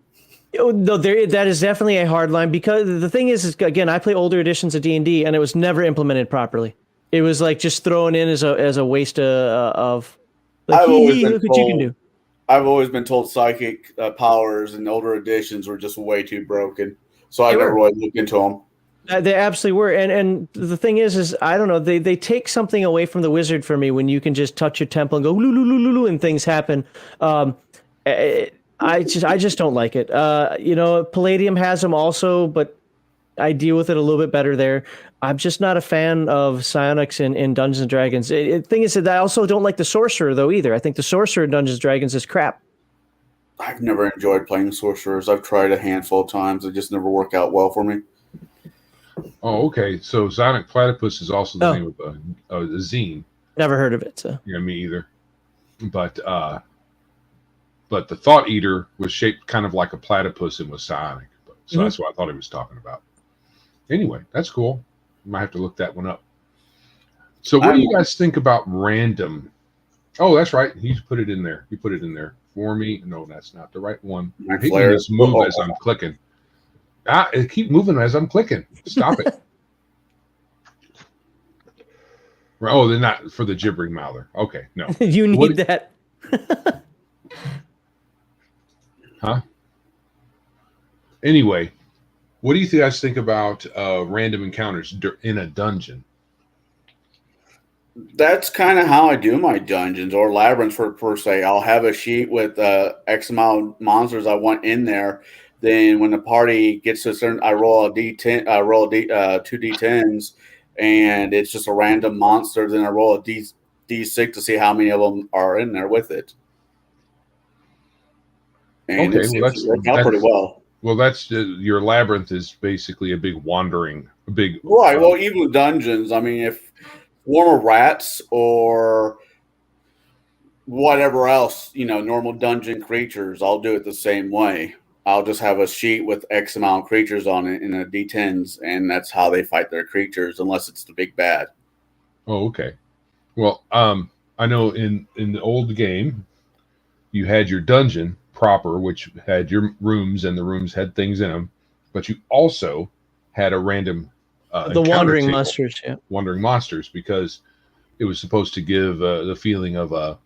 No, that is definitely a hard line, because the thing is again, I play older editions of D&D, and it was never implemented properly. It was like just thrown in as a waste of like, look what you can do. I've always been told psychic powers in older editions were just way too broken, so I never really looked into them. They absolutely were, and the thing is I don't know. They take something away from the wizard for me when you can just touch your temple and go lulu and things happen. I just don't like it. Palladium has them also, but I deal with it a little bit better there. I'm just not a fan of psionics in Dungeons and Dragons. The thing is that I also don't like the sorcerer though either. I think the sorcerer in Dungeons and Dragons is crap. I've never enjoyed playing sorcerers. I've tried a handful of times. They just never work out well for me. Oh, okay. So Sonic Platypus is also the name of a zine. Never heard of it. So yeah, me either. But the Thought Eater was shaped kind of like a platypus and was psionic. So that's what I thought he was talking about. Anyway, that's cool. Might have to look that one up. So what do you guys think about random? Oh, that's right. He's put it in there. He put it in there for me. No, that's not the right one. I hate when this move as I'm clicking. It keep moving as I'm clicking. Stop it. Oh, they're not for the gibbering mouther. Okay, no. You need that. Huh? Anyway, what do you guys think about random encounters in a dungeon? That's kind of how I do my dungeons or labyrinths per se. I'll have a sheet with X amount of monsters I want in there. Then when the party gets to a certain, I roll a D10, I roll two D10s, and it's just a random monster. Then I roll a D6 to see how many of them are in there with it. And okay, well, it's worked out pretty well. Well, that's your labyrinth is basically a big wandering, right. Well, even dungeons. I mean, if warmer rats or whatever else, normal dungeon creatures, I'll do it the same way. I'll just have a sheet with X amount of creatures on it in a D10s, and that's how they fight their creatures, unless it's the big bad. Oh, okay. Well, I know in the old game, you had your dungeon proper, which had your rooms, and the rooms had things in them, but you also had a random the wandering monsters, wandering monsters, because it was supposed to give the feeling of a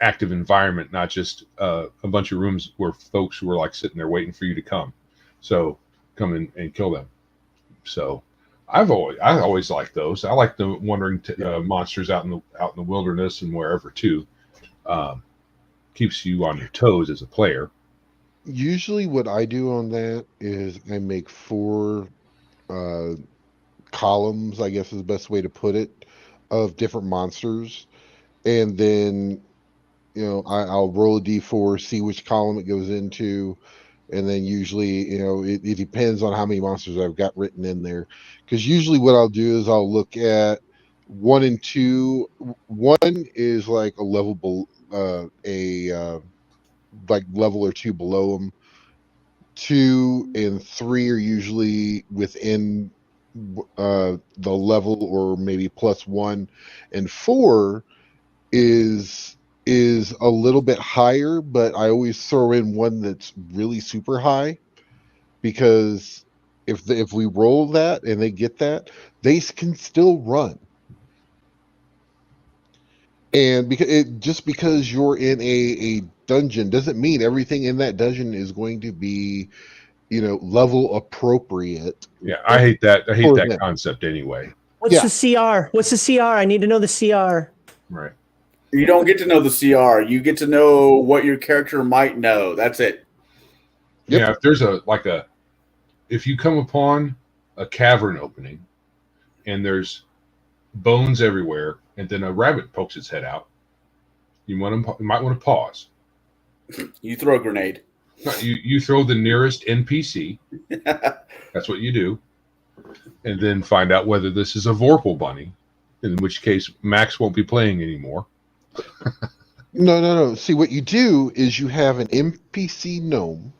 active environment, not just a bunch of rooms where folks were like sitting there waiting for you to come. So come in and kill them. So I always liked those. I like the wandering monsters out in the wilderness and wherever too. Keeps you on your toes as a player. Usually what I do on that is I make 4 columns, I guess is the best way to put it, of different monsters. And then, I'll roll a D4, see which column it goes into. And then usually, it depends on how many monsters I've got written in there. Because usually what I'll do is I'll look at 1 and 2. 1 is like a level like level or 2 below them. 2 and 3 are usually within the level or maybe +1, and 4 is a little bit higher, but I always throw in one that's really super high, because if we roll that and they get that, they can still run. And because you're in a dungeon doesn't mean everything in that dungeon is going to be, level appropriate. Yeah, I hate that. I hate that concept anyway. What's the CR? What's the CR? I need to know the CR. Right. You don't get to know the CR. You get to know what your character might know. That's it. Yep. Yeah, if there's if you come upon a cavern opening and there's bones everywhere, and then a rabbit pokes its head out, you might want to pause. You throw a grenade. No, you throw the nearest NPC. That's what you do, and then find out whether this is a Vorpal bunny, in which case Max won't be playing anymore. No. See, what you do is you have an NPC gnome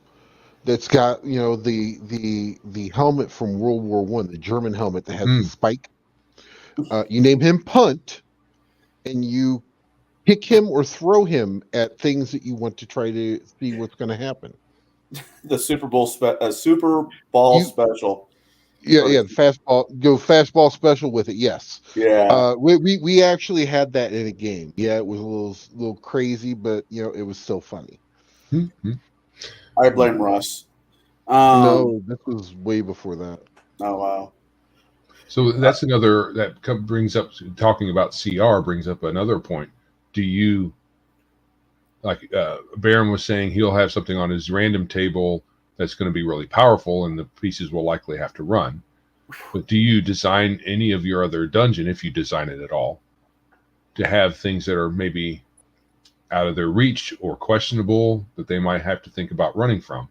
that's got the helmet from World War I, the German helmet that has the spike. You name him Punt, and you kick him or throw him at things that you want to try to see what's going to happen. The Super Ball special. Yeah, fastball. Go fastball special with it. Yes. Yeah. We actually had that in a game. Yeah, it was a little crazy, but it was still funny. Mm-hmm. I blame Russ. No, this was way before that. Oh wow. So that's brings up, talking about CR brings up another point. Do you, like Baron was saying, he'll have something on his random table that's going to be really powerful, and the pieces will likely have to run. But do you design any of your other dungeon, if you design it at all, to have things that are maybe out of their reach or questionable that they might have to think about running from?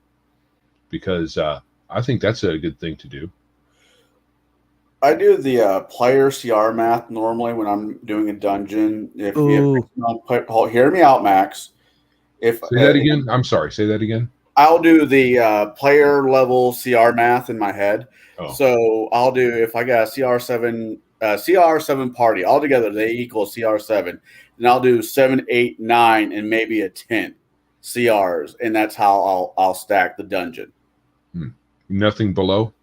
Because I think that's a good thing to do. I do the player CR math normally when I'm doing a dungeon. Hear me out, Max. Say that again. I'm sorry. Say that again. I'll do the player level CR math in my head. Oh. So I'll do, if I got a CR7 party altogether, they equal CR7. Then I'll do 7, 8, 9, and maybe a 10 CRs, and that's how I'll stack the dungeon. Nothing below?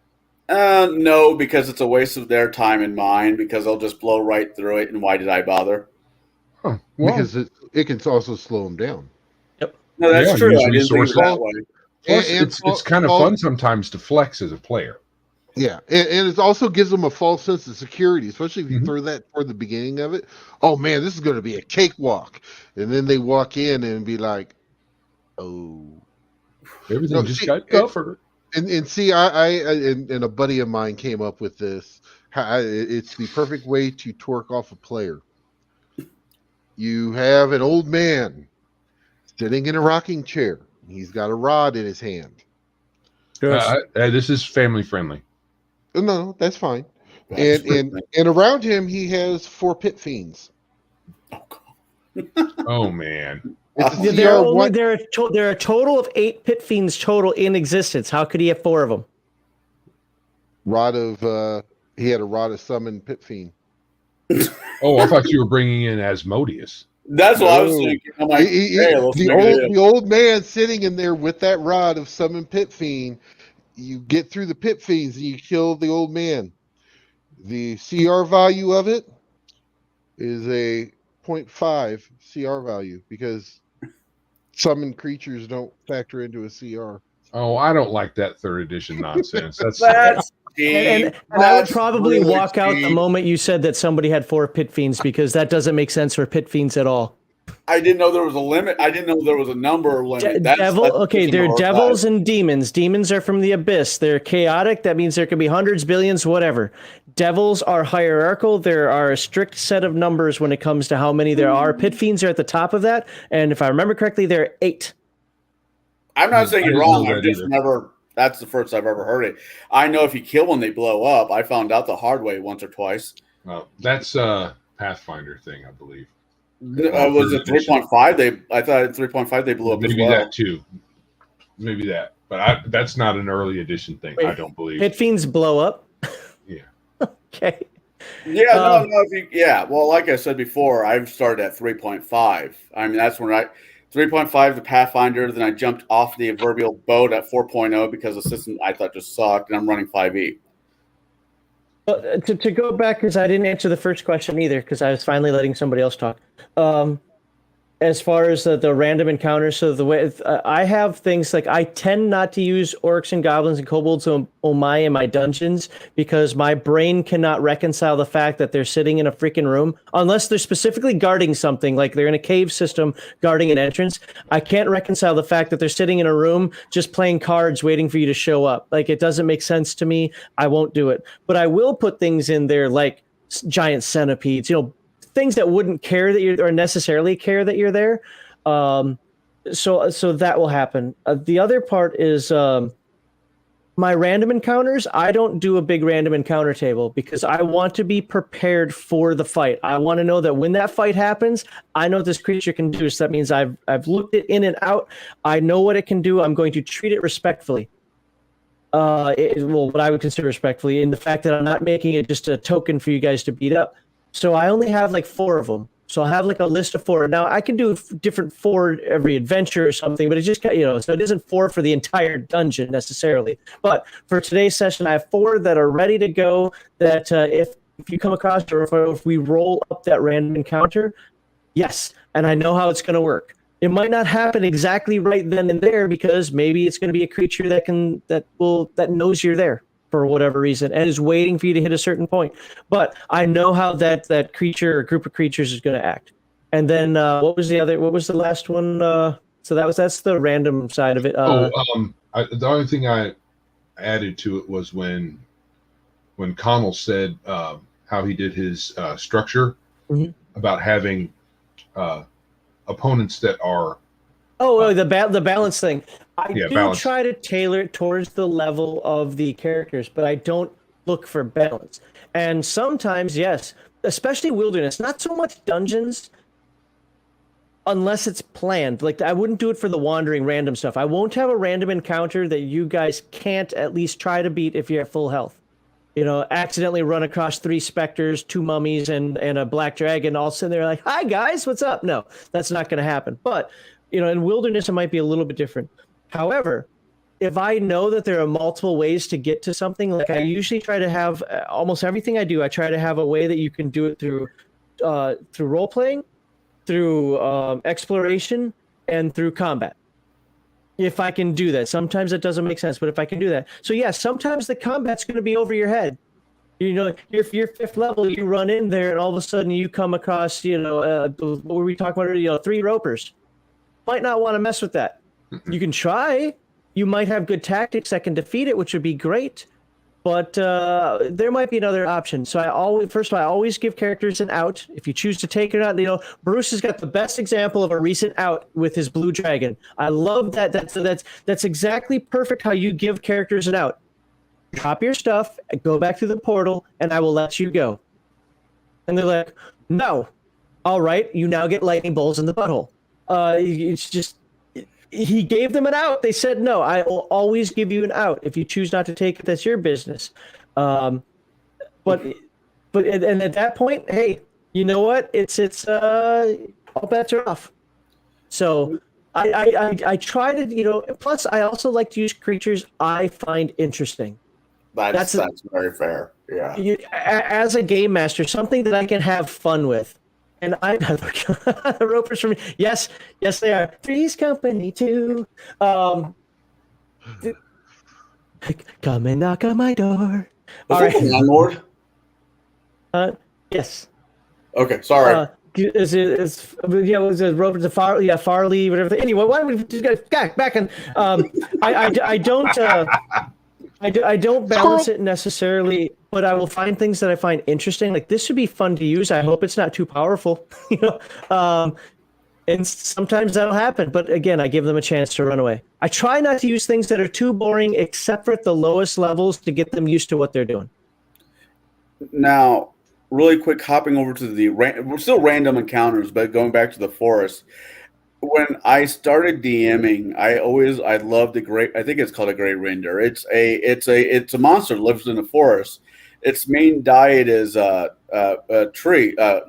No, because it's a waste of their time and mine, because they'll just blow right through it, and why did I bother? Huh. Well, Because it can also slow them down. No, that's true. use I didn't think of it that resources. way. Plus, And it's kind of fun sometimes to flex as a player. Yeah, and it also gives them a false sense of security, especially if you throw that toward the beginning of it. Oh man, this is going to be a cakewalk, and then they walk in and be like, "Oh, Everything just got covered." And see, and a buddy of mine came up with this. It's the perfect way to twerk off a player. You have an old man sitting in a rocking chair. He's got a rod in his hand. This is family friendly. No, that's fine. And around him, he has 4 pit fiends. Oh man! There are a total of 8 pit fiends total in existence. How could he have 4 of them? He had a rod of summon pit fiend. Oh, I thought you were bringing in Asmodeus. That's what I was thinking. I'm like, the old man sitting in there with that rod of summon pit fiend. You get through the pit fiends and you kill the old man. The CR value of it is a 0.5 CR value because summoned creatures don't factor into a CR. Oh, I don't like that 3rd edition nonsense. That's and I would probably walk out the moment you said that somebody had 4 pit fiends, because that doesn't make sense for pit fiends at all. I didn't know there was a limit. I didn't know there was a number limit. They're devils and demons. Demons are from the abyss. They're chaotic. That means there can be hundreds, billions, whatever. Devils are hierarchical. There are a strict set of numbers when it comes to how many there are. Pit fiends are at the top of that. And if I remember correctly, there are 8. I'm not saying you're wrong. I've just never. That's the first I've ever heard it. I know if you kill one, they blow up. I found out the hard way once or twice. That's a Pathfinder thing, I believe. Was it 3.5? I thought at 3.5 they blew up. Maybe as well. that too. Maybe that, but that's not an early edition thing. Wait, I don't believe. Pit fiends blow up. Yeah. Okay. Yeah. Well, like I said before, I've started at 3.5. I mean, that's when 3.5 the Pathfinder. Then I jumped off the proverbial boat at 4.0 because the system I thought just sucked, and I'm running 5e. To go back, because I didn't answer the first question either, because I was finally letting somebody else talk. As far as the random encounters, so the way I have things like, I tend not to use orcs and goblins and kobolds in my dungeons, because my brain cannot reconcile the fact that they're sitting in a freaking room unless they're specifically guarding something, like they're in a cave system guarding an entrance. I can't reconcile the fact that they're sitting in a room just playing cards waiting for you to show up. Like, it doesn't make sense to me. I won't do it. But I will put things in there like giant centipedes, things that wouldn't care that you're, or necessarily care that you're there. So that will happen. The other part is my random encounters. I don't do a big random encounter table because I want to be prepared for the fight. I want to know that when that fight happens, I know what this creature can do. So that means I've looked it in and out. I know what it can do. I'm going to treat it respectfully. What I would consider respectfully, in the fact that I'm not making it just a token for you guys to beat up. So I only have like 4 of them. So I'll have like a list of 4. Now I can do different 4 every adventure or something, but it just, so it isn't 4 for the entire dungeon necessarily. But for today's session, I have 4 that are ready to go, that if you come across, or if we roll up that random encounter, yes. And I know how it's going to work. It might not happen exactly right then and there, because maybe it's going to be a creature that knows you're there for whatever reason and is waiting for you to hit a certain point. But I know how that creature or group of creatures is going to act. And then what was the last one? So that's the random side of it. The only thing I added to it was when Connell said how he did his structure about having opponents that are the balance thing. I do try to tailor it towards the level of the characters, but I don't look for balance. And sometimes, yes, especially wilderness, not so much dungeons. unless it's planned. Like I wouldn't do it for the wandering random stuff. I won't have a random encounter that you guys can't at least try to beat if you're at full health. Accidentally run across 3 specters, 2 mummies, and a black dragon all sitting there like, hi guys, what's up? No, that's not going to happen. But, in wilderness, it might be a little bit different. However, if I know that there are multiple ways to get to something, like I usually try to have almost everything I do, I try to have a way that you can do it through role playing, through exploration, and through combat. If I can do that. Sometimes it doesn't make sense, but if I can do that. So yeah, sometimes the combat's going to be over your head. If you're 5th level, you run in there and all of a sudden you come across, what were we talking about? 3 ropers. Might not want to mess with that. You can try. You might have good tactics that can defeat it, which would be great. But there might be another option. So I always give characters an out. If you choose to take it out, Bruce has got the best example of a recent out with his blue dragon. I love that. That's exactly perfect how you give characters an out. Drop your stuff, go back through the portal, and I will let you go. And they're like, no. All right, you now get lightning bolts in the butthole. It's just... He gave them an out. They said, no, I will always give you an out. If you choose not to take it, that's your business. But at that point, hey, you know what? It's all bets are off. So I try to, plus I also like to use creatures I find interesting. That's very fair. Yeah. As a game master, something that I can have fun with. And the ropers for me. Yes, they are. Three's Company too. Come and knock on my door. Was it the landlord? Yes. Okay, sorry. Was it ropers? Farley, whatever. Anyway, why don't we just go back and I don't balance it necessarily, but I will find things that I find interesting. Like this would be fun to use. I hope it's not too powerful, and sometimes that'll happen. But again, I give them a chance to run away. I try not to use things that are too boring, except for at the lowest levels to get them used to what they're doing. Now, really quick, hopping over to we're still random encounters, but going back to the forest. When I started DMing, I loved I think it's called a great render. It's a monster that lives in the forest. Its main diet is a tree. It's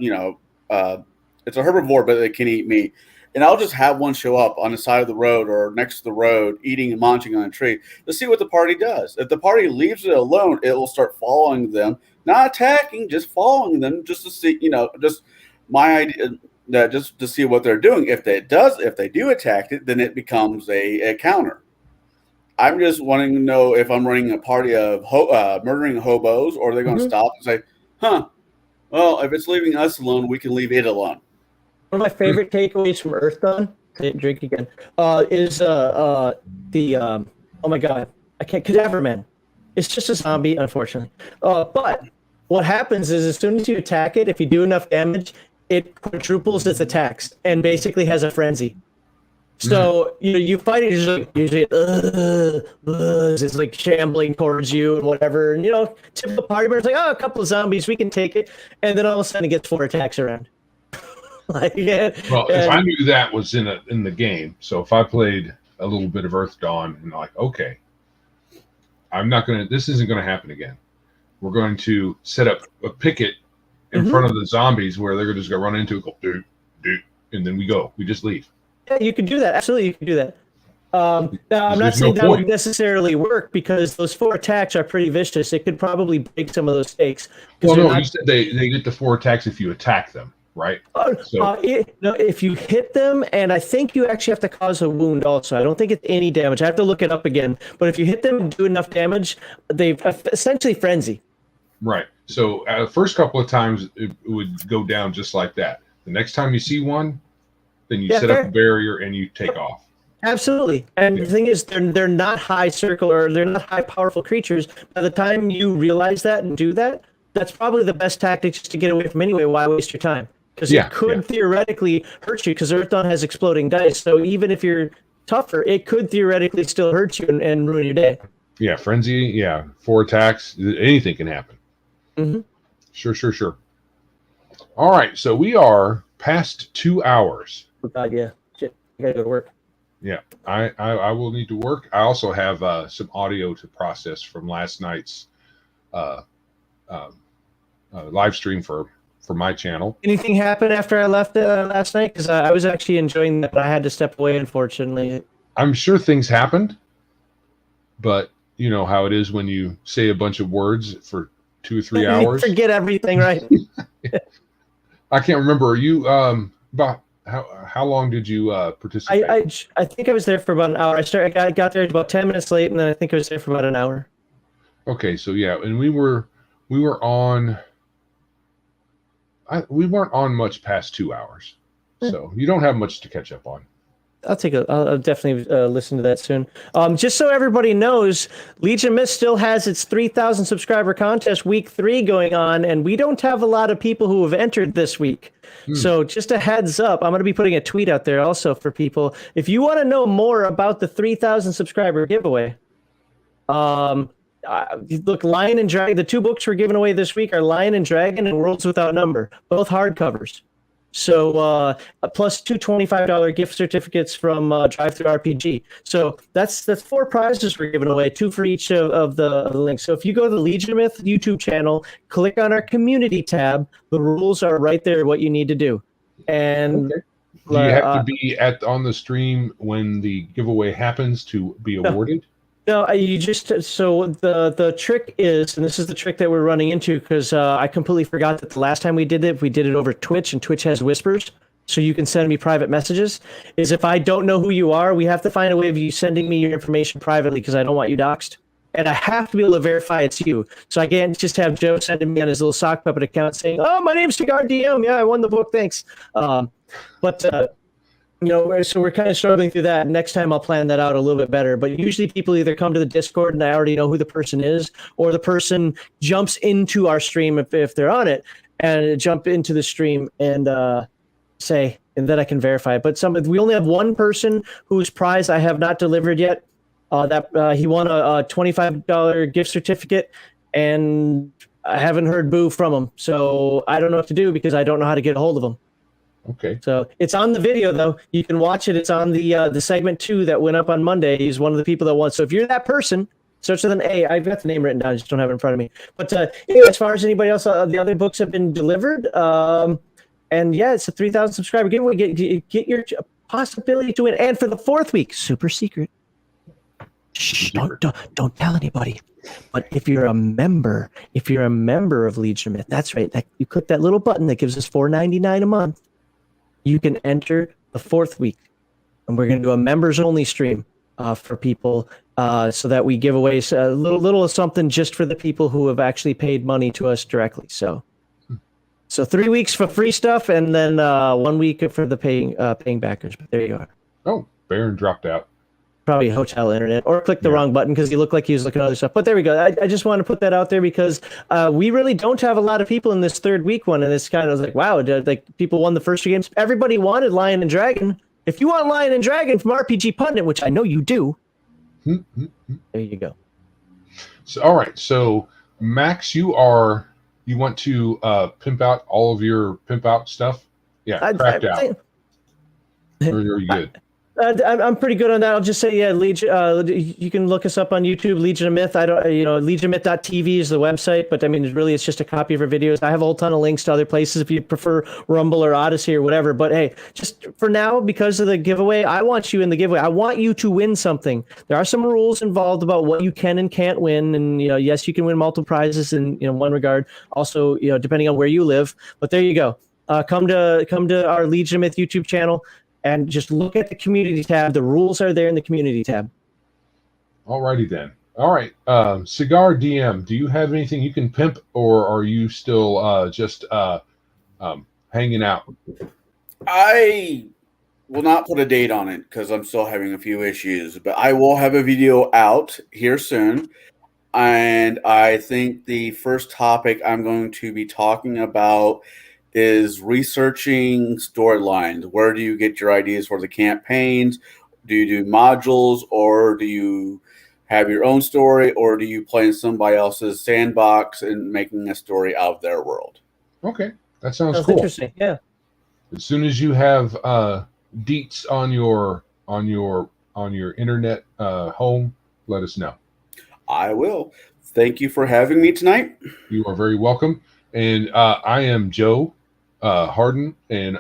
a herbivore, but it can eat meat. And I'll just have one show up on the side of the road or next to the road, eating and munching on a tree to see what the party does. If the party leaves it alone, it will start following them, not attacking, just following them, just to see. Just my idea. Just to see what they're doing. If they do attack it, then it becomes a counter. I'm just wanting to know if I'm running a party of murdering hobos, or are they going to stop and say, well, if it's leaving us alone, we can leave it alone. One of my favorite takeaways from Earthdawn, drink again, is oh my god, I can't, Cadaver Man. It's just a zombie, unfortunately. But what happens is as soon as you attack it, if you do enough damage, it quadruples its attacks and basically has a frenzy. So you fight it usually it's like shambling towards you and whatever. And typical party member's like, oh, a couple of zombies, we can take it. And then all of a sudden it gets 4 attacks around. If I knew that was in the game, so if I played a little bit of Earthdawn and like, okay, this isn't gonna happen again. We're going to set up a picket in front of the zombies where they're just gonna run into it, go do, and then we just leave. Yeah, you can do that. Absolutely, you can do that. Now, I'm not saying that would necessarily work because those 4 attacks are pretty vicious. It could probably break some of those stakes. Well, no, you said they get the 4 attacks if you attack them, right? If you hit them, and I think you actually have to cause a wound also. I don't think it's any damage. I have to look it up again. But if you hit them and do enough damage, they essentially frenzy. Right. So the first couple of times it would go down just like that. The next time you see one, then you set up a barrier and you take off. Absolutely. And the thing is, they're not high circle or they're not high powerful creatures. By the time you realize that and do that, that's probably the best tactic just to get away from anyway. Why waste your time? Because it could theoretically hurt you because Earthdawn has exploding dice. So even if you're tougher, it could theoretically still hurt you and ruin your day. Yeah, frenzy. Yeah, 4 attacks. Anything can happen. Mm-hmm. Sure. All right, so we are past 2 hours, Oh God, yeah. Shit, I gotta go to work. Yeah, I will need to work. I also have some audio to process from last night's uh, uh, live stream for my channel. Anything happen after I left last night? Because I was actually enjoying that, but I had to step away, unfortunately. I'm sure things happened, but you know how it is when you say a bunch of words for 2 or 3 hours. Forget everything, right? I can't remember. Are you about how long did you participate? I think I was there for about an hour. I got there about 10 minutes late, and then I think I was there for about an hour. Okay, so yeah, and we were on. We weren't on much past 2 hours, so you don't have much to catch up on. I'll definitely listen to that soon. Just so everybody knows, Legion Myth still has its 3,000 subscriber contest week 3 going on, and we don't have a lot of people who have entered this week. So just a heads up, I'm going to be putting a tweet out there also for people. If you want to know more about the 3,000 subscriber giveaway, look, Lion and Dragon, the 2 books we're giving away this week are Lion and Dragon and Worlds Without Number, both hardcovers. So plus 2 $25 gift certificates from Drive Through RPG. So that's 4 prizes we're giving away, 2 for each of the links. So if you go to the Legion Myth YouTube channel, click on our community tab, the rules are right there, what you need to do. And okay. Do you have to be on the stream when the giveaway happens to be awarded? No, you just so the trick is, and this is the trick that we're running into because I completely forgot that the last time we did it over Twitch, and Twitch has whispers, so you can send me private messages. Is if I don't know who you are, we have to find a way of you sending me your information privately because I don't want you doxxed, and I have to be able to verify it's you. So I can't just have Joe sending me on his little sock puppet account saying, "Oh, my name's Cigar DM. Yeah, I won the book. Thanks." You know, so we're kind of struggling through that. Next time I'll plan that out a little bit better. But usually people either come to the Discord and I already know who the person is, or the person jumps into our stream if they're on it, and jump into the stream and say, and then I can verify it. But we only have one person whose prize I have not delivered yet. He won a $25 gift certificate, and I haven't heard boo from him. So I don't know what to do because I don't know how to get a hold of him. Okay. So it's on the video though. You can watch it. It's on the segment 2 that went up on Monday. He's one of the people that won. So if you're that person, starts with an A. I've got the name written down. I just don't have it in front of me. But anyway, as far as anybody else, the other books have been delivered. And yeah, it's a 3,000 subscriber giveaway. Get your possibility to win. And for the 4th week, super secret. Shh, don't tell anybody. But if you're a member of Legion Myth, that's right. You click that little button that gives us $4.99 a month. You can enter the 4th week, and we're going to do a members-only stream for people so that we give away a little of something just for the people who have actually paid money to us directly. So 3 weeks for free stuff, and then 1 week for the paying backers. But there you are. Oh, Baron dropped out. Probably hotel internet, or click the wrong button because he looked like he was looking at other stuff. But there we go. I just want to put that out there because we really don't have a lot of people in this 3rd week one, and it's kind of like, wow, like people won the first 3 games. Everybody wanted Lion and Dragon. If you want Lion and Dragon from RPG Pundit, which I know you do, there you go. So all right, so Max, you want to pimp out all of your pimp out stuff? Yeah, cracked out. Or are you good? I'm pretty good on that. I'll just say, yeah, Legion. You can look us up on YouTube, Legion of Myth. LegionMyth.tv is the website, but I mean, it's just a copy of our videos. I have a whole ton of links to other places if you prefer Rumble or Odyssey or whatever. But hey, just for now, because of the giveaway, I want you in the giveaway. I want you to win something. There are some rules involved about what you can and can't win, and yes, you can win multiple prizes in one regard. Also, depending on where you live. But there you go. Come to our Legion of Myth YouTube channel. And just look at the community tab. The rules are there in the community tab. All righty then. All right. Cigar DM, do you have anything you can pimp, or are you still just hanging out? I will not put a date on it because I'm still having a few issues, but I will have a video out here soon. And I think the first topic I'm going to be talking about is researching storylines. Where do you get your ideas for the campaigns? Do you do modules, or do you have your own story, or do you play in somebody else's sandbox and making a story out of their world? Okay, that sounds That's cool. interesting. Yeah. As soon as you have deets on your internet home, let us know. I will. Thank you for having me tonight. You are very welcome. And I am Joe Harden, and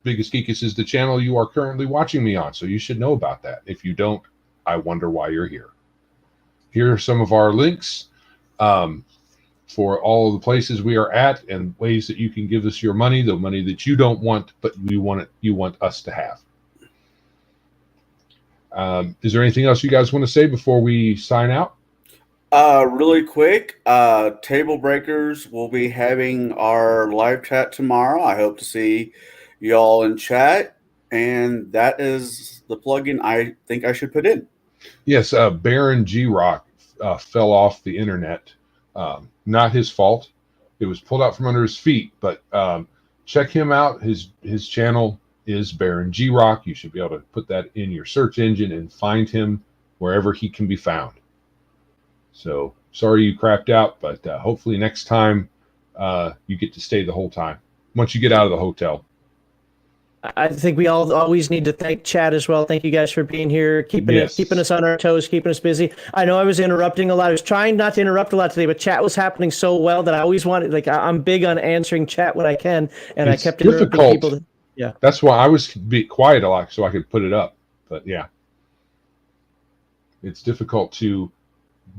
Biggest Geekus is the channel you are currently watching me on, so you should know about that. If you don't, I wonder why you're here. Here are some of our links for all of the places we are at and ways that you can give us your money, the money that you don't want, but you want us to have. Is there anything else you guys want to say before we sign out? Really quick, Table Breakers will be having our live chat tomorrow. I hope to see y'all in chat, and that is the plugin I think I should put in. Yes, Baron G Rock fell off the internet. Not his fault. It was pulled out from under his feet, but check him out. His channel is Baron G Rock. You should be able to put that in your search engine and find him wherever he can be found. So sorry you crapped out, but hopefully next time you get to stay the whole time once you get out of the hotel. I think we all always need to thank Chad as well. Thank you guys for being here, keeping us on our toes, keeping us busy. I know I was interrupting a lot. I was trying not to interrupt a lot today, but chat was happening so well that I always wanted, like, I'm big on answering chat when I can, and I kept interrupting people. Yeah, that's why I was be quiet a lot so I could put it up. But yeah, it's difficult to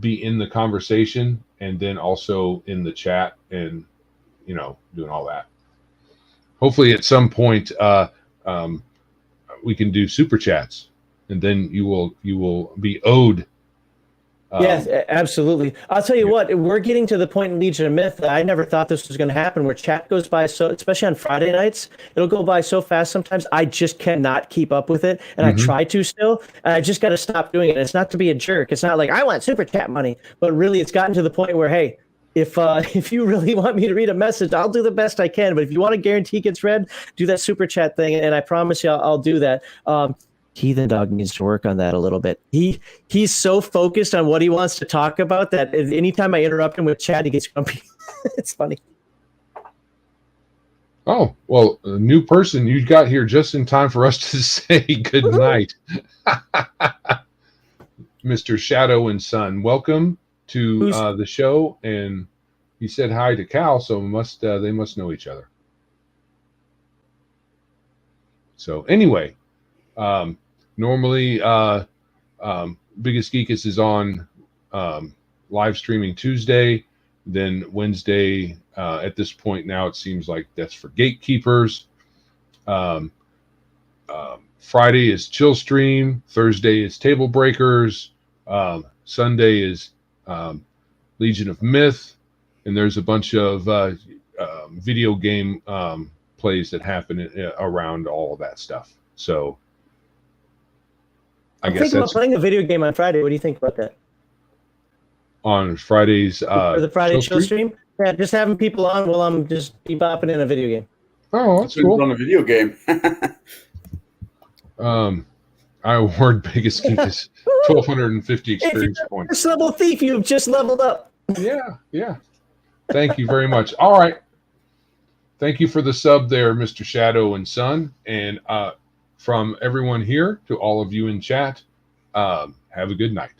be in the conversation and then also in the chat and doing all that. Hopefully at some point we can do super chats, and then you will be owed. Yes, absolutely. I'll tell you what, we're getting to the point in Legion of Myth that I never thought this was going to happen, where chat goes by so, especially on Friday nights, it'll go by so fast sometimes I just cannot keep up with it, and I try to still, and I just got to stop doing it. It's not to be a jerk. It's not like I want super chat money, but really it's gotten to the point where, hey, if you really want me to read a message, I'll do the best I can. But if you want to guarantee it gets read, do that super chat thing, and I promise you I'll do that. Heathen Dog needs to work on that a little bit. He's so focused on what he wants to talk about that anytime I interrupt him with chat, he gets grumpy. It's funny. Oh, well, a new person you got here just in time for us to say good night. Mr. Shadow and Son, welcome to the show, and he said hi to Cal, so they must know each other. So anyway, normally Biggest Geekus is on live streaming Tuesday, then Wednesday. At this point now, it seems like that's for Gatekeepers. Friday is Chill Stream. Thursday is Table Breakers. Sunday is Legion of Myth, and there's a bunch of video game plays that happen around all of that stuff. So I'm thinking about playing a video game on Friday. What do you think about that? On Fridays, for the Friday chill stream? Yeah, just having people on while I'm just bebopping in a video game. Oh, that's cool. On a video game. I award Biggest Geekus 1,250 experience points. First level thief, you've just leveled up. Yeah. Thank you very much. All right. Thank you for the sub there, Mr. Shadow and Son. And from everyone here to all of you in chat, have a good night.